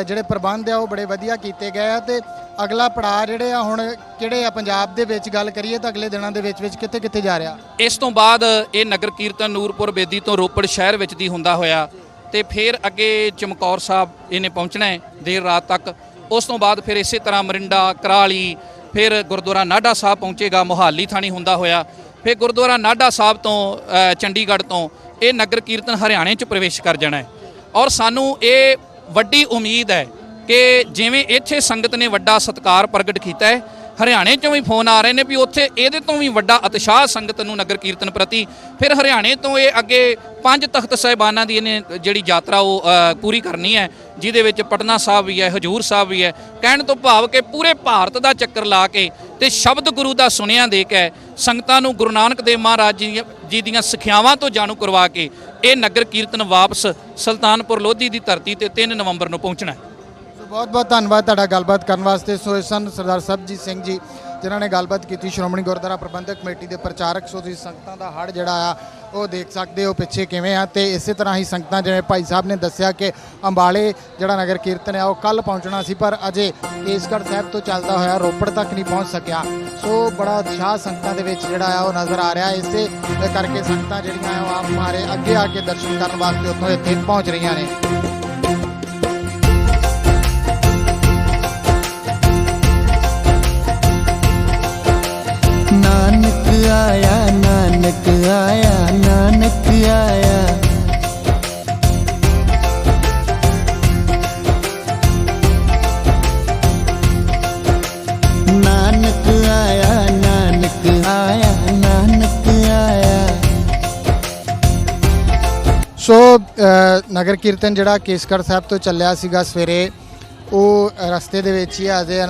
ਜਿਹੜੇ ਪ੍ਰਬੰਧ ਆ ਉਹ ਬੜੇ ਵਧੀਆ ਕੀਤੇ ਗਏ ਆ ਤੇ ਅਗਲਾ ਪੜਾਅ ਜਿਹੜੇ ਆ ਹੁਣ ਕਿਹੜੇ ਆ ਪੰਜਾਬ ਦੇ ਵਿੱਚ ਗੱਲ ਕਰੀਏ ਤਾਂ ਅਗਲੇ ਦਿਨਾਂ ਦੇ ਵਿੱਚ ਕਿੱਥੇ ਜਾ ਰਿਹਾ? ਇਸ ਤੋਂ ਬਾਅਦ ਇਹ ਨਗਰ ਕੀਰਤਨ ਨੂਰਪੁਰ ਬੇਦੀ ਤੋਂ ਰੋਪੜ ਸ਼ਹਿਰ ਵਿੱਚ ਦੀ ਹੁੰਦਾ ਹੋਇਆ ਤੇ ਫਿਰ ਅੱਗੇ ਚਮਕੌਰ ਸਾਹਿਬ ਇਹਨੇ ਪਹੁੰਚਣਾ ਹੈ ਦੇਰ ਰਾਤ ਤੱਕ। ਉਸ ਤੋਂ ਬਾਅਦ ਫਿਰ ਇਸੇ ਤਰ੍ਹਾਂ ਮਰਿੰਡਾ ਕਰਾਲੀ ਫਿਰ ਗੁਰਦੁਆਰਾ ਨਾਢਾ ਸਾਹਿਬ ਪਹੁੰਚੇਗਾ ਮੋਹਾਲੀ ਥਾਣੀ ਹੁੰਦਾ ਹੋਇਆ ਫਿਰ ਗੁਰਦੁਆਰਾ ਨਾਢਾ ਸਾਹਿਬ ਤੋਂ ਚੰਡੀਗੜ੍ਹ ਤੋਂ ਇਹ ਨਗਰ ਕੀਰਤਨ ਹਰਿਆਣੇ 'ਚ ਪ੍ਰਵੇਸ਼ ਕਰ ਜਾਣਾ ਹੈ। ਔਰ ਸਾਨੂੰ ਇਹ ਵੱਡੀ ਉਮੀਦ ਹੈ ਕਿ ਜਿਵੇਂ ਇੱਥੇ ਸੰਗਤ ਨੇ ਵੱਡਾ ਸਤਿਕਾਰ ਪ੍ਰਗਟ ਕੀਤਾ ਹੈ ਹਰਿਆਣੇ 'ਚੋਂ ਵੀ ਫੋਨ ਆ ਰਹੇ ਨੇ ਵੀ ਉੱਥੇ ਇਹਦੇ ਤੋਂ ਵੀ ਵੱਡਾ ਉਤਸ਼ਾਹ ਸੰਗਤ ਨੂੰ ਨਗਰ ਕੀਰਤਨ ਪ੍ਰਤੀ। ਫਿਰ ਹਰਿਆਣੇ ਤੋਂ ਇਹ ਅੱਗੇ 5 ਤਖਤ ਸਾਹਿਬਾਨਾਂ ਦੀ ਇਹਨੇ ਜਿਹੜੀ ਯਾਤਰਾ ਉਹ ਪੂਰੀ ਕਰਨੀ ਹੈ ਜਿਹਦੇ ਵਿੱਚ ਪਟਨਾ ਸਾਹਿਬ ਵੀ ਹੈ ਹਜੂਰ ਸਾਹਿਬ ਵੀ ਹੈ। ਕਹਿਣ ਤੋਂ ਭਾਵ ਕਿ ਪੂਰੇ ਭਾਰਤ ਦਾ ਚੱਕਰ ਲਾ ਕੇ ਤੇ ਸ਼ਬਦ ਗੁਰੂ ਦਾ ਸੁਨੇਹਾ ਦੇ ਕੇ ਸੰਗਤਾਂ ਨੂੰ ਗੁਰੂ ਨਾਨਕ ਦੇਵ ਮਹਾਰਾਜ ਜੀ ਦੀਆਂ ਸਿੱਖਿਆਵਾਂ ਤੋਂ ਜਾਣੂ ਕਰਵਾ ਕੇ ਇਹ ਨਗਰ ਕੀਰਤਨ ਵਾਪਸ ਸੁਲਤਾਨਪੁਰ ਲੋਧੀ ਦੀ ਧਰਤੀ ਤੇ 3 ਨਵੰਬਰ ਨੂੰ ਪਹੁੰਚਣਾ ਹੈ। ਬਹੁਤ ਧੰਨਵਾਦ ਤੁਹਾਡਾ ਗੱਲਬਾਤ ਕਰਨ ਵਾਸਤੇ। ਸੋ ਇਹ ਸਨ ਸਰਦਾਰ ਸਰਬਜੀਤ ਸਿੰਘ ਜੀ ਜਿਨ੍ਹਾਂ ਨੇ ਗੱਲਬਾਤ ਕੀਤੀ ਸ਼੍ਰੋਮਣੀ ਗੁਰਦੁਆਰਾ ਪ੍ਰਬੰਧਕ ਕਮੇਟੀ ਦੇ ਪ੍ਰਚਾਰਕ। ਸੋ ਤੁਸੀਂ ਸੰਗਤਾਂ ਦਾ ਹੜ੍ਹ ਜਿਹੜਾ ਆ ਉਹ ਦੇਖ ਸਕਦੇ ਹੋ ਪਿੱਛੇ ਕਿਵੇਂ ਆ ਤੇ ਇਸੇ ਤਰ੍ਹਾਂ ਹੀ ਸੰਗਤਾਂ ਜਿਵੇਂ ਭਾਈ ਸਾਹਿਬ ਨੇ ਦੱਸਿਆ ਕਿ ਅੰਬਾਲੇ ਜਿਹੜਾ ਨਗਰ ਕੀਰਤਨ ਆ ਉਹ ਕੱਲ ਪਹੁੰਚਣਾ ਸੀ ਪਰ ਅਜੇ ਕੇਸਗੜ੍ਹ ਸਾਹਿਬ ਤੋਂ ਚੱਲਦਾ ਹੋਇਆ ਰੋਪੜ ਤੱਕ ਨਹੀਂ ਪਹੁੰਚ ਸਕਿਆ। ਸੋ ਬੜਾ ਉਤਸ਼ਾਹ ਸੰਗਤਾਂ ਦੇ ਵਿੱਚ ਜਿਹੜਾ ਆ ਉਹ ਨਜ਼ਰ ਆ ਰਿਹਾ। ਇਸੇ ਕਰਕੇ ਸੰਗਤਾਂ ਜਿਹੜੀਆਂ ਆ ਉਹ ਆਪ ਮਾਰੇ ਅੱਗੇ ਆ ਕੇ ਦਰਸ਼ਨ ਕਰਨ ਵਾਸਤੇ ਉੱਥੋਂ ਇੱਥੇ ਪਹੁੰਚ ਰਹੀਆਂ ਨੇ। ਨਾਨਕ ਆਇਆ ਨਾਨਕ ਆਇਆ ਨਾਨਕ ਨਗਰ ਕੀਰਤਨ ਜਿਹੜਾ ਕੇਸਗੜ੍ਹ ਸਾਹਿਬ ਤੋਂ ਚੱਲਿਆ ਸੀਗਾ ਸਵੇਰੇ, ਉਹ ਰਸਤੇ ਦੇ ਵਿੱਚ ਹੀ ਅਜੇ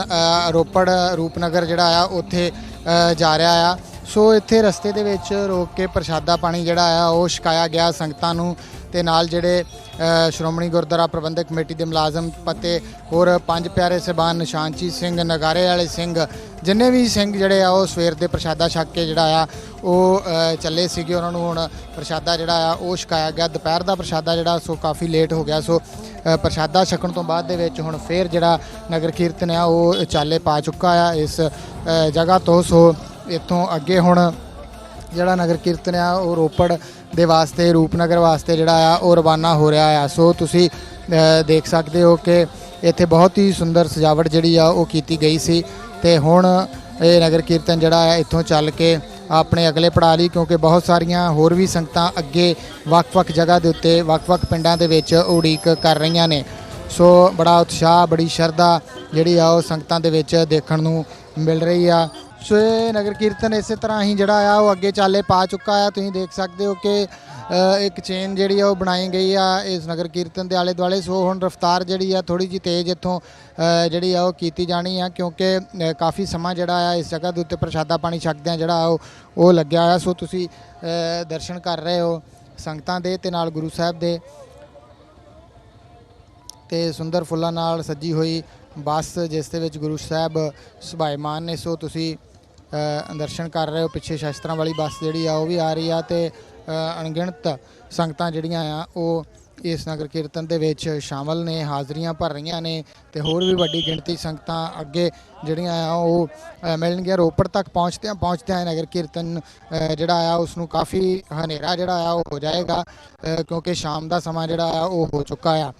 ਰੋਪੜ ਰੂਪਨਗਰ ਜਿਹੜਾ ਆ ਉੱਥੇ ਜਾ ਰਿਹਾ ਆ। ਸੋ ਇੱਥੇ ਰਸਤੇ ਦੇ ਵਿੱਚ ਰੋਕ ਕੇ ਪ੍ਰਸ਼ਾਦਾ ਪਾਣੀ ਜਿਹੜਾ ਆ ਉਹ ਛਕਾਇਆ ਗਿਆ ਸੰਗਤਾਂ ਨੂੰ, ਤੇ ਨਾਲ ਜਿਹੜੇ ਸ਼੍ਰੋਮਣੀ ਗੁਰਦੁਆਰਾ ਪ੍ਰਬੰਧਕ ਕਮੇਟੀ ਦੇ ਮੁਲਾਜ਼ਮ ਅਤੇ ਹੋਰ 5 ਪਿਆਰੇ ਸਾਹਿਬਾਨ, ਨਿਸ਼ਾਨਚੀਤ ਸਿੰਘ, ਨਗਾਰੇ ਵਾਲੇ ਸਿੰਘ, ਜਿੰਨੇ ਵੀ ਸਿੰਘ ਜਿਹੜੇ ਆ ਉਹ ਸਵੇਰ ਦੇ ਪ੍ਰਸ਼ਾਦਾ ਛਕ ਕੇ ਜਿਹੜਾ ਆ ਉਹ ਚੱਲੇ ਸੀਗੇ। ਉਹਨਾਂ ਨੂੰ ਹੁਣ ਪ੍ਰਸ਼ਾਦਾ ਜਿਹੜਾ ਆ ਉਹ ਛਕਾਇਆ ਗਿਆ। ਦੁਪਹਿਰ ਦਾ ਪ੍ਰਸ਼ਾਦਾ ਜਿਹੜਾ ਸੋ ਕਾਫੀ ਲੇਟ ਹੋ ਗਿਆ। ਸੋ ਪ੍ਰਸ਼ਾਦਾ ਛਕਣ ਤੋਂ ਬਾਅਦ ਦੇ ਵਿੱਚ ਹੁਣ ਫਿਰ ਜਿਹੜਾ ਨਗਰ ਕੀਰਤਨ ਆ ਉਹ ਚਾਲੇ ਪਾ ਚੁੱਕਾ ਆ ਇਸ ਜਗ੍ਹਾ ਤੋਂ। ਸੋ ਇੱਥੋਂ ਅੱਗੇ ਹੁਣ ਜਿਹੜਾ ਨਗਰ ਕੀਰਤਨ ਆ ਉਹ ਰੋਪੜ ਦੇ ਵਾਸਤੇ, ਰੂਪਨਗਰ ਵਾਸਤੇ ਜਿਹੜਾ ਆ ਉਹ ਰਵਾਨਾ ਹੋ ਰਿਹਾ ਆ। ਸੋ ਤੁਸੀਂ ਦੇਖ ਸਕਦੇ ਹੋ ਕਿ ਇੱਥੇ ਬਹੁਤ ਹੀ ਸੁੰਦਰ ਸਜਾਵਟ ਜਿਹੜੀ ਆ ਉਹ ਕੀਤੀ ਗਈ ਸੀ, ਤੇ ਹੁਣ ਇਹ ਨਗਰ ਕੀਰਤਨ ਜਿਹੜਾ ਆ ਇੱਥੋਂ ਚੱਲ ਕੇ ਆਪਣੇ ਅਗਲੇ ਪੜਾਅ ਲਈ, ਕਿਉਂਕਿ ਬਹੁਤ ਸਾਰੀਆਂ ਹੋਰ ਵੀ ਸੰਗਤਾਂ ਅੱਗੇ ਵੱਖ-ਵੱਖ ਜਗ੍ਹਾ ਦੇ ਉੱਤੇ ਵੱਖ-ਵੱਖ ਪਿੰਡਾਂ ਦੇ ਵਿੱਚ ਉਡੀਕ ਕਰ ਰਹੀਆਂ ਨੇ। ਸੋ ਬੜਾ ਉਤਸ਼ਾਹ, ਬੜੀ ਸ਼ਰਧਾ ਜਿਹੜੀ ਆ ਉਹ ਸੰਗਤਾਂ ਦੇ ਵਿੱਚ ਦੇਖਣ ਨੂੰ ਮਿਲ ਰਹੀ ਆ। ਸੋ ਇਹ ਨਗਰ ਕੀਰਤਨ ਇਸੇ ਤਰ੍ਹਾਂ ਹੀ ਜਿਹੜਾ ਆ ਉਹ ਅੱਗੇ ਚਾਲੇ ਪਾ ਚੁੱਕਾ ਆ। ਤੁਸੀਂ ਦੇਖ ਸਕਦੇ ਹੋ ਕਿ ਇੱਕ ਚੇਨ ਜਿਹੜੀ ਆ ਉਹ ਬਣਾਈ ਗਈ ਆ ਇਸ ਨਗਰ ਕੀਰਤਨ ਦੇ ਆਲੇ ਦੁਆਲੇ। ਸੋ ਹੁਣ ਰਫ਼ਤਾਰ ਜਿਹੜੀ ਆ ਥੋੜ੍ਹੀ ਜਿਹੀ ਤੇਜ਼ ਇੱਥੋਂ ਜਿਹੜੀ ਆ ਉਹ ਕੀਤੀ ਜਾਣੀ ਆ, ਕਿਉਂਕਿ ਕਾਫੀ ਸਮਾਂ ਜਿਹੜਾ ਆ ਇਸ ਜਗ੍ਹਾ ਦੇ ਉੱਤੇ ਪ੍ਰਸ਼ਾਦਾ ਪਾਣੀ ਛਕਦਿਆਂ ਜਿਹੜਾ ਉਹ ਲੱਗਿਆ ਆ। ਸੋ ਤੁਸੀਂ ਦਰਸ਼ਨ ਕਰ ਰਹੇ ਹੋ ਸੰਗਤਾਂ ਦੇ ਤੇ ਨਾਲ ਗੁਰੂ ਸਾਹਿਬ ਦੇ, ਤੇ ਸੁੰਦਰ ਫੁੱਲਾਂ ਨਾਲ ਸੱਜੀ ਹੋਈ ਬੱਸ ਜਿਸ ਦੇ ਵਿੱਚ ਗੁਰੂ ਸਾਹਿਬ ਸੁਭਾਇਮਾਨ ਨੇ। ਸੋ ਤੁਸੀਂ ਦਰਸ਼ਨ ਕਰ ਰਹੇ ਹੋ। ਪਿੱਛੇ ਸ਼ਸਤਰਾਂ ਵਾਲੀ ਬੱਸ ਜਿਹੜੀ ਆ ਉਹ ਵੀ ਆ ਰਹੀ ਆ, ਤੇ ਅਣਗਿਣਤ ਸੰਗਤਾਂ ਜਿਹੜੀਆਂ ਆ ਉਹ ਇਸ ਨਗਰ ਕੀਰਤਨ ਦੇ ਵਿੱਚ ਸ਼ਾਮਲ ਨੇ, ਹਾਜ਼ਰੀਆਂ ਭਰ ਰਹੀਆਂ ਨੇ, ਤੇ ਹੋਰ ਵੀ ਵੱਡੀ ਗਿਣਤੀ ਸੰਗਤਾਂ ਅੱਗੇ ਜਿਹੜੀਆਂ ਆ ਉਹ ਮਿਲਣਗੀਆਂ। ਰੋਪੜ ਤੱਕ ਪਹੁੰਚਦਿਆਂ ਨਗਰ ਕੀਰਤਨ ਜਿਹੜਾ ਆ ਉਸ ਨੂੰ ਕਾਫੀ ਹਨੇਰਾ ਜਿਹੜਾ ਆ ਉਹ ਹੋ ਜਾਏਗਾ, ਕਿਉਂਕਿ ਸ਼ਾਮ ਦਾ ਸਮਾਂ ਜਿਹੜਾ ਆ ਉਹ ਹੋ ਚੁੱਕਾ ਆ।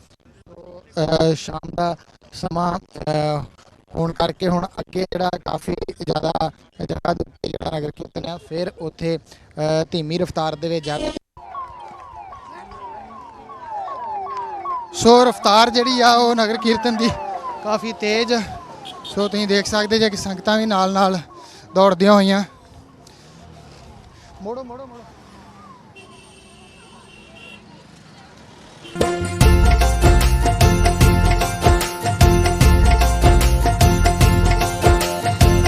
ਸ਼ਾਮ ਦਾ ਸਮਾਂ ਹੋਣ ਕਰਕੇ ਹੁਣ ਅੱਗੇ ਜਿਹੜਾ ਕਾਫੀ ਜ਼ਿਆਦਾ ਜਗ੍ਹਾ ਦੇ ਉੱਤੇ ਜਿਹੜਾ ਨਗਰ ਕੀਰਤਨ ਆ ਫਿਰ ਉੱਥੇ ਧੀਮੀ ਰਫ਼ਤਾਰ ਦੇ ਵਿੱਚ ਜਾਵੇ। ਸੋ ਰਫ਼ਤਾਰ ਜਿਹੜੀ ਆ ਉਹ ਨਗਰ ਕੀਰਤਨ ਦੀ ਕਾਫੀ ਤੇਜ਼। ਸੋ ਤੁਸੀਂ ਦੇਖ ਸਕਦੇ ਜੇ ਕਿ ਸੰਗਤਾਂ ਵੀ ਨਾਲ ਨਾਲ ਦੌੜਦੀਆਂ ਹੋਈਆਂ। ਮੋੜੋ ਮੋੜੋ ਮੋੜੋ।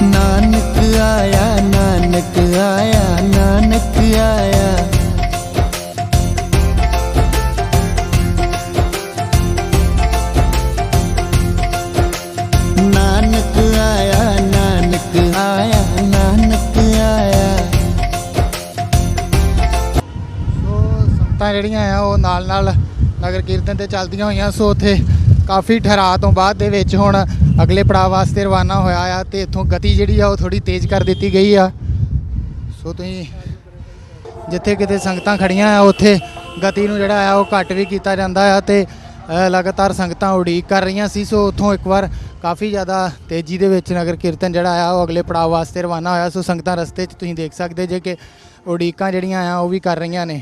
ਨਾਨਕ ਆਇਆ, ਨਾਨਕ ਆਇਆ, ਨਾਨਕ ਆਇਆ। ਨਾਨਕ ਆਇਆ, ਨਾਨਕ ਆਇਆ, ਨਾਨਕ ਆਇਆ। ਸੋ ਸੰਗਤਾਂ ਜਿਹੜੀਆਂ ਆ ਉਹ ਨਾਲ ਨਾਲ ਨਗਰ ਕੀਰਤਨ ਤੇ ਚੱਲਦੀਆਂ ਹੋਈਆਂ। ਸੋ ਉੱਥੇ ਕਾਫੀ ਠਹਿਰਾਅ ਤੋਂ ਬਾਅਦ ਦੇ ਵਿੱਚ ਹੁਣ ਅਗਲੇ ਪੜਾਅ ਵਾਸਤੇ ਰਵਾਨਾ ਹੋਇਆ ਆ, ਤੇ ਇੱਥੋਂ ਗਤੀ ਜਿਹੜੀ ਆ ਉਹ ਥੋੜੀ ਤੇਜ਼ ਕਰ ਦਿੱਤੀ ਗਈ ਆ। ਸੋ ਤੁਸੀਂ ਜਿੱਥੇ ਕਿਤੇ ਸੰਗਤਾਂ ਖੜੀਆਂ ਆ ਉੱਥੇ ਗਤੀ ਨੂੰ ਜਿਹੜਾ ਆ ਉਹ ਘੱਟ ਵੀ ਕੀਤਾ ਜਾਂਦਾ ਆ, ਤੇ ਲਗਾਤਾਰ ਸੰਗਤਾਂ ਉਡੀਕ ਕਰ ਰਹੀਆਂ ਸੀ। ਸੋ ਉੱਥੋਂ ਇੱਕ ਵਾਰ ਕਾਫੀ ਜ਼ਿਆਦਾ ਤੇਜ਼ੀ ਦੇ ਵਿੱਚ ਨਗਰ ਕੀਰਤਨ ਜਿਹੜਾ ਆ ਉਹ ਅਗਲੇ ਪੜਾਅ ਵਾਸਤੇ ਰਵਾਨਾ ਹੋਇਆ। ਸੋ ਸੰਗਤਾਂ ਰਸਤੇ 'ਚ ਤੁਸੀਂ ਦੇਖ ਸਕਦੇ ਜੇ ਕਿ ਉਡੀਕਾਂ ਜਿਹੜੀਆਂ ਆ ਉਹ ਵੀ ਕਰ ਰਹੀਆਂ ਨੇ।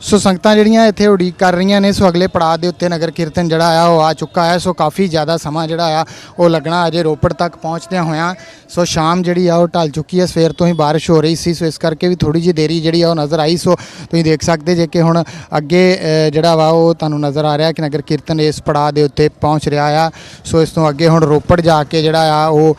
ਸੋ ਸੰਗਤਾਂ ਜਿਹੜੀਆਂ ਇੱਥੇ ਉਡੀਕ ਕਰ ਰਹੀਆਂ ਨੇ। ਸੋ ਅਗਲੇ ਪੜਾਅ ਦੇ ਉੱਤੇ ਨਗਰ ਕੀਰਤਨ ਜਿਹੜਾ ਆ ਉਹ ਆ ਚੁੱਕਾ ਹੈ। ਸੋ ਕਾਫੀ ਜ਼ਿਆਦਾ ਸਮਾਂ ਜਿਹੜਾ ਆ ਉਹ ਲੱਗਣਾ ਅਜੇ ਰੋਪੜ ਤੱਕ ਪਹੁੰਚਦਿਆਂ ਹੋਇਆਂ। ਸੋ ਸ਼ਾਮ ਜਿਹੜੀ ਆ ਉਹ ਢਲ ਚੁੱਕੀ ਹੈ, ਸਵੇਰ ਤੋਂ ਹੀ ਬਾਰਿਸ਼ ਹੋ ਰਹੀ ਸੀ, ਸੋ ਇਸ ਕਰਕੇ ਵੀ ਥੋੜੀ ਜਿਹੀ ਦੇਰੀ ਜਿਹੜੀ ਆ ਉਹ ਨਜ਼ਰ ਆਈ। ਸੋ ਤੁਸੀਂ ਦੇਖ ਸਕਦੇ ਜੇ ਕਿ ਹੁਣ ਅੱਗੇ ਜਿਹੜਾ ਵਾ ਉਹ ਤੁਹਾਨੂੰ ਨਜ਼ਰ ਆ ਰਿਹਾ ਕਿ ਨਗਰ ਕੀਰਤਨ ਇਸ ਪੜਾਅ ਦੇ ਉੱਤੇ ਪਹੁੰਚ ਰਿਹਾ ਆ। ਸੋ ਇਸ ਤੋਂ ਅੱਗੇ ਹੁਣ ਰੋਪੜ ਜਾ ਕੇ ਜਿਹੜਾ ਆ ਉਹ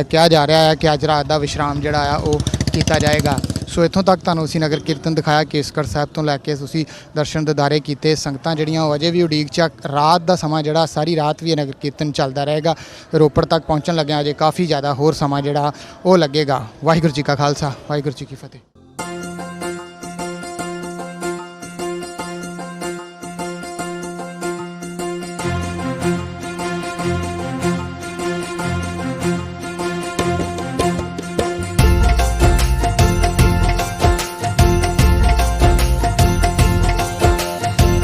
ਕਿਹਾ ਜਾ ਰਿਹਾ ਹੈ ਕਿ ਅੱਜ ਰਾਤ ਦਾ ਵਿਸ਼ਰਾਮ ਜਿਹੜਾ ਆ ਉਹ ਕੀਤਾ ਜਾਏਗਾ। ਸੋ ਇੱਥੋਂ ਤੱਕ ਤੁਹਾਨੂੰ ਅਸੀਂ ਨਗਰ ਕੀਰਤਨ ਦਿਖਾਇਆ ਕੇਸਗੜ੍ਹ ਸਾਹਿਬ ਤੋਂ ਲੈ ਕੇ ਤੁਸੀਂ ਦਰਸ਼ਨ ਦਿਦਾਰੇ ਕੀਤੇ। ਸੰਗਤਾਂ ਜਿਹੜੀਆਂ ਉਹ ਅਜੇ ਵੀ ਉਡੀਕ 'ਚ ਰਾਤ ਦਾ ਸਮਾਂ ਜਿਹੜਾ ਸਾਰੀ ਰਾਤ ਵੀ ਇਹ ਨਗਰ ਕੀਰਤਨ ਚੱਲਦਾ ਰਹੇਗਾ। ਰੋਪੜ ਤੱਕ ਪਹੁੰਚਣ ਲੱਗਿਆ ਅਜੇ ਕਾਫੀ ਜ਼ਿਆਦਾ ਹੋਰ ਸਮਾਂ ਜਿਹੜਾ ਉਹ ਲੱਗੇਗਾ। ਵਾਹਿਗੁਰੂ ਜੀ ਕਾ ਖਾਲਸਾ, ਵਾਹਿਗੁਰੂ ਜੀ ਕੀ ਫਤਿਹ।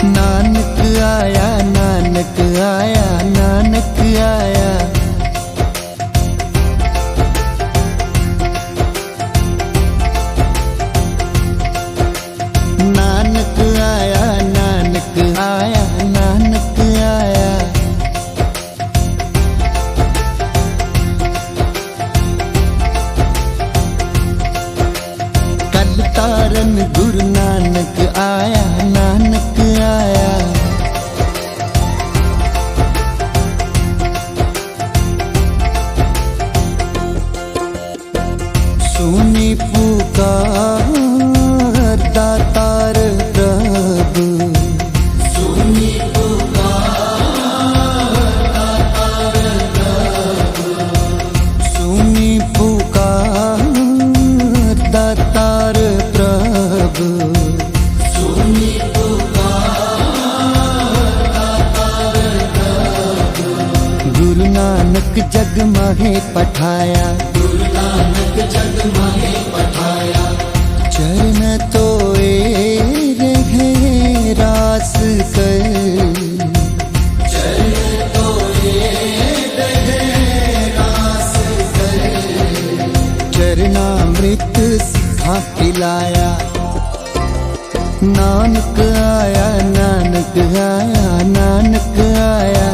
ਨਾਨਕ ਆਇਆ, ਨਾਨਕ ਆਇਆ, ਨਾਨਕ ਆਇਆ। ਨਾਨਕ ਆਇਆ, ਨਾਨਕ ਆਇਆ, ਨਾਨਕ ਆਇਆ। ਕਲ ਤਾਰਨ ਗੁਰੂ ਨਾਨਕ ਆਇਆ, ਨਾਨਕ ਆਇਆ। जग माहे पठाया, गुरु नानक जग माहे पठाया। चरण तोए रहे रास कर, चरण तोए रहे रास कर। चरणामृत सिखा पिलाया, नानक आया नानक आया नानक आया।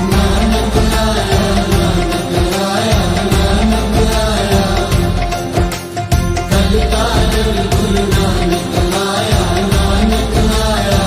नानक आया नानक आया नानक आया। कल तारन गुरु नानक आया नानक आया।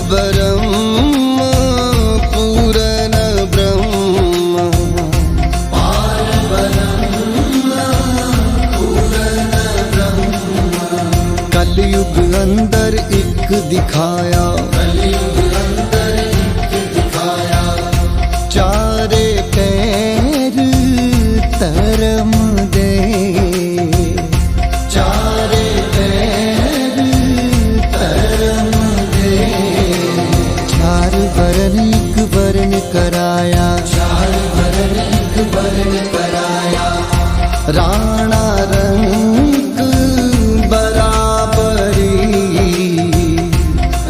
ब्रह्म पूर्ण ब्रह्म, पार ब्रह्म पूर्ण ब्रह्म। कलयुग अंदर एक दिखाया, कलयुग अंदर एक दिखाया। चारे पैर धर्म दे, चारे पैर धर्म दे। चार वरण एक वर्ण कराया, चार वरण एक वर्ण कराया। राणा रंग बराबरी,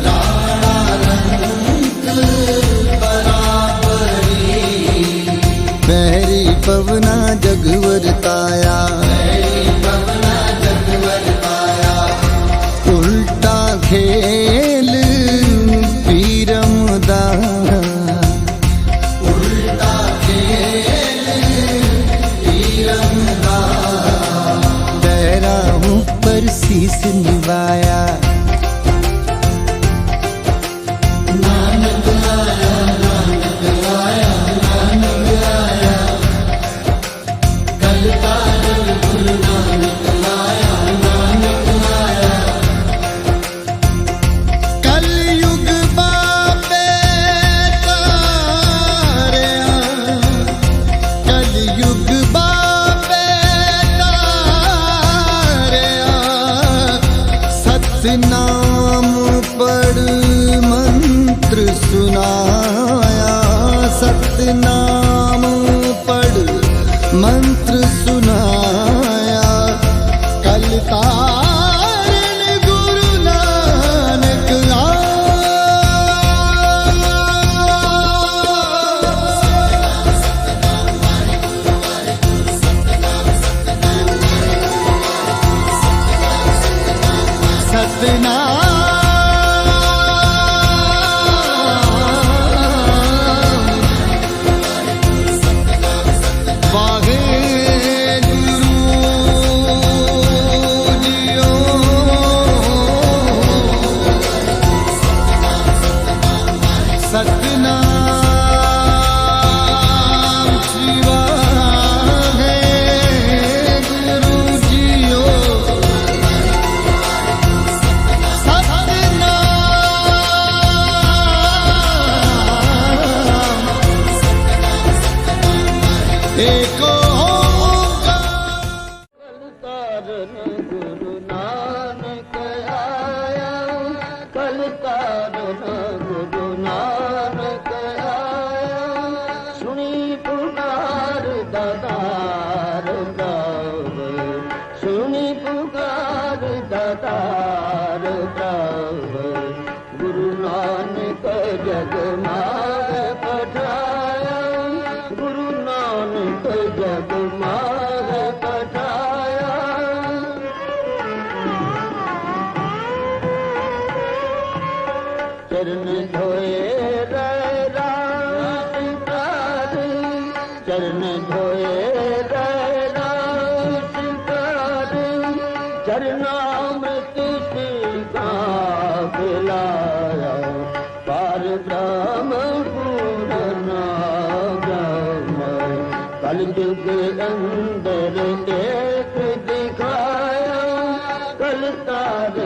राणा रंग बराबरी। पैरी पवना जग वरताया, पैरी पवना जग वरताया। उल्टा खेल पीरम दा, उल्टा खेल पीरम दा। पैरा ऊपर शीस निभाया, नानक आया नानक आया नानक आया। कल तारन गुरु नानक आया नानक आया। कलयुग बाबे तारिया, कलयुग बाबे तारिया। सतनाम पढ़ मंत्र सुनाया, सतनाम पढ़ मंत्र सुनाया। कल तारण गुरु नानक सतनाम। वाहे गुरु जियो, सतनाम शिवा है गुरु जियो। सतनाम एक गुरु नानक आया, कल तारन गुरु नानक आया। दातार प्रभु सुनी पुकार दातार प्रभु गुरु नानक जग माग पठाया गुरु नानक जग माग पठाया चरण धोए चरण धोए चरणामृत का पिलाया पार ब्रह्म पूर्ण ब्रह्म कल युग अंदर एक दिखाया कल तार